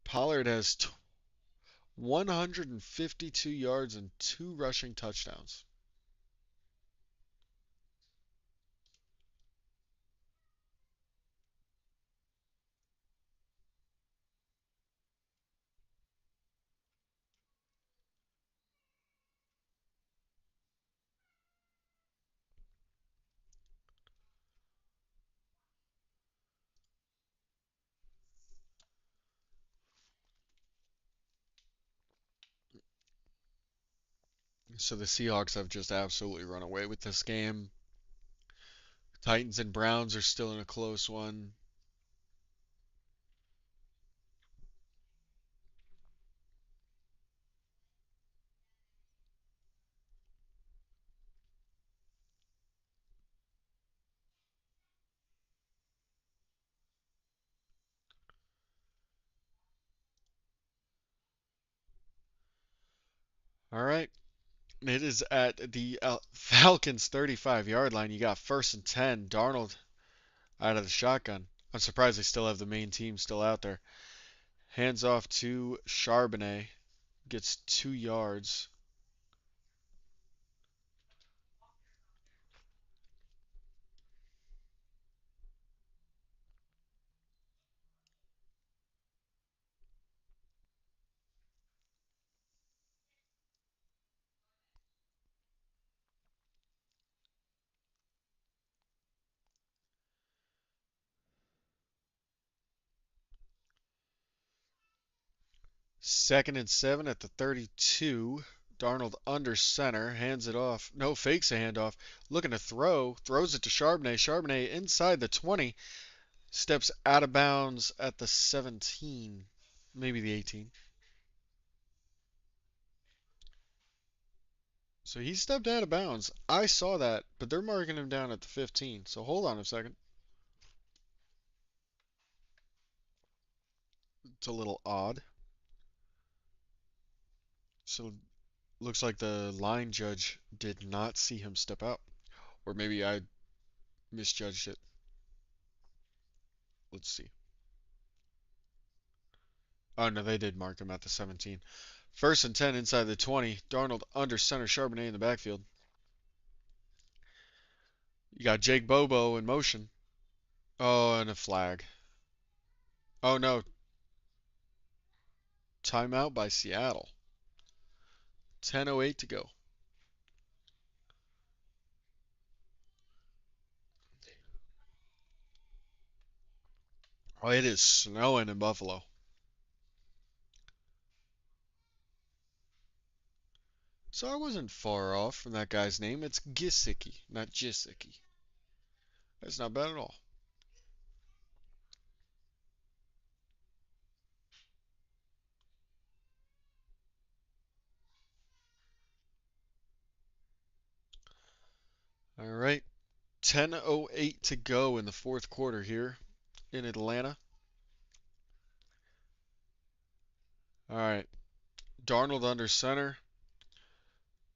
Pollard has 152 yards and 2 rushing touchdowns. So the Seahawks have just absolutely run away with this game. Titans and Browns are still in a close one. All right. It is at the Falcons 35-yard line. You got 1st and 10. Darnold out of the shotgun. I'm surprised they still have the main team still out there. Hands off to Charbonnet. Gets 2 yards. Second and 7 at the 32. Darnold under center. Hands it off. No, fakes a handoff. Looking to throw. Throws it to Charbonnet. Charbonnet inside the 20. Steps out of bounds at the 17. Maybe the 18. So he stepped out of bounds. I saw that, but they're marking him down at the 15. So hold on a second. It's a little odd. So Looks like the line judge did not see him step out. Or maybe I misjudged it. Let's see. Oh, no, they did mark him at the 17. First and 10 inside the 20. Darnold under center, Charbonnet in the backfield. You got Jake Bobo in motion. Oh, and a flag. Oh, no. Timeout by Seattle. 10:08 to go. Oh, it is snowing in Buffalo. So I wasn't far off from that guy's name. It's Gisicki, not Jisicki. That's not bad at all. All right. 10:08 to go in the fourth quarter here in Atlanta. All right. Darnold under center.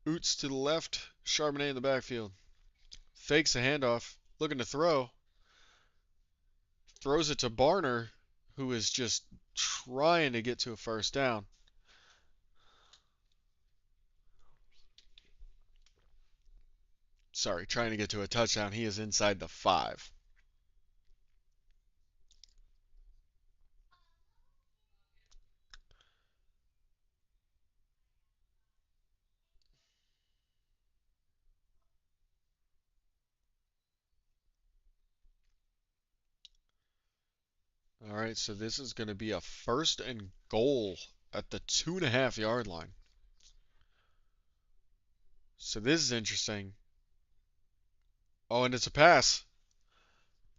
Oots to the left. Charbonnet in the backfield. Fakes a handoff. Looking to throw. Throws it to Barner, who is just trying to get to a first down. Sorry, trying to get to a touchdown. He is inside the 5. All right, so this is going to be a first and goal at the 2.5 yard line. So this is interesting. Oh, and it's a pass.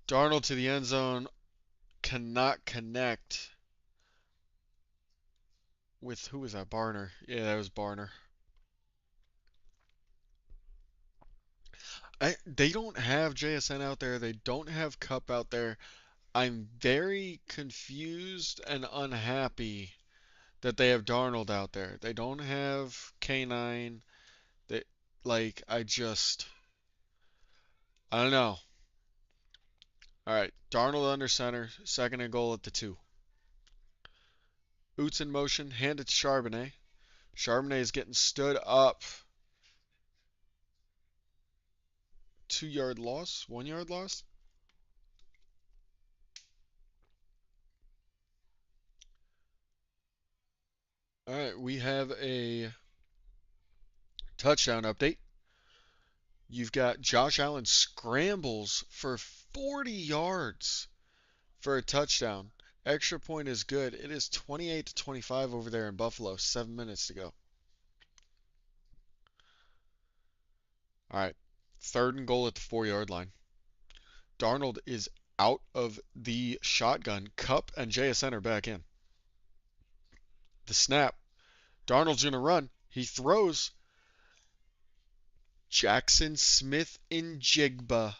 Darnold to the end zone cannot connect with who was that? Barner. Yeah, that was Barner. They don't have JSN out there. They don't have Cup out there. I'm very confused and unhappy that they have Darnold out there. They don't have K9. They I don't know. All right, Darnold under center, second and goal at the 2. Oots in motion, hand it to Charbonnet. Charbonnet is getting stood up. 2 yard loss, 1 yard loss. All right, we have a touchdown update. You've got Josh Allen scrambles for 40 yards for a touchdown. Extra point is good. It is 28-25 over there in Buffalo. 7 minutes to go. All right, third and goal at the 4 yard line. Darnold is out of the shotgun. Cup and JSN are back in. The snap. Darnold's going to run. He throws. Jackson Smith in Jigba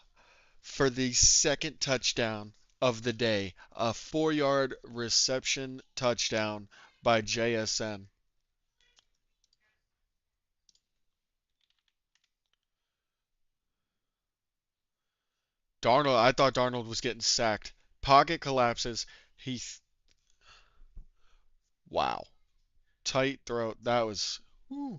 for the second touchdown of the day. A 4 yard reception touchdown by JSN. I thought Darnold was getting sacked. Pocket collapses. Wow. Tight throat. That was, whew.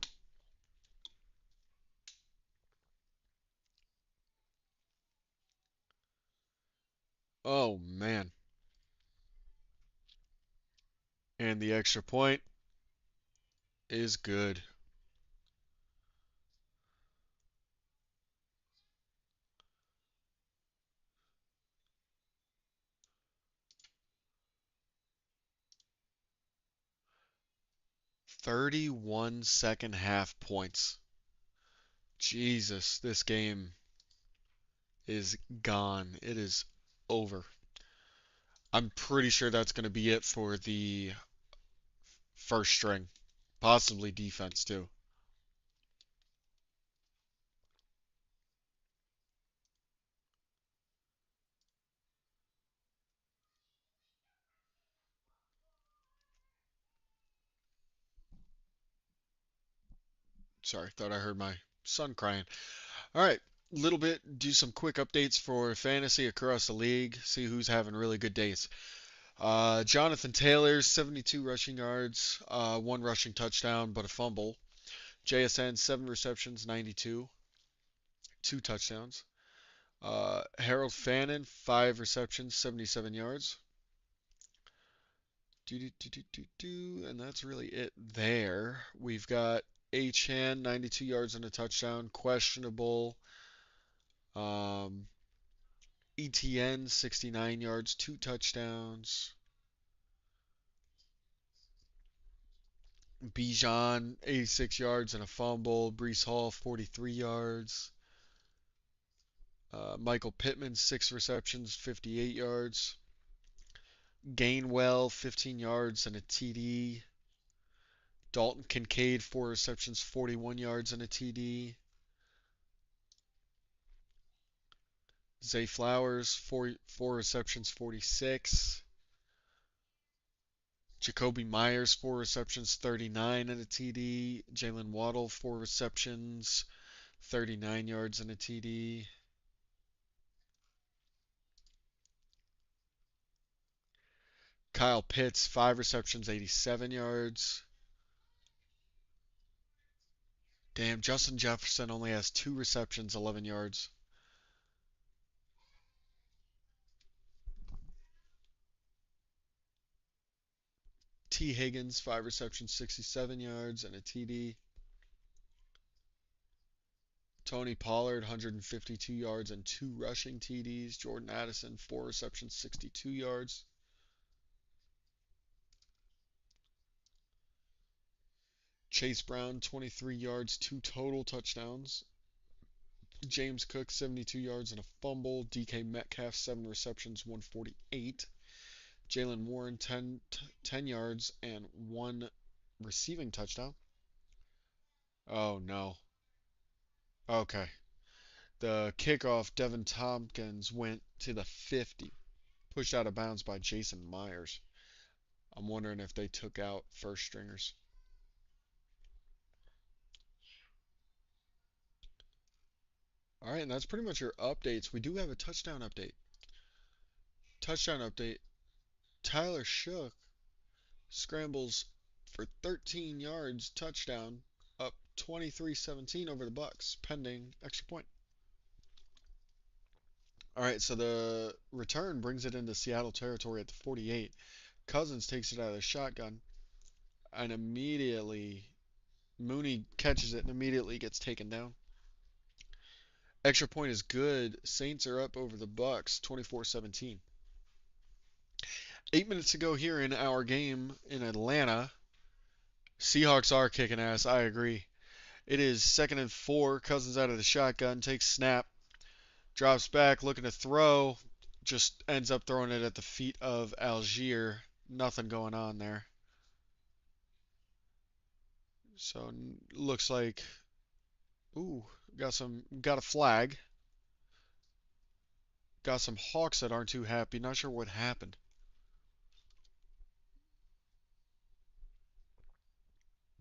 Oh, man. And the extra point is good. "31 second half points." Jesus, this game is gone. It is over. I'm pretty sure that's going to be it for the first string, possibly defense too. Sorry, thought I heard my son crying. All right, little bit, do some quick updates for fantasy across the league, see who's having really good days. Jonathan Taylor, 72 rushing yards, one rushing touchdown, but a fumble. JSN, 7 receptions, 92, two touchdowns. Harold Fannin, 5 receptions, 77 yards. And that's really it there. We've got Achan, 92 yards and a touchdown, questionable. Um, ETN, 69 yards, two touchdowns. Bijan, 86 yards and a fumble. Brees Hall, 43 yards. Michael Pittman, 6 receptions, 58 yards. Gainwell, 15 yards and a TD. Dalton Kincaid, 4 receptions, 41 yards and a TD. Zay Flowers, four receptions, 46. Jacoby Myers, 4 receptions, 39 and a TD. Jalen Waddle, 4 receptions, 39 yards and a TD. Kyle Pitts, 5 receptions, 87 yards. Damn, Justin Jefferson only has 2 receptions, 11 yards. T. Higgins, 5 receptions, 67 yards and a TD. Tony Pollard, 152 yards and two rushing TDs. Jordan Addison, 4 receptions, 62 yards. Chase Brown, 23 yards, two total touchdowns. James Cook, 72 yards and a fumble. DK Metcalf, 7 receptions, 148. Jalen Warren, 10 yards and one receiving touchdown. Oh, no. Okay. The kickoff, Devin Tompkins went to the 50, pushed out of bounds by Jason Myers. I'm wondering if they took out first stringers. All right, and that's pretty much your updates. We do have a touchdown update. Touchdown update. Tyler Shook scrambles for 13 yards, touchdown, up 23-17 over the Bucks, pending extra point. All right, so the return brings it into Seattle territory at the 48. Cousins takes it out of the shotgun, and immediately Mooney catches it and immediately gets taken down. Extra point is good. Saints are up over the Bucks, 24-17. 8 minutes to go here in our game in Atlanta. Seahawks are kicking ass. I agree. It is 2nd and 4. Cousins out of the shotgun, takes snap, drops back, looking to throw, just ends up throwing it at the feet of Algier. Nothing going on there. So looks like, ooh, got a flag. Got some Hawks that aren't too happy. Not sure what happened.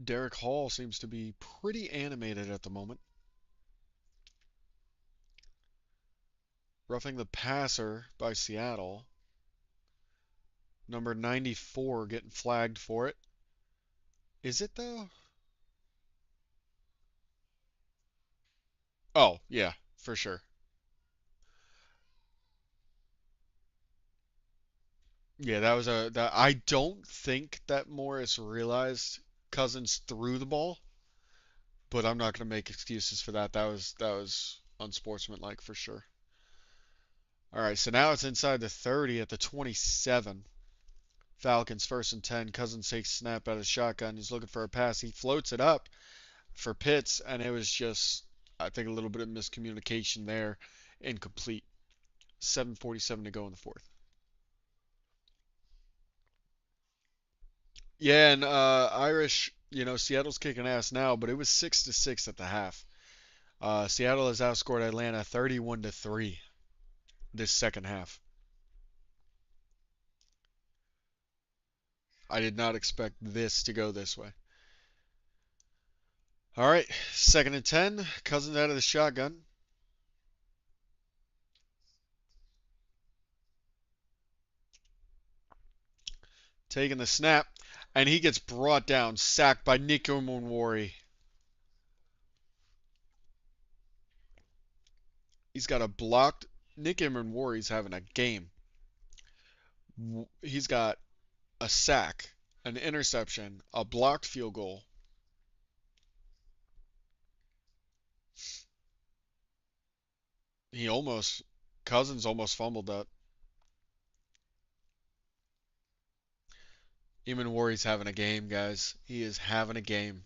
Derek Hall seems to be pretty animated at the moment. Roughing the passer by Seattle. Number 94 getting flagged for it. Is it though? Oh, yeah, for sure. Yeah, that was a that I don't think that Morris realized Cousins threw the ball, but I'm not gonna make excuses for that. That was unsportsmanlike for sure. All right, so now it's inside the 30 at the 27. Falcons 1st and 10. Cousins takes snap out of shotgun. He's looking for a pass. He floats it up for Pitts, and it was just, I think, a little bit of miscommunication there. Incomplete. 7:47 to go in the fourth. Yeah, and Irish, Seattle's kicking ass now, but it was 6-6 at the half. Seattle has outscored Atlanta 31-3 this second half. I did not expect this to go this way. All right, 2nd and 10. Cousins out of the shotgun. Taking the snap. And he gets brought down, sacked by Nick Omonwori. He's got a blocked. Nick Omonwori's having a game. He's got a sack, an interception, a blocked field goal. He almost, Cousins almost fumbled that. Omonwori's having a game, guys. He is having a game.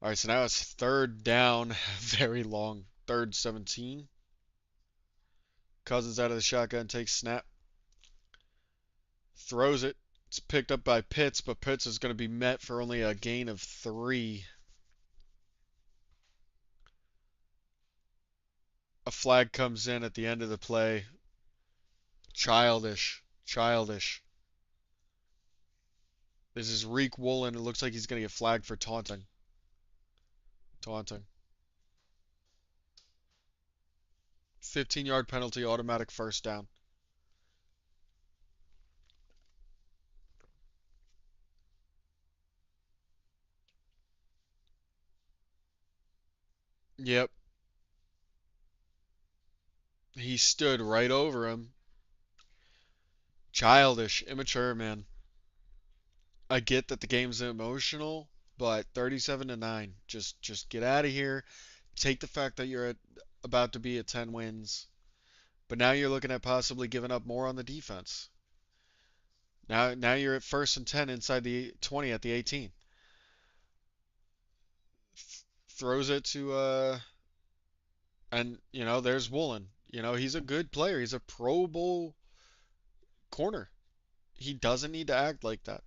All right, so now it's third down, very long. 3rd 17. Cousins out of the shotgun, takes snap, throws it. It's picked up by Pitts, but Pitts is going to be met for only a gain of 3. A flag comes in at the end of the play. Childish. Childish. This is Reek Woolen. It looks like he's going to get flagged for taunting. Taunting. 15-yard penalty, automatic first down. Yep. He stood right over him. Childish. Immature, man. I get that the game's emotional, but 37-9. Just get out of here. Take the fact that you're about to be at 10 wins, but now you're looking at possibly giving up more on the defense. Now you're at 1st and 10 inside the 20 at the 18. Throws it to and there's Woolen. He's a good player. He's a Pro Bowl corner. He doesn't need to act like that.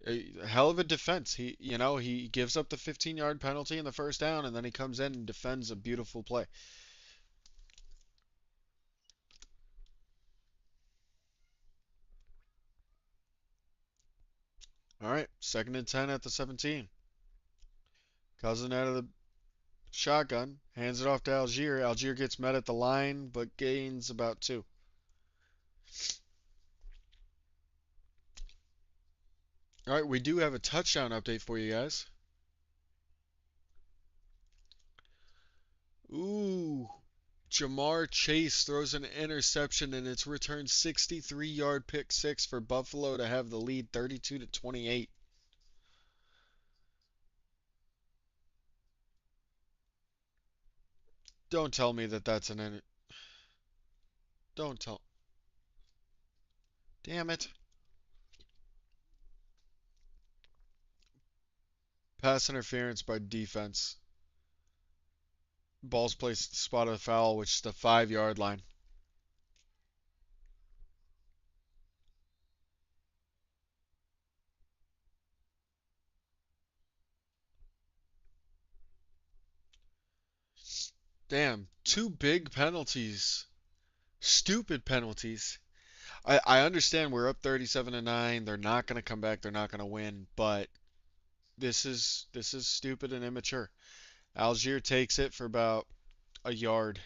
A hell of a defense. He gives up the 15-yard penalty in the first down, and then he comes in and defends a beautiful play. All right, 2nd and 10 at the 17. Cousin out of the shotgun, hands it off to Algier. Algier gets met at the line, but gains about 2. All right, we do have a touchdown update for you guys. Ooh, Jamar Chase throws an interception and it's returned 63-yard pick six for Buffalo to have the lead 32-28. Don't tell me that that's an don't tell. Damn it. Pass interference by defense. Ball's placed at the spot of the foul, which is the 5-yard line. Damn, 2 big penalties. Stupid penalties. I understand we're up 37-9. They're not going to come back. They're not going to win, but this is stupid and immature. Algier takes it for about a yard.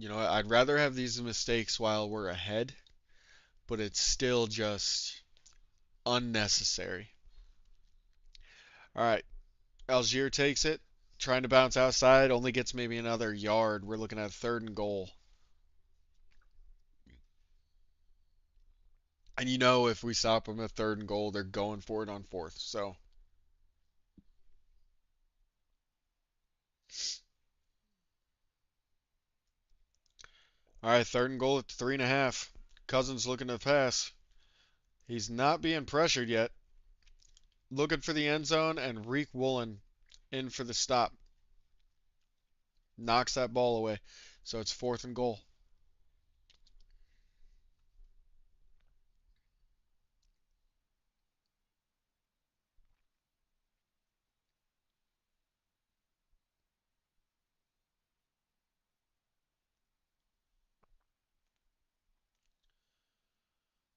I'd rather have these mistakes while we're ahead, but it's still just unnecessary. All right, Algier takes it, trying to bounce outside, only gets maybe another yard. We're looking at 3rd and goal. And if we stop them at 3rd and goal, they're going for it on 4th. So, all right, 3rd and goal at 3.5. Cousins looking to pass. He's not being pressured yet. Looking for the end zone, and Reek Woolen in for the stop. Knocks that ball away. So it's 4th and goal.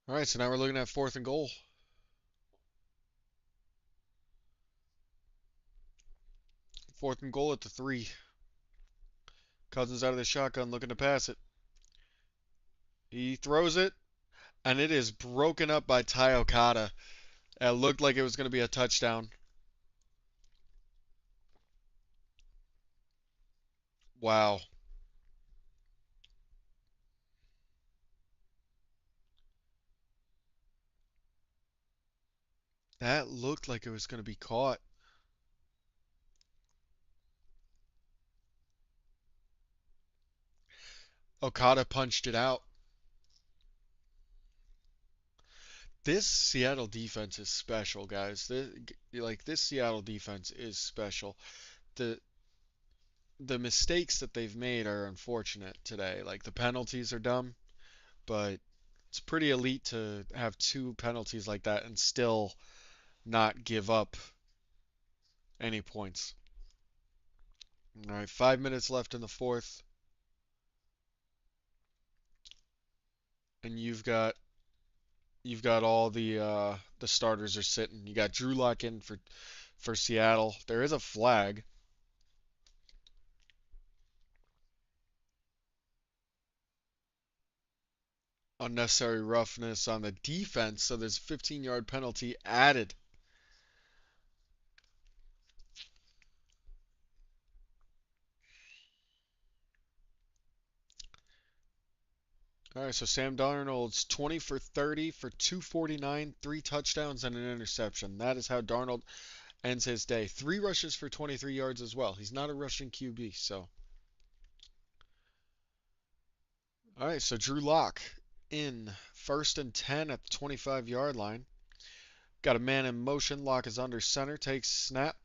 All right, so now we're looking at 4th and goal. 4th and goal at the 3. Cousins out of the shotgun looking to pass it. He throws it, and it is broken up by Ty Okada. It looked like it was going to be a touchdown. Wow. That looked like it was going to be caught. Okada punched it out. This Seattle defense is special, guys. This Seattle defense is special. The the mistakes that they've made are unfortunate today. Like the penalties are dumb, but it's pretty elite to have 2 penalties like that and still not give up any points. All right, 5 minutes left in the 4th, and you've got all the starters are sitting. You got Drew Lock in for Seattle. There is a flag. Unnecessary roughness on the defense, so there's a 15-yard penalty added. All right, so Sam Darnold's 20 for 30 for 249, 3 touchdowns and an interception. That is how Darnold ends his day. 3 rushes for 23 yards as well. He's not a rushing QB, so. All right, so Drew Lock in 1st and 10 at the 25-yard line. Got a man in motion. Lock is under center. Takes snap.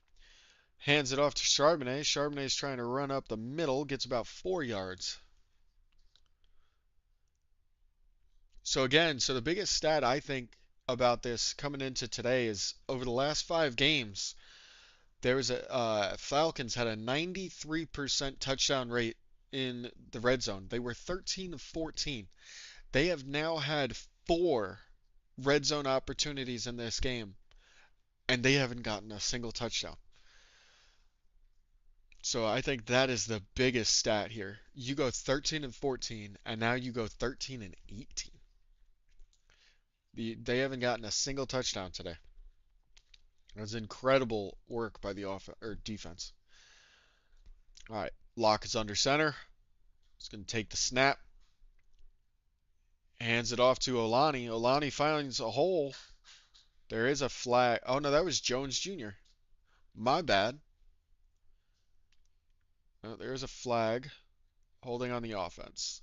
Hands it off to Charbonnet. Charbonnet's trying to run up the middle. Gets about 4 yards. So again, the biggest stat I think about this coming into today is over the last 5 games, there was a Falcons had a 93% touchdown rate in the red zone. They were 13 of 14. They have now had 4 red zone opportunities in this game, and they haven't gotten a single touchdown. So I think that is the biggest stat here. You go 13 and 14, and now you go 13 and 18. They haven't gotten a single touchdown today. That's incredible work by the defense. All right, Lock is under center. He's going to take the snap. Hands it off to Olani. Olani finds a hole. There is a flag. Oh, no, that was Jones Jr. My bad. Oh, there is a flag holding on the offense.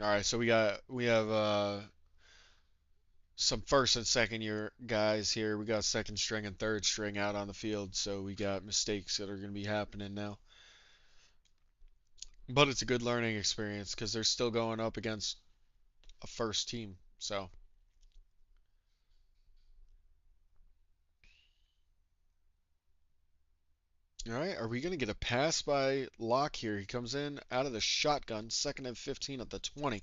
All right, so we have some 1st and 2nd year guys here. We got 2nd string and 3rd string out on the field, so we got mistakes that are going to be happening now. But it's a good learning experience because they're still going up against a first team. So, all right, are we going to get a pass by Locke here? He comes in out of the shotgun, 2nd and 15 at the 20.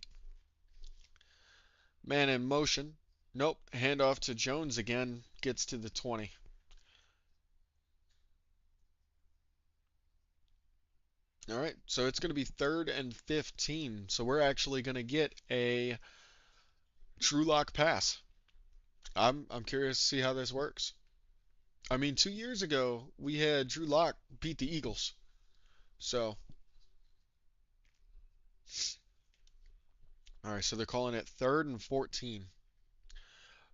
Man in motion. Nope. Handoff to Jones again. Gets to the 20. All right, so it's going to be 3rd and 15. So we're actually going to get a True Lock pass. I'm curious to see how this works. I mean, 2 years ago we had Drew Lock beat the Eagles. So, all right, so they're calling it 3rd and 14.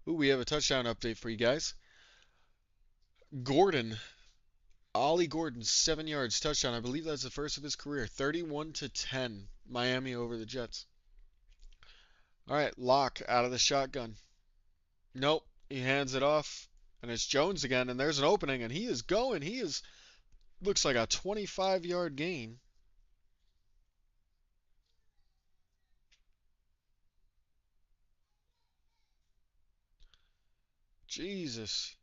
Ooh, we have a touchdown update for you guys. Gordon, Ollie Gordon, 7 yards touchdown. I believe that's the first of his career. 31-10, Miami over the Jets. All right, Lock out of the shotgun. Nope, he hands it off, and it's Jones again, and there's an opening, and he is going. Looks like a 25-yard gain. Jesus.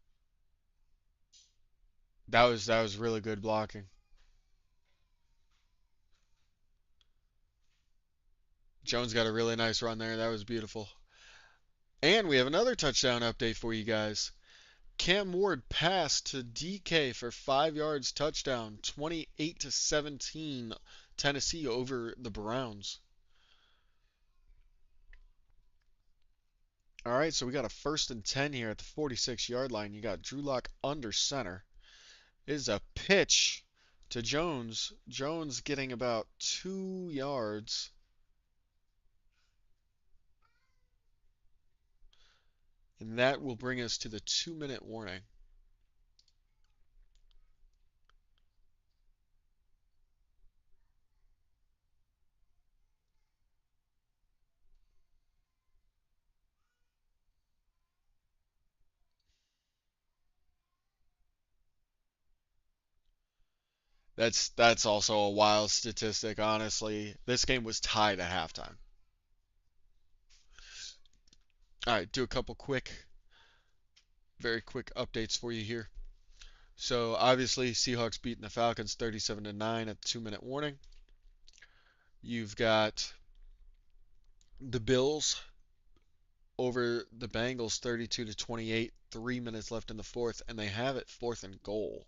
That was really good blocking. Jones got a really nice run there. That was beautiful. And we have another touchdown update for you guys. Cam Ward passed to DK for 5 yards touchdown, 28 to 17 Tennessee over the Browns. All right, so we got a 1st and 10 here at the 46-yard line. You got Drew Lock under center. It is a pitch to Jones. Jones getting about 2 yards. And that will bring us to the 2-minute warning. That's also a wild statistic, honestly. This game was tied at halftime. All right, do a couple very quick updates for you here. So obviously, Seahawks beating the Falcons 37 to 9 at the 2-minute warning. You've got the Bills over the Bengals 32 to 28, 3 minutes left in the fourth, and they have it 4th and goal.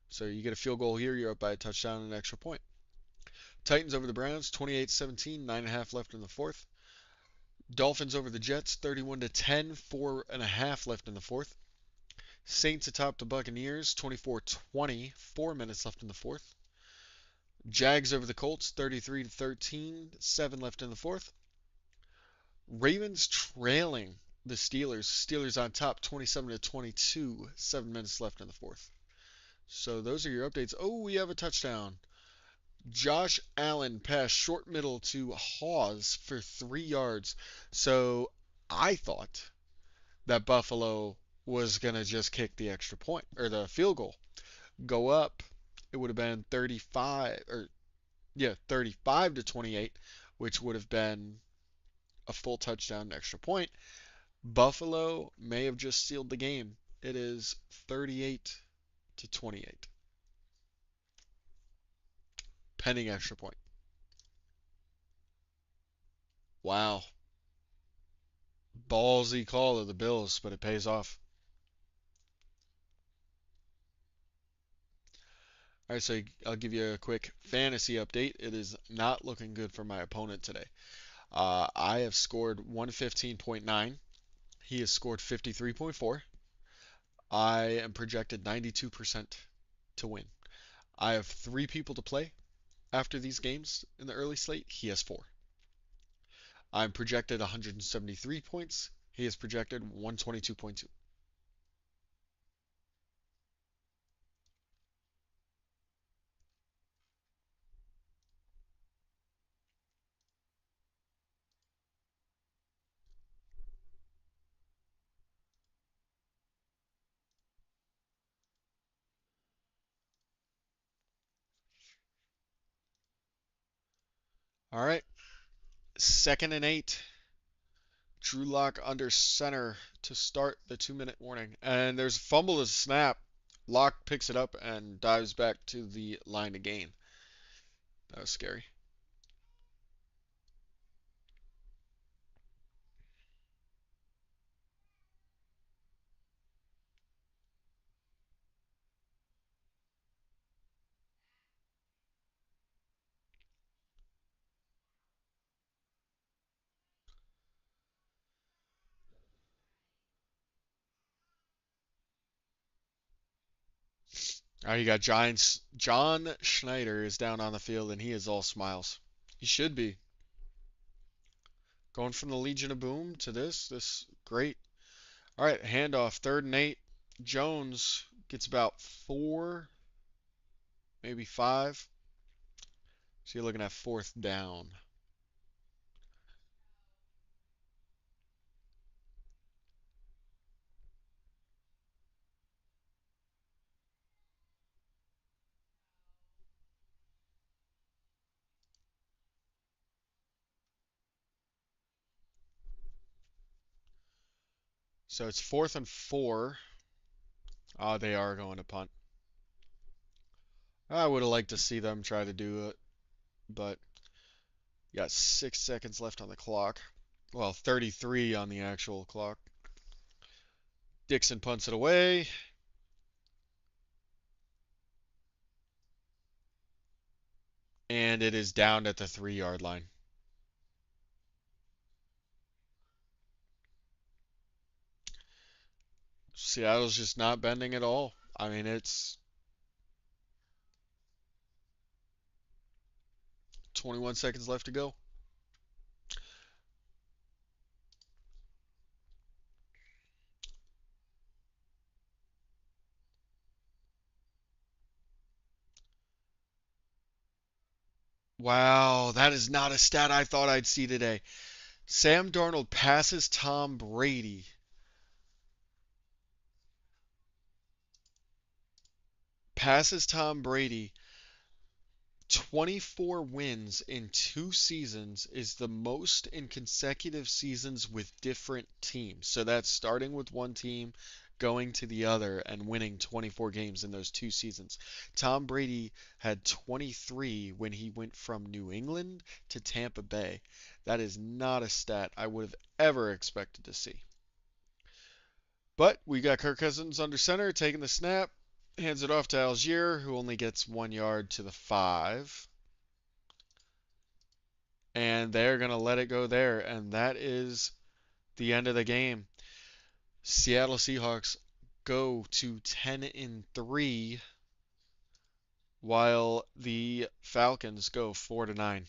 So you get a field goal here, you're up by a touchdown and an extra point. Titans over the Browns 28-17, 9.5 left in the fourth. Dolphins over the Jets 31 to 10, 4.5 left in the fourth. Saints atop the Buccaneers 24-20, 4 minutes left in the fourth. Jags over the Colts 33 to 13, 7 left in the fourth. Ravens trailing the Steelers. Steelers on top 27 to 22, 7 minutes left in the fourth. So those are your updates. Oh, we have a touchdown. Josh Allen passed short middle to Hawes for 3 yards. So I thought that Buffalo was going to just kick the extra point or the field goal. Go up. It would have been 35 to 28, which would have been a full touchdown extra point. Buffalo may have just sealed the game. It is 38 to 28. Pending extra point. Wow. Ballsy call of the Bills, but it pays off. All right, so I'll give you a quick fantasy update. It is not looking good for my opponent today. I have scored 115.9. He has scored 53.4. I am projected 92% to win. I have 3 people to play after these games in the early slate. He has 4. I'm projected 173 points. He is projected 122.2. All right, 2nd and 8. Drew Lock under center to start the 2-minute warning. And there's a fumble to snap. Lock picks it up and dives back to the line to gain. That was scary. All right, you got Giants. John Schneider is down on the field and he is all smiles. He should be. Going from the Legion of Boom to this, great. All right, handoff, 3rd and 8. Jones gets about 4, maybe 5. So you're looking at 4th down. So it's 4th and 4. Oh, they are going to punt. I would have liked to see them try to do it, but you got 6 seconds left on the clock. Well, 33 on the actual clock. Dixon punts it away. And it is down at the 3 yard line. Seattle's just not bending at all. I mean, it's 21 seconds left to go. Wow, that is not a stat I thought I'd see today. Sam Darnold passes Tom Brady. Passes Tom Brady 24 wins in 2 seasons is the most in consecutive seasons with different teams. So that's starting with one team, going to the other, and winning 24 games in those 2 seasons. Tom Brady had 23 when he went from New England to Tampa Bay. That is not a stat I would have ever expected to see. But we got Kirk Cousins under center, taking the snap, hands it off to Algier, who only gets 1 yard to the 5. And they're going to let it go there. And that is the end of the game. Seattle Seahawks go to 10-3, while the Falcons go 4-9.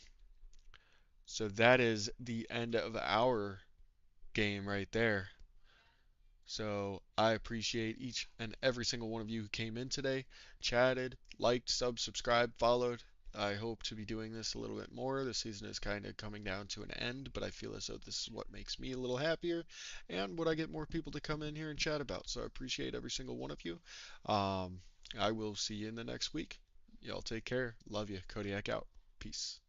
So that is the end of our game right there. So I appreciate each and every single one of you who came in today, chatted, liked, subscribed, followed. I hope to be doing this a little bit more. The season is kind of coming down to an end, but I feel as though this is what makes me a little happier and what I get more people to come in here and chat about. So I appreciate every single one of you. I will see you in the next week. Y'all take care. Love you. Kodiak out. Peace.